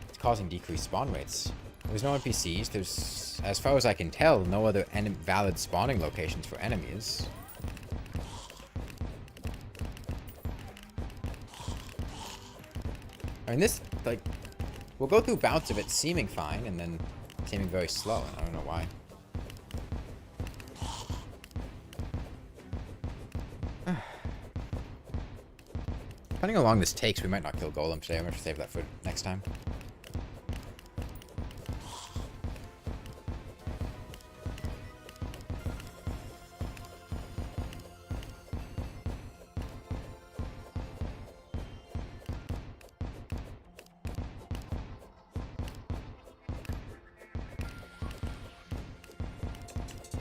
It's causing decreased spawn rates. There's no NPCs. There's, as far as I can tell, no other valid spawning locations for enemies. I mean, this, like, we'll go through bouts of it seeming fine, and then seeming very slow, and I don't know why. Depending on how long this takes, we might not kill Golem today. I'm going to save that for next time.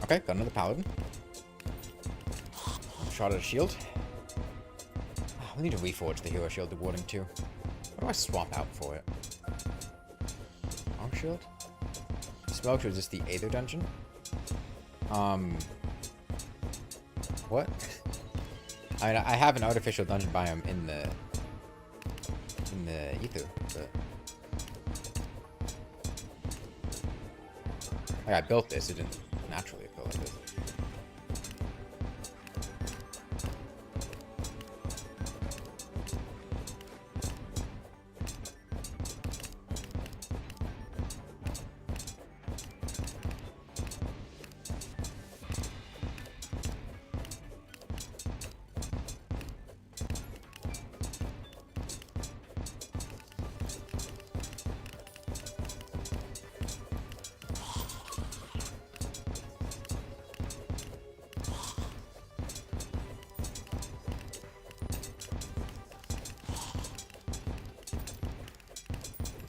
Okay, got another Paladin. Shot at a shield. We need to reforge the hero shield to warding too. What do I swap out for it? Ankh Shield? Smoked, or is this the Aether dungeon? What? I have an artificial dungeon biome in the ether, but like, I built this. It didn't naturally appear like this.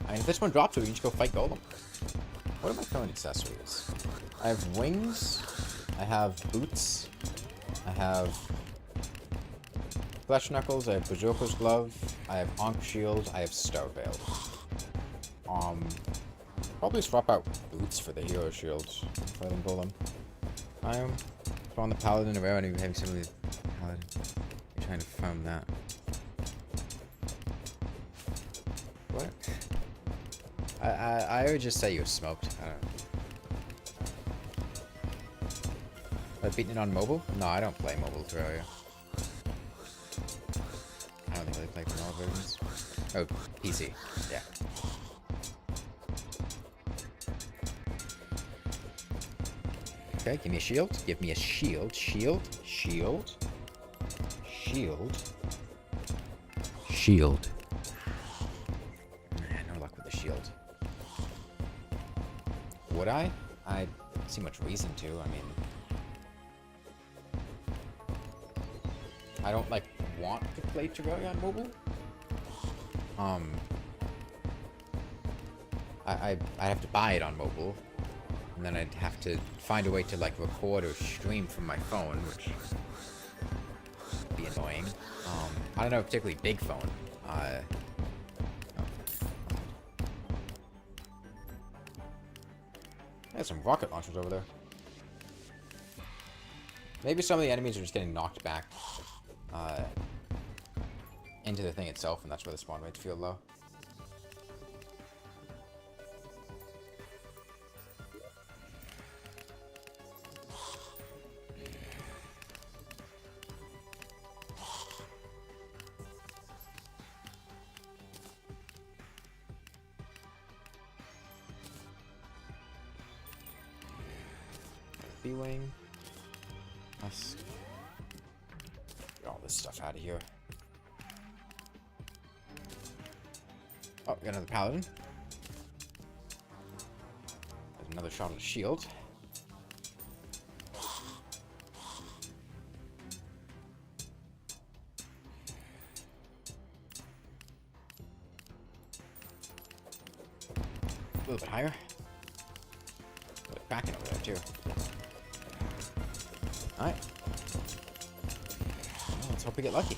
And if this one drops, we can just go fight Golem. What are my current accessories? I have wings. I have boots. I have flesh knuckles. I have Berserker's glove. I have Ankh Shield. I have Star Veil. Probably swap out boots for the hero shields. Fighting Golem. I am on the Paladin rare. I need having some of the Paladin. I'm trying to farm that. What? I would just say you're smoked. I don't know. I've beaten it on mobile? No, I don't play mobile Terraria. I don't think they play from all versions. Oh, PC. Yeah. Okay, give me a shield. Give me a shield. Shield. Shield. Shield. Shield. No luck with the shield. Would I? I don't see much reason to. I mean, I don't like want to play Terraria on mobile. I have to buy it on mobile, and then I'd have to find a way to like record or stream from my phone, which would be annoying. I don't know, a particularly big phone. There's some rocket launchers over there. Maybe some of the enemies are just getting knocked back into the thing itself, and that's where the spawn rates feel low. B-Wing. Let's get all this stuff out of here. Oh, got another Paladin. There's another shot of the shield. A little bit higher. A little cracking over there too. Alright. Well, let's hope we get lucky.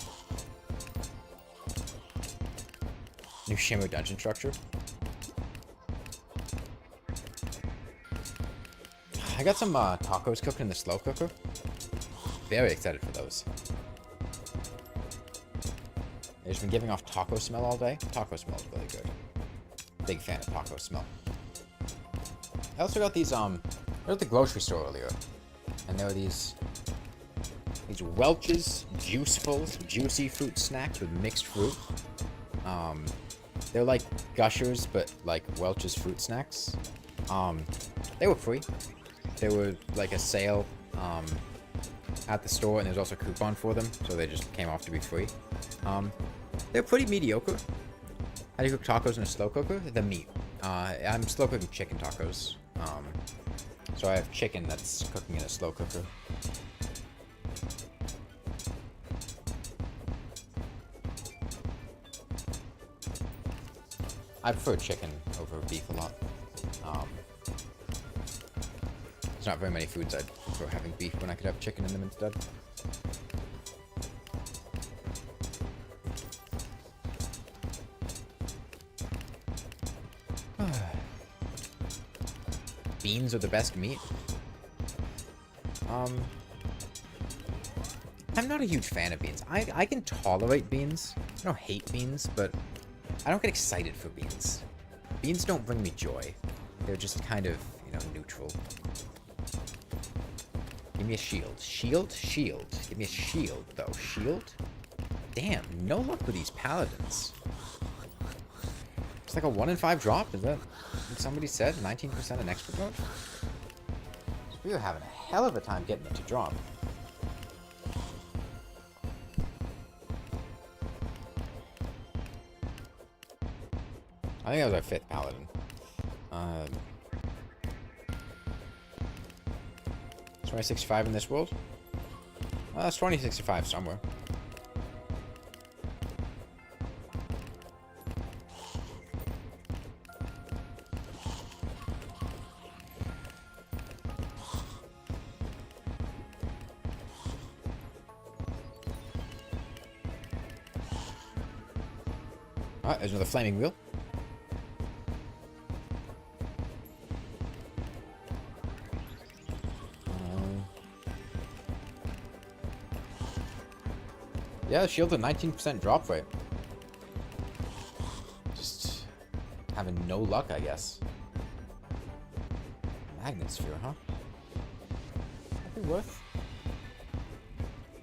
New Shimmer dungeon structure. I got some tacos cooking in the slow cooker. Very excited for those. I've just been giving off taco smell all day. Taco smell is really good. Big fan of taco smell. I also got these, I was at the grocery store earlier. And there were these Welch's Juicefuls, juicy fruit snacks with mixed fruit. They're like Gushers, but like Welch's fruit snacks. They were free. They were like a sale at the store, and there's also a coupon for them, so they just came off to be free. They're pretty mediocre. How do you cook tacos in a slow cooker? The meat. I'm slow cooking chicken tacos. So I have chicken that's cooking in a slow cooker. I prefer chicken over beef a lot. There's not very many foods I'd prefer having beef when I could have chicken in them instead. beans are the best meat. I'm not a huge fan of beans. I can tolerate beans. I don't hate beans, but I don't get excited for beans. Beans don't bring me joy. They're just kind of, you know, neutral. Give me a shield. Shield? Shield. Give me a shield, though. Shield? Damn, no luck with these paladins. It's like a 1 in 5 drop. Is that what somebody said? 19% in expert mode? We were having a hell of a time getting it to drop. I think that was our 5th paladin. 2065 in this world? It's 2065 somewhere. Alright, there's another flaming wheel. Yeah, the shield's a 19% drop rate. Just having no luck, I guess. Magnet sphere, huh? That'd be worth.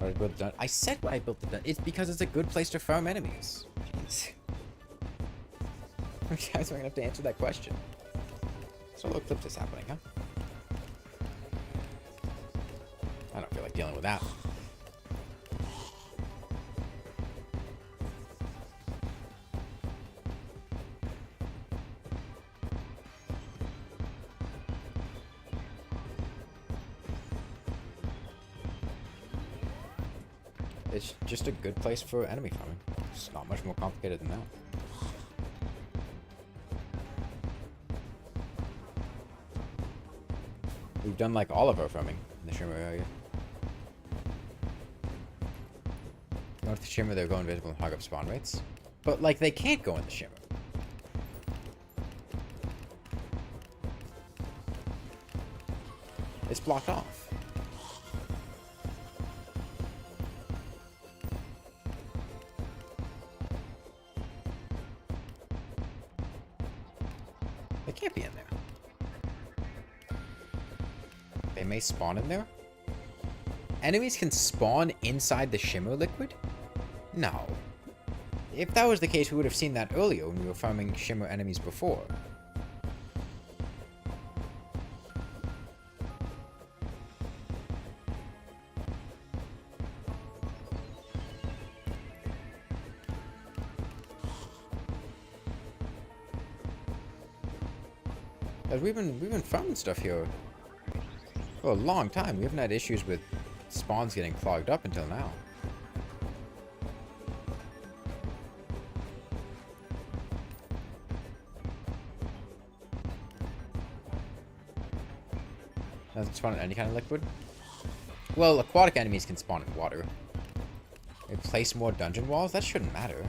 Or I built the dun- I said why I built the dun- It's because it's a good place to farm enemies. Jeez. You guys are gonna have to answer that question. Solar eclipse is happening, huh? I don't feel like dealing with that. It's just a good place for enemy farming. It's not much more complicated than that. We've done like all of our farming in the Shimmer area. North of Shimmer, they'll go invisible and hog up spawn rates. But like, they can't go in the Shimmer. It's blocked off. They can't be in there. They may spawn in there? Enemies can spawn inside the Shimmer liquid? No. If that was the case, we would have seen that earlier when we were farming Shimmer enemies before. Because we've been farming stuff here for a long time. We haven't had issues with spawns getting clogged up until now. Doesn't spawn in any kind of liquid? Well, aquatic enemies can spawn in water. They place more dungeon walls? That shouldn't matter.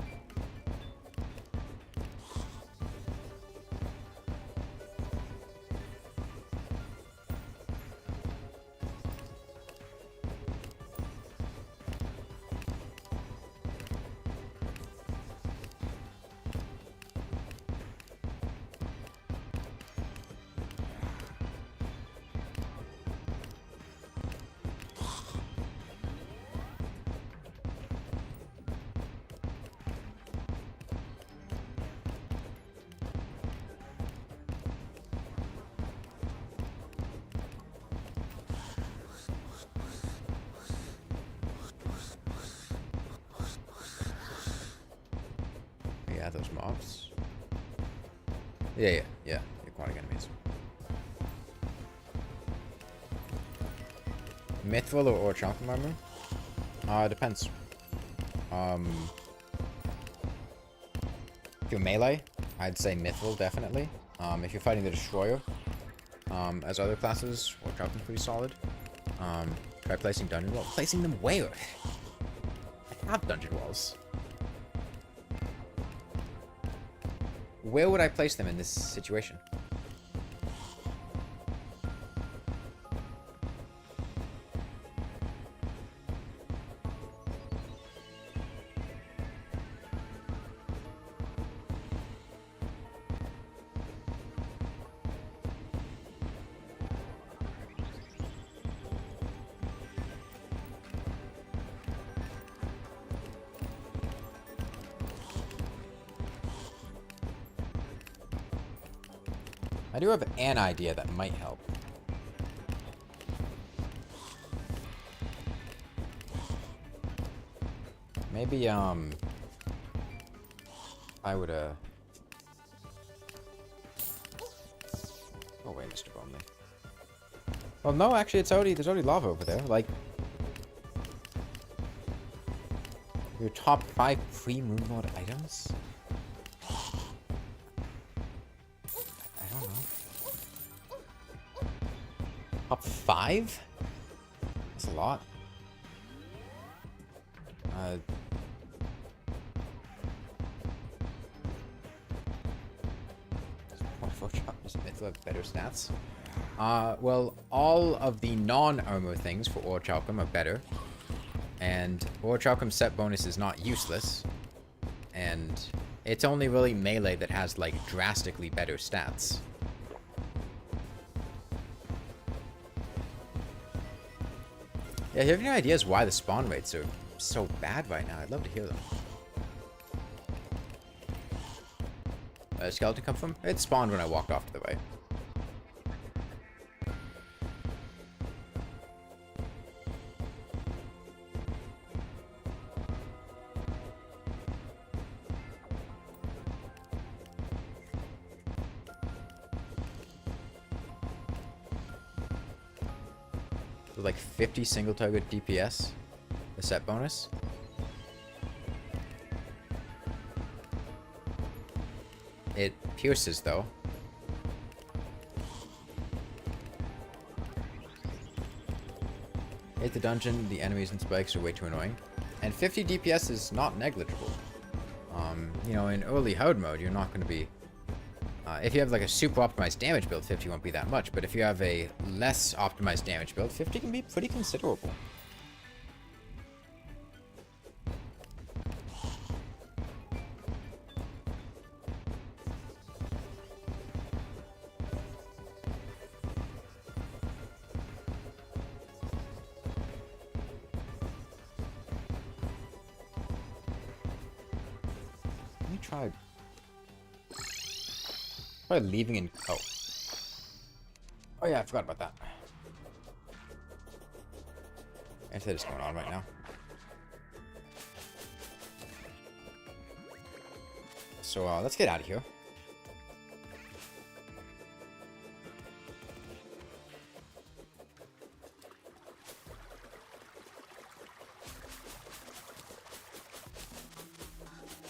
Yeah, those mobs. Yeah, the aquatic enemies. Mithril or chunkum armor? Depends. If you're melee, I'd say Mithril, definitely. If you're fighting the Destroyer, as other classes, or chunkum's pretty solid. Try placing dungeon walls. Placing them where? I have dungeon walls. Where would I place them in this situation? I do have an idea that might help. Maybe, I would, Oh, wait, Mr. Bromley. Well, no, actually, there's already lava over there. Like, your top 5 pre-moonlord items? I don't know. Top 5? That's a lot. Is it have better stats? Well, all of the non-armor things for Orichalcum are better. And Orichalcum's set bonus is not useless. And it's only really melee that has, like, drastically better stats. Yeah, if you have any ideas why the spawn rates are so bad right now, I'd love to hear them. Where did the skeleton come from? It spawned when I walked off to the right. With like 50 single target DPS, the set bonus. It pierces, though. Hit the dungeon, the enemies and spikes are way too annoying. And 50 DPS is not negligible. You know, in early hard mode, you're not going to be... if you have like a super optimized damage build, 50 won't be that much. But if you have a less optimized damage build, 50 can be pretty considerable. Try leaving in... Oh. Oh yeah, I forgot about that. Anything is going on right now. So, let's get out of here.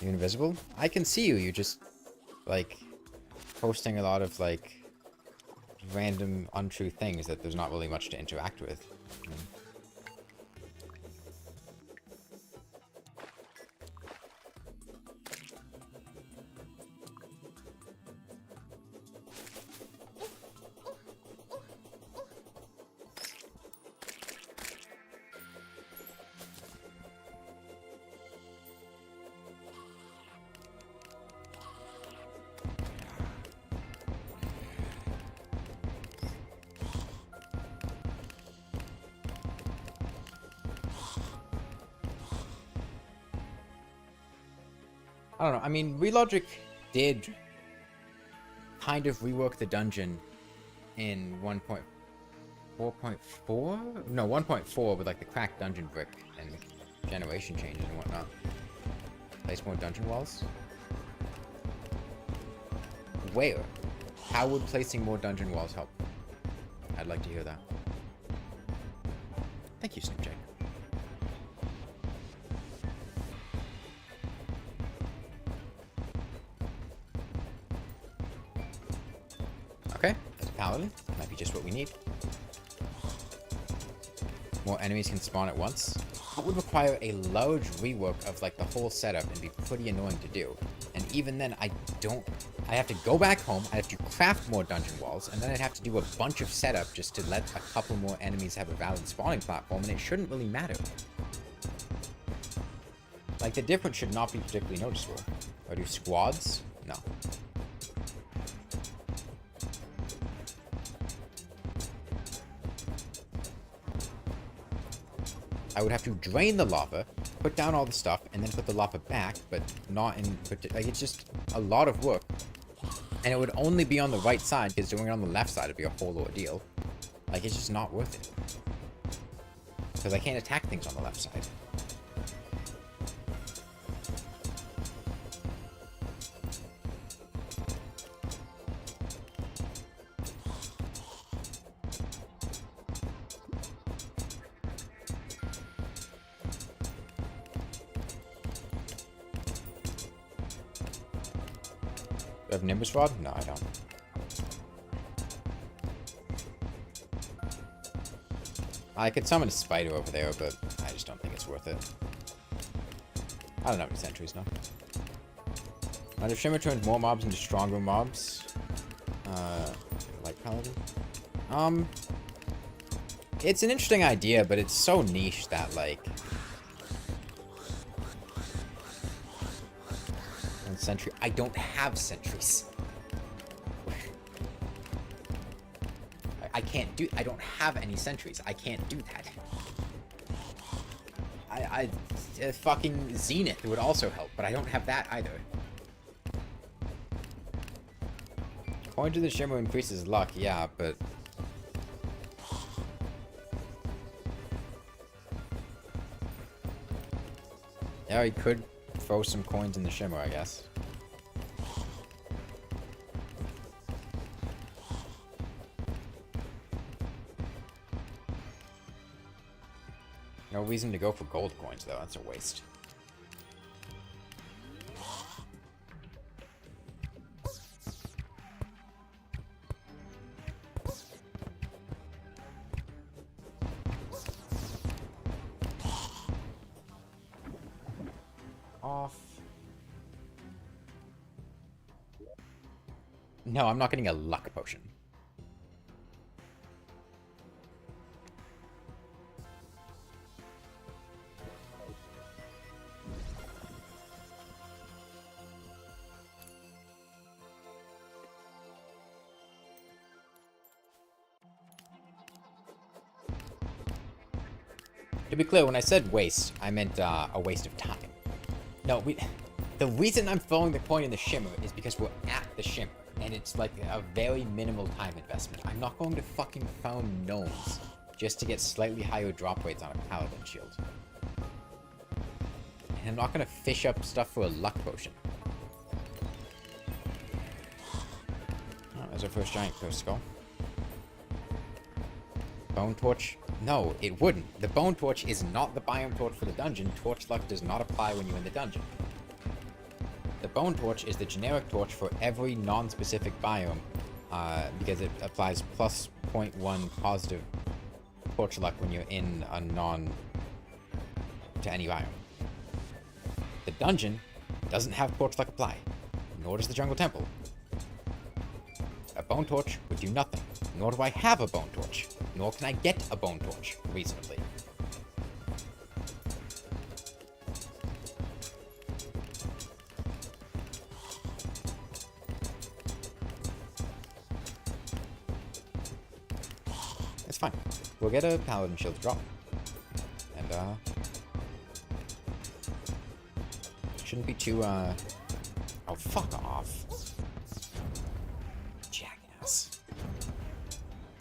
You're invisible? I can see you, you just, like... posting a lot of, like, random, untrue things that there's not really much to interact with. I don't know. I mean, Relogic did kind of rework the dungeon in 1.4.4? No, 1.4 with like the cracked dungeon brick and generation changes and whatnot. Place more dungeon walls? Where? How would placing more dungeon walls help? I'd like to hear that. Thank you, Snipjay. Okay, there's a paladin. Might be just what we need. More enemies can spawn at once. That would require a large rework of like the whole setup and be pretty annoying to do. And even then, I have to go back home, I have to craft more dungeon walls, and then I'd have to do a bunch of setup just to let a couple more enemies have a valid spawning platform, and it shouldn't really matter. Like, the difference should not be particularly noticeable. Or do squads? No. I would have to drain the lava, put down all the stuff, and then put the lava back, but not in... Like, it's just a lot of work And it would only be on the right side, because doing it on the left side would be a whole ordeal. Like, it's just not worth it. Because I can't attack things on the left side. Do I have Nimbus Rod? No, I don't. I could summon a spider over there, but I just don't think it's worth it. I don't have any sentries, no. Now, if Shimmer turns more mobs into stronger mobs, like Paladin, it's an interesting idea, but it's so niche that, like, and sentry, I don't have sentries. I can't do, I don't have any sentries. I can't do that. Fucking Zenith would also help, but I don't have that either. Coin to the Shimmer increases luck, yeah, but... yeah, he could throw some coins in the Shimmer, I guess. No reason to go for gold coins, though. That's a waste. Off. No, I'm not getting a luck potion. To be clear, when I said waste, I meant a waste of time. No, the reason I'm throwing the coin in the Shimmer is because we're at the Shimmer, and it's like a very minimal time investment. I'm not going to fucking farm gnomes just to get slightly higher drop rates on a Paladin Shield. And I'm not going to fish up stuff for a luck potion. Oh, there's our first giant Curse Skull. Bone Torch? No, it wouldn't. The Bone Torch is not the biome torch for the dungeon. Torch luck does not apply when you're in the dungeon. The Bone Torch is the generic torch for every non-specific biome, because it applies plus 0.1 positive torch luck when you're in a to any biome. The dungeon doesn't have torch luck apply, nor does the jungle temple. A Bone Torch would do nothing, nor do I have a Bone Torch, nor can I get a Bone Torch reasonably. It's fine. We'll get a Paladin Shield drop. And, shouldn't be too, oh, fuck off. Jackass.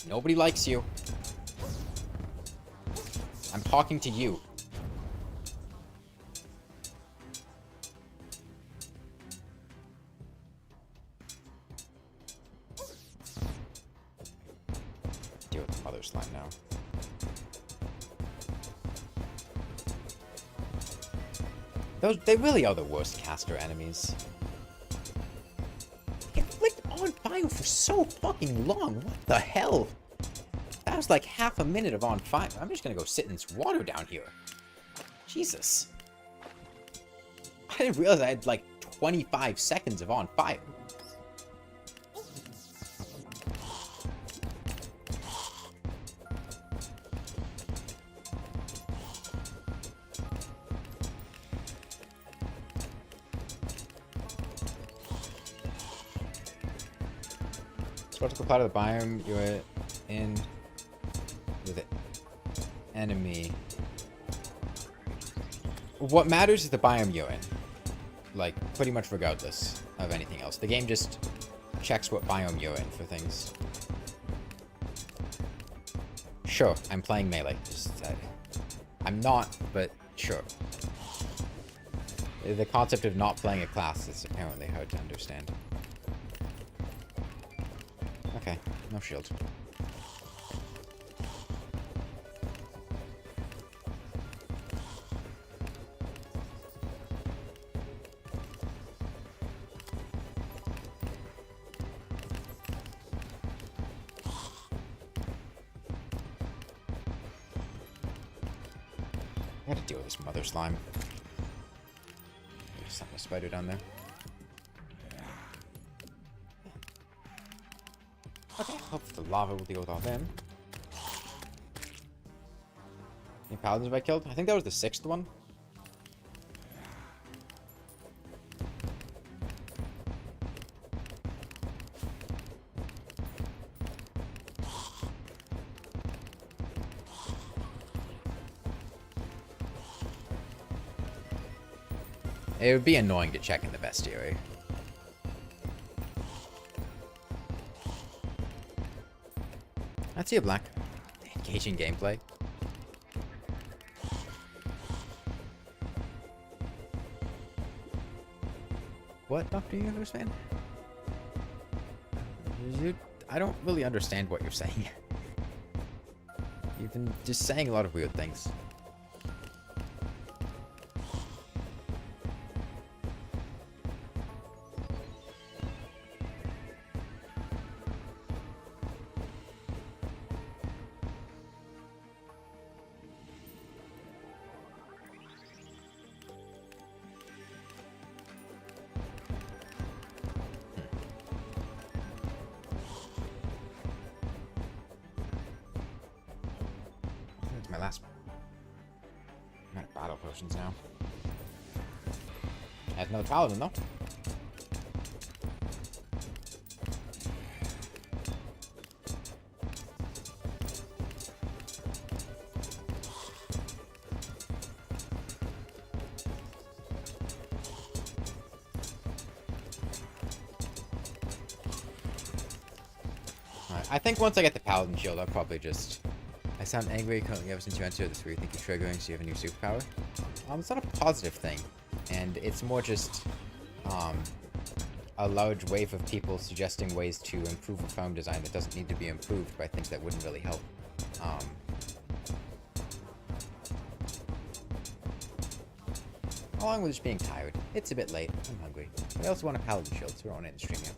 Nobody likes you. I'm talking to you. Deal with the mother slime now. They really are the worst caster enemies. They flicked on fire for so fucking long. What the hell? That was like half a minute of on fire. I'm just gonna go sit in this water down here. Jesus. I didn't realize I had like 25 seconds of on fire. Vertical part of the biome you're in with an enemy. What matters is the biome you're in. Like, pretty much regardless of anything else. The game just checks what biome you're in for things. Sure, I'm playing melee. I'm not, but sure. The concept of not playing a class is apparently hard to understand. Okay, no shield. I had to deal with this mother slime. There's something a spider down there. Okay, hope the lava will deal with all them. Any paladins have I killed? I think that was the 6th one. It would be annoying to check in the bestiary. I see a black. Engaging gameplay. What, Dr. Universe fan? I don't really understand what you're saying. You've been just saying a lot of weird things. My last. I'm out of battle potions now. Has another paladin though. Alright, I think once I get the Paladin Shield, I'll probably just. I sound angry currently ever since you entered this where you think you're triggering, so you have a new superpower. It's not a positive thing, and it's more just a large wave of people suggesting ways to improve a phone design that doesn't need to be improved by things that wouldn't really help. Along with just being tired. It's a bit late. I'm hungry. But I also want a Paladin Shield, so we're on it in stream here.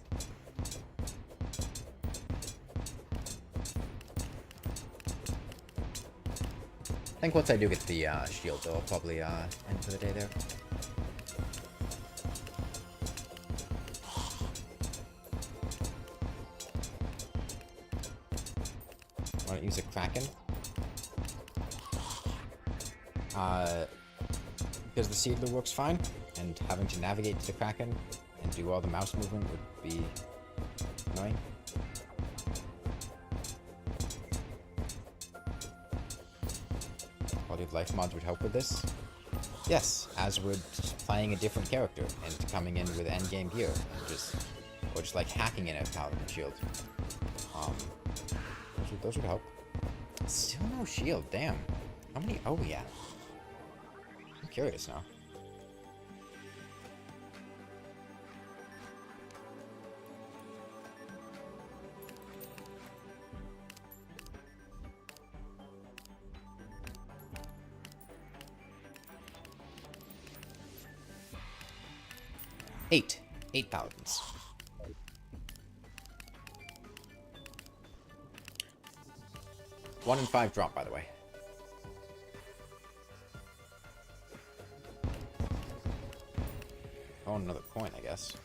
I think once I do get the shield, though, I'll probably end for the day there. Want to use a Kraken? Because the Seedler works fine, and having to navigate to the Kraken and do all the mouse movement would be annoying. Quality of life mods would help with this. Yes, as would playing a different character and coming in with endgame gear, and just like hacking in a Paladin Shield. Those would help. Still no shield, damn. How many are we at? I'm curious now. Eight Paladins. One in 5 drop, by the way. Oh, another point, I guess.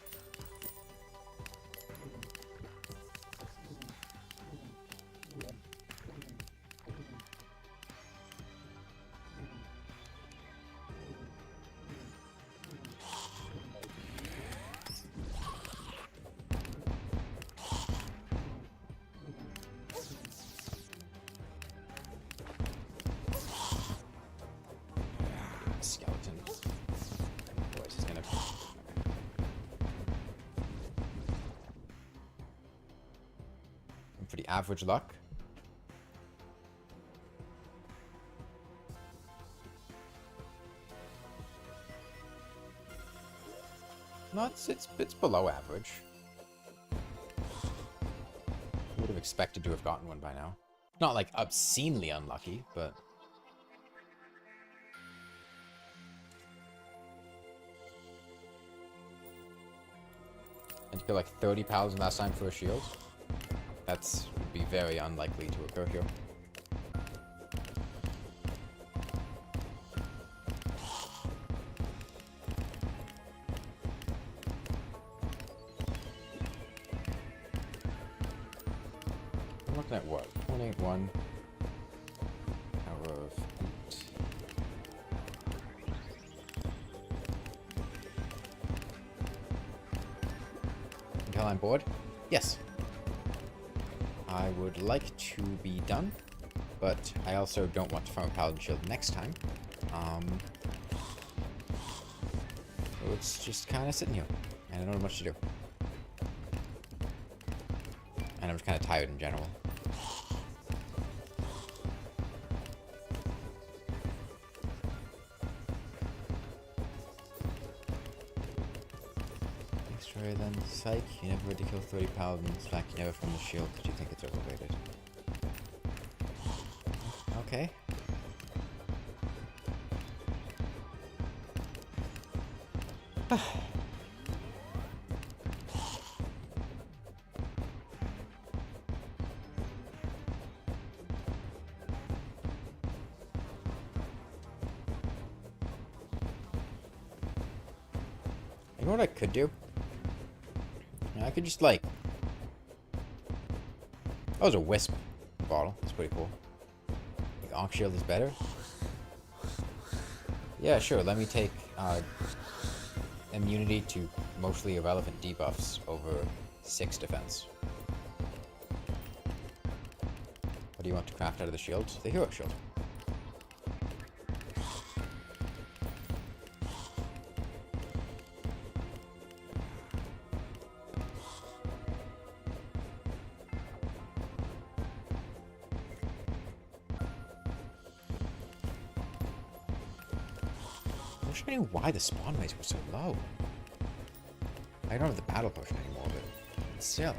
pretty average luck. No, it's below average. Would have expected to have gotten one by now. Not like obscenely unlucky, but and to go like 30 Paladins last time for a shield. That's would be very unlikely to occur here. I'm looking at what? 181 power of 8. Until I'm bored? Yes. I would like to be done, but I also don't want to farm a Paladin Shield next time. So it's just kind of sitting here, and I don't know much to do. And I'm just kind of tired in general. Destroy then. Psych, you never ready to kill 30 Paladins. In fact, you never farm the shield because you think it's overrated. Okay. You know what I could do? I could just like... Oh, there's a wisp bottle. That's pretty cool. Like, Ankh Shield is better? Yeah, sure. Let me take immunity to mostly irrelevant debuffs over 6 defense. What do you want to craft out of the shield? The hero shield. I wish I knew why the spawn rates were so low. I don't have the battle potion anymore, but still.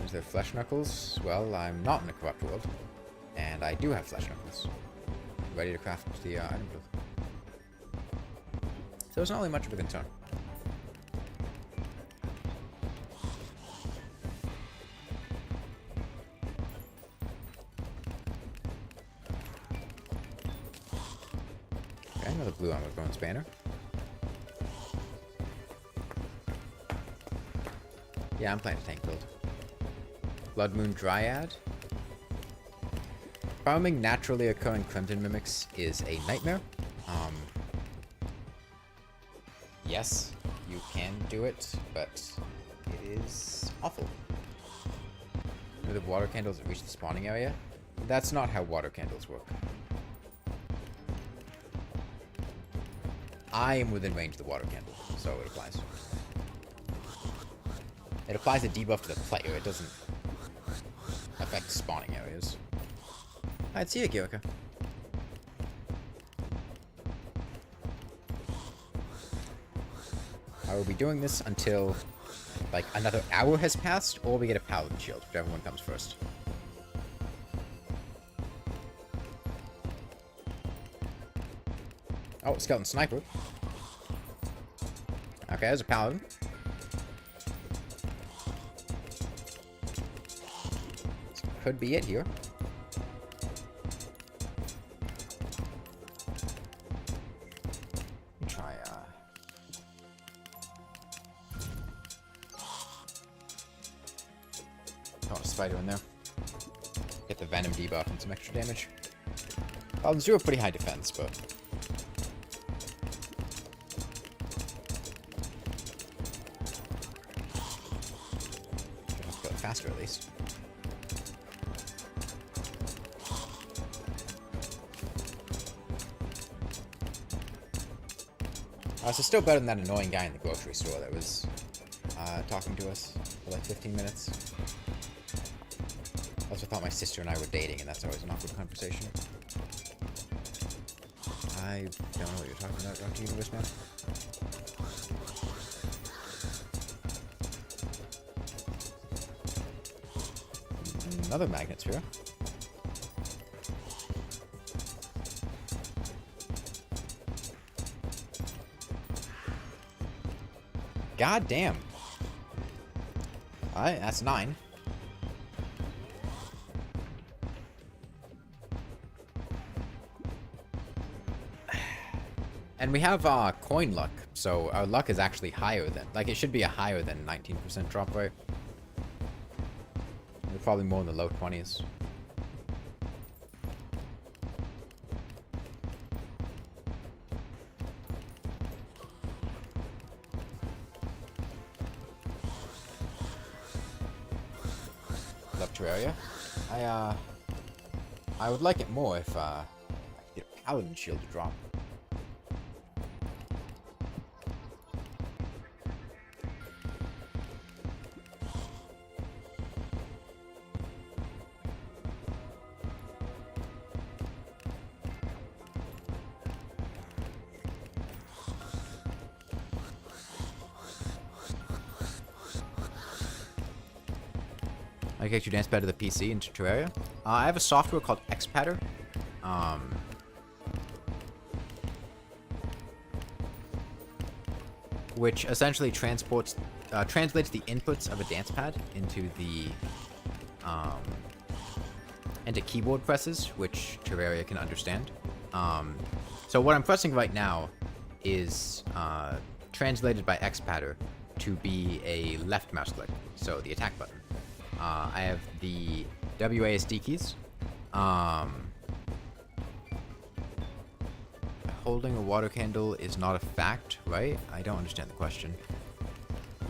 Is there flesh knuckles? Well, I'm not in a corrupt world, and I do have flesh knuckles. Ready to craft the item build. So it's not really much of a concern. Okay, another blue armor bone spanner. Yeah, I'm playing a tank build. Blood Moon Dryad. Farming naturally occurring Crimson Mimics is a nightmare. Yes, you can do it, but it is awful. Are the water candles that reach the spawning area? That's not how water candles work. I am within range of the water candle, so it applies. It applies a debuff to the player, it doesn't affect spawning areas. Alright, see you, Kirika. I will be doing this until, like, another hour has passed, or we get a Paladin Shield, whichever one comes first. Oh, Skeleton Sniper. Okay, there's a Paladin. This could be it here. Try, oh, a spider in there. Get the Venom debuff and some extra damage. Paladins do have pretty high defense, but... faster at least. So still better than that annoying guy in the grocery store that was talking to us for like 15 minutes. I also thought my sister and I were dating, and that's always an awkward conversation. I don't know what you're talking about, Dr. Universe Man. Another magnet sphere. God damn. Alright, that's 9. And we have coin luck, so our luck is actually higher than, like, it should be a higher than 19% drop rate. We're probably more in the low 20s. Love Terraria. I would like it more if I could get a Paladin Shield to drop. I get your dancepad to the PC into Terraria. I have a software called Xpadder. Which essentially translates the inputs of a dancepad into keyboard presses, which Terraria can understand. So what I'm pressing right now is translated by Xpadder to be a left mouse click, so the attack button. I have the WASD keys. Holding a water candle is not a fact, right? I don't understand the question.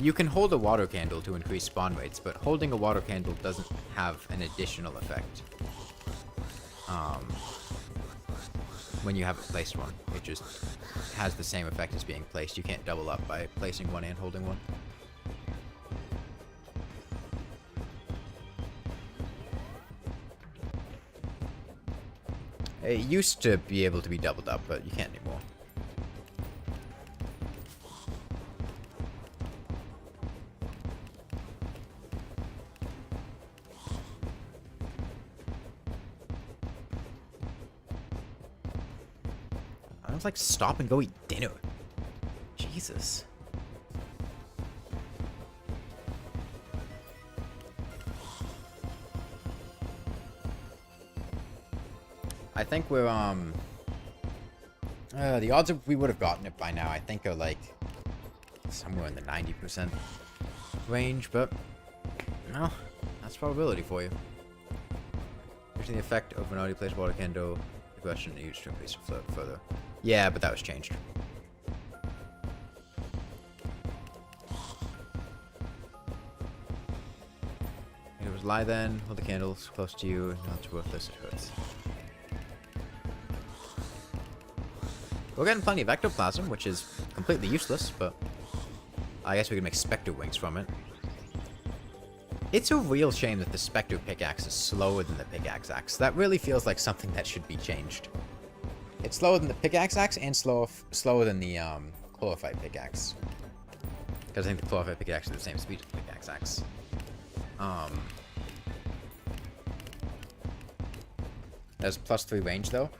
You can hold a water candle to increase spawn rates, but holding a water candle doesn't have an additional effect. When you haven't placed one, it just has the same effect as being placed. You can't double up by placing one and holding one. It used to be able to be doubled up, but you can't anymore. I was like, stop and go eat dinner. Jesus. I think we're, the odds of we would have gotten it by now, I think, are like somewhere in the 90% range, but no, that's probability for you. Using the effect of an already placed water candle, the question used to increase the flow further. Yeah, but that was changed. It was lie then, hold the candles close to you, not it's worthless, it hurts. We're getting plenty of ectoplasm, which is completely useless, but I guess we can make specter wings from it. It's a real shame that the specter pickaxe is slower than the pickaxe axe. That really feels like something that should be changed. It's slower than the pickaxe axe and slower than the chlorophyte pickaxe. Because I think the chlorophyte pickaxe is the same speed as the pickaxe axe. There's +3 range though.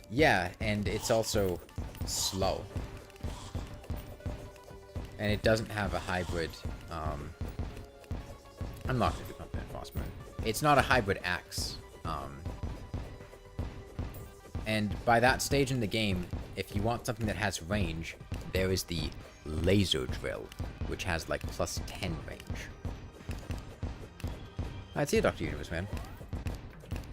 Yeah, and it's also slow. And it doesn't have a hybrid, I'm not going to do something in Frostmoon. It's not a hybrid axe. And by that stage in the game, if you want something that has range, there is the laser drill, which has like +10 range. I'd see a Dr. Universe, man.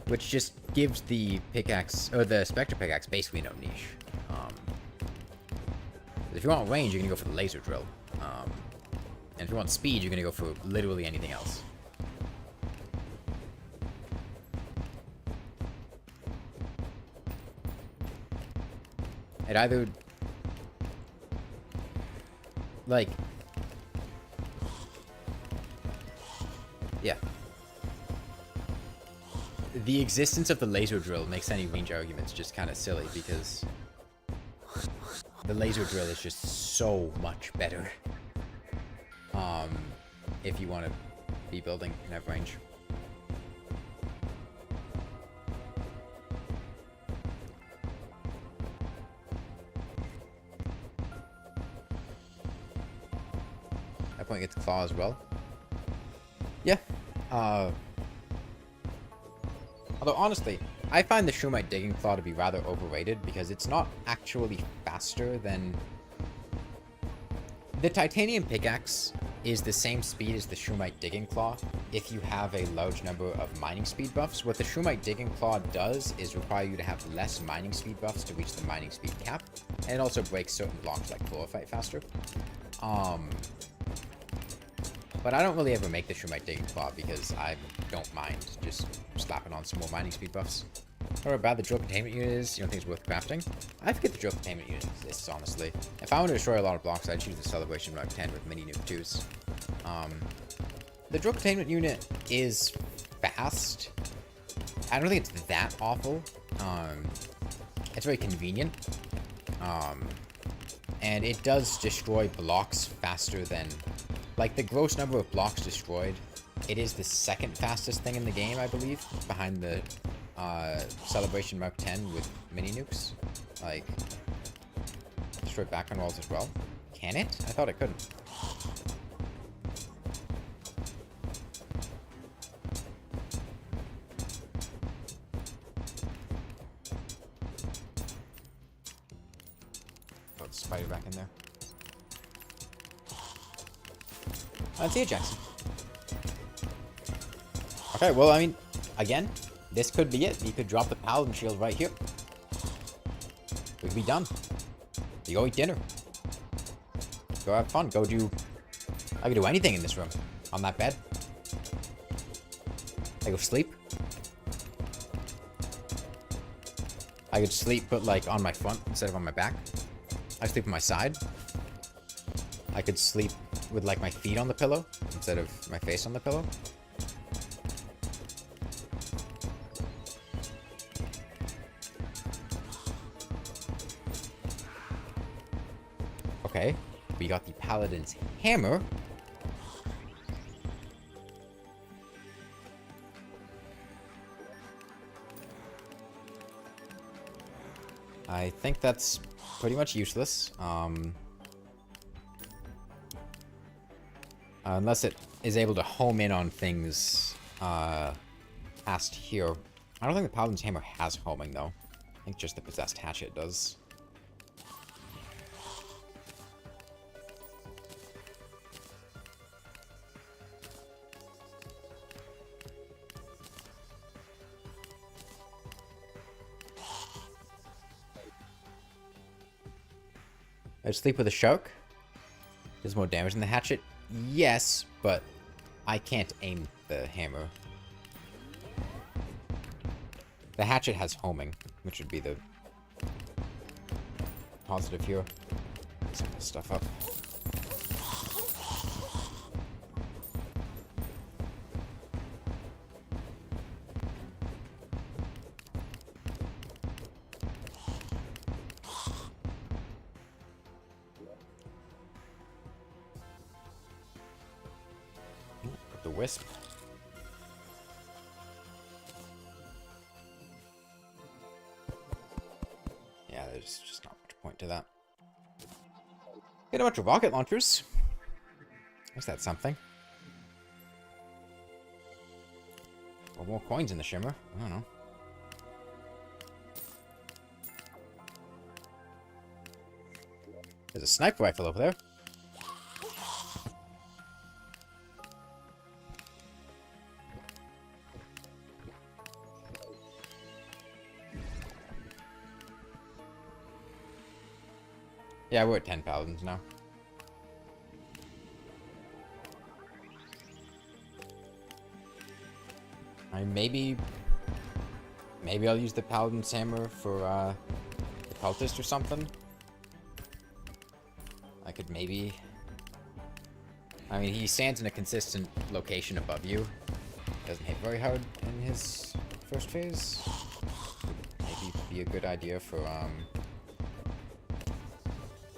Which just gives the pickaxe, or the Spectre pickaxe, basically no niche. If you want range, you're going to go for the laser drill. And if you want speed, you're going to go for literally anything else. It either... Like, yeah. The existence of the laser drill makes any range arguments just kind of silly, because the laser drill is just so much better. If you want to be building and have range. That point gets claw as well. Yeah. Although honestly, I find the Shumite Digging Claw to be rather overrated because it's not actually faster than... The Titanium Pickaxe is the same speed as the Shumite Digging Claw if you have a large number of mining speed buffs. What the Shumite Digging Claw does is require you to have less mining speed buffs to reach the mining speed cap, and it also breaks certain blocks like chlortorite faster. But I don't really ever make the Shumite Digging Claw because I don't mind just slapping on some more mining speed buffs. However bad the drill containment unit is, you don't think it's worth crafting? I forget the drill containment unit exists, honestly. If I want to destroy a lot of blocks, I'd choose the Celebration Mark 10 with mini nuke 2s. The drill containment unit is fast. I don't think it's that awful. It's very convenient. And it does destroy blocks faster than... Like, the gross number of blocks destroyed, it is the second fastest thing in the game, I believe, behind the Celebration Mark 10 with mini nukes. Like, destroy background walls as well. Can it? I thought it couldn't. Put the spider back in there. See you, Jackson. Okay, well, I mean, again, this could be it. You could drop the Paladin Shield right here. We could be done. You go eat dinner. Go have fun. Go do... I could do anything in this room. On that bed. I go sleep. I could sleep, but, like, on my front instead of on my back. I sleep on my side. I could sleep with, like, my feet on the pillow instead of my face on the pillow. Okay, we got the Paladin's hammer. I think that's pretty much useless. Unless it is able to home in on things past here. I don't think the Paladin's hammer has homing, though. I think just the Possessed Hatchet does. I'd sleep with a shark. Does more damage than the hatchet? Yes, but I can't aim the hammer. The hatchet has homing, which would be the positive here. Some of this stuff up. The wisp. Yeah, there's just not much point to that. Get a bunch of rocket launchers. Is that something? Or more coins in the shimmer. I don't know. There's a sniper rifle over there. Yeah, we're at 10 Paladins now. Maybe I'll use the Paladin's hammer for the cultist or something. I could maybe I mean, he stands in a consistent location above you. Doesn't hit very hard in his first phase. Maybe be a good idea for,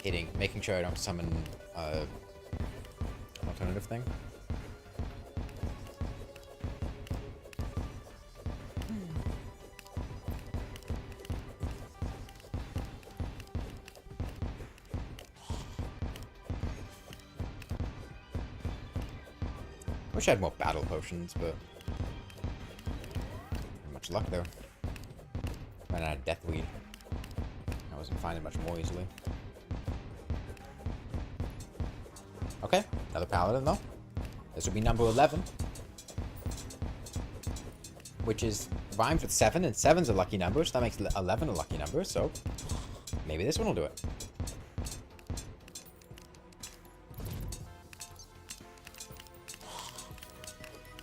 making sure I don't summon, an alternative thing. Wish I had more battle potions, but not much luck there. Ran out of death weed. I wasn't finding much more easily. Okay, another paladin though. This would be number 11. Which is rhymes with 7, and 7's a lucky number, so that makes 11 a lucky number, so maybe this one will do it.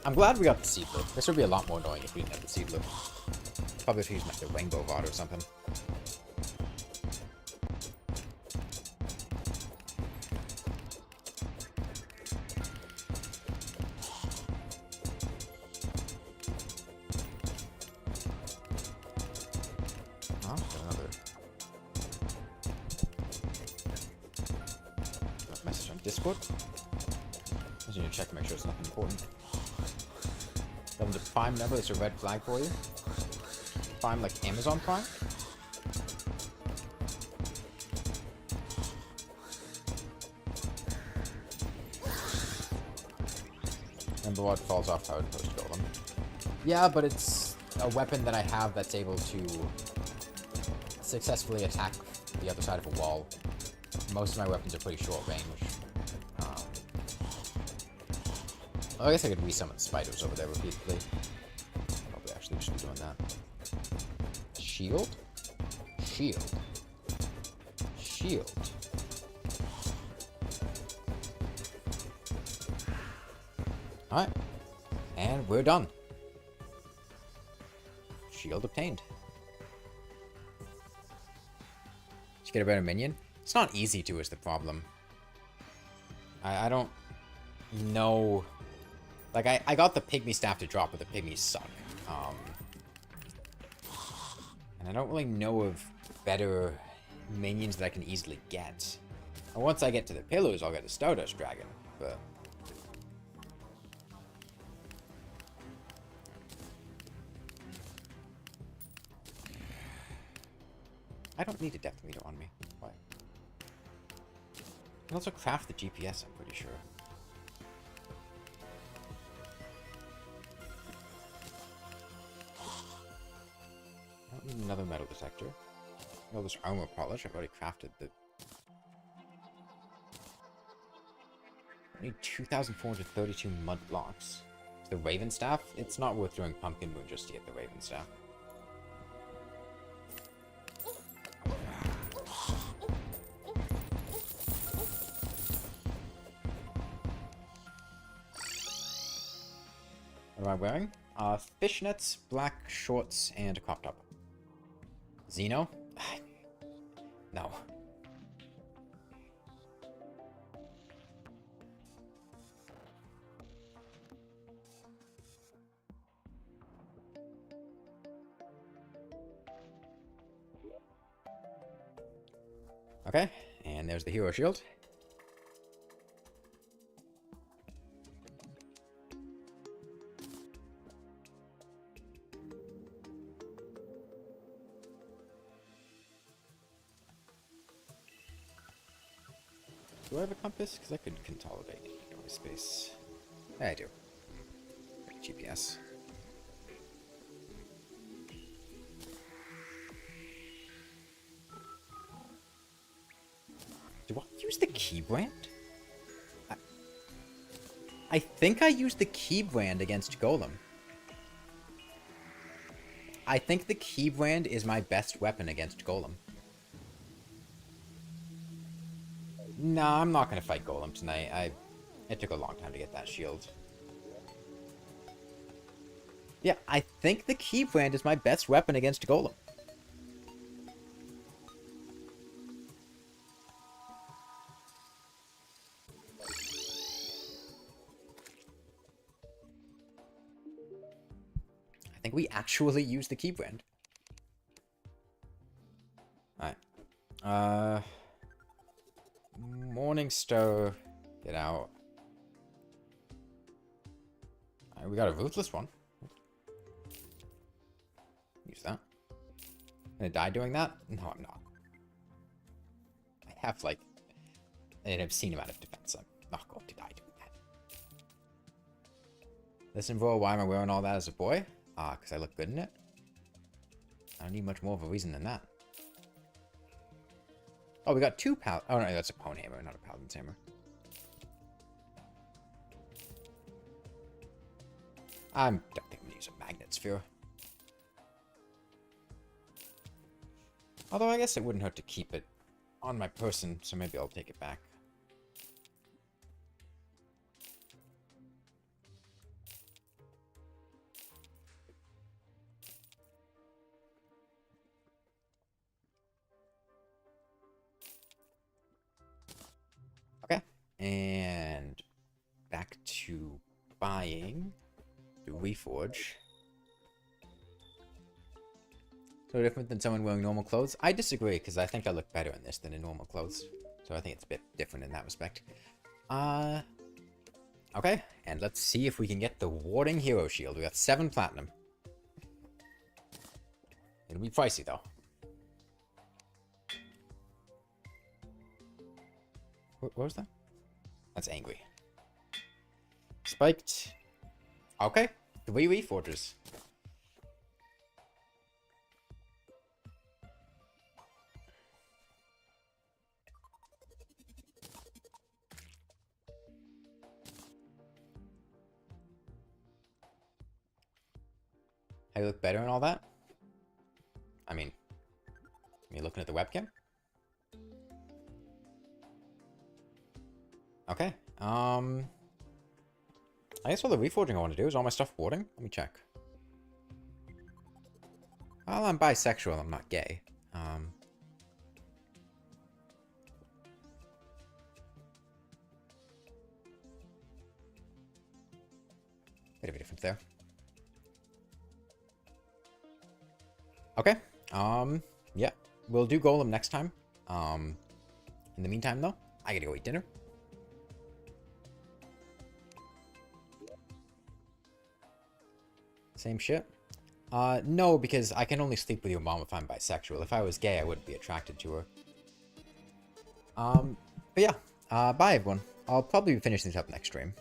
I'm glad we got the Seedler. This would be a lot more annoying if we didn't have the Seedler. Probably if we used like the Rainbow Rod or something. Oh, another message on Discord. I just need to check to make sure it's nothing important. Tell them to Prime number, it's a red flag for you. Prime like Amazon Prime. Remember what falls off hard post golem. Yeah, but it's a weapon that I have that's able to successfully attack the other side of a wall. Most of my weapons are pretty short range. I guess I could resummon spiders over there repeatedly. Probably actually just be doing that. Shield? Shield. Shield. Alright. And we're done. Shield obtained. Did you get a better minion? It's not easy to, is the problem. I don't know. Like, I got the pygmy staff to drop, but the pygmies suck. And I don't really know of better minions that I can easily get. And once I get to the pillars, I'll get a Stardust Dragon, but... I don't need a Death Meter on me. Why? I can also craft the GPS, I'm pretty sure. I don't need another metal detector. Oh, this armor polish. I've already crafted the... I need 2,432 mud blocks. The Raven Staff? It's not worth doing Pumpkin Moon just to get the Raven Staff. What am I wearing? Fishnets, black shorts, and a crop top. Xeno? No. Okay, and there's the hero shield. Do I have a compass? Because I could consolidate my space. Yeah, I do. GPS. Do I use the key brand? I think I used the key brand against Golem. I think the key brand is my best weapon against Golem. Nah, I'm not gonna fight Golem tonight. It took a long time to get that shield. Yeah, I think the key brand is my best weapon against Golem. think we actually use the key brand. Alright. Morningstar. Get out. Alright, we got a ruthless one. Use that. Gonna die doing that? No, I'm not. I have, like, an obscene amount of defense. I'm not going to die doing that. Listen, bro, why am I wearing all that as a boy? Because I look good in it. I don't need much more of a reason than that. Oh, we got two Oh, no, that's a Pwn Hammer, not a Paladin's Hammer. I don't think I'm going to use a Magnet Sphere. Although I guess it wouldn't hurt to keep it on my person, so maybe I'll take it back. Okay, and back to buying the Reforge. So different than someone wearing normal clothes? I disagree, because I think I look better in this than in normal clothes. So I think it's a bit different in that respect. Okay, and let's see if we can get the Warding Hero Shield. We got 7 platinum. It'll be pricey, though. What was that? That's angry. Spiked. Okay, 3 Reforgers. I look better and all that? I mean, are you looking at the webcam? Okay, I guess all the reforging I want to do is all my stuff warding. Let me check. Well, I'm bisexual, I'm not gay. Bit of a difference there. Okay, yeah, we'll do Golem next time. In the meantime, though, I gotta go eat dinner. Same shit? No, because I can only sleep with your mom if I'm bisexual. If I was gay, I wouldn't be attracted to her. But yeah, bye everyone. I'll probably finish this up next stream.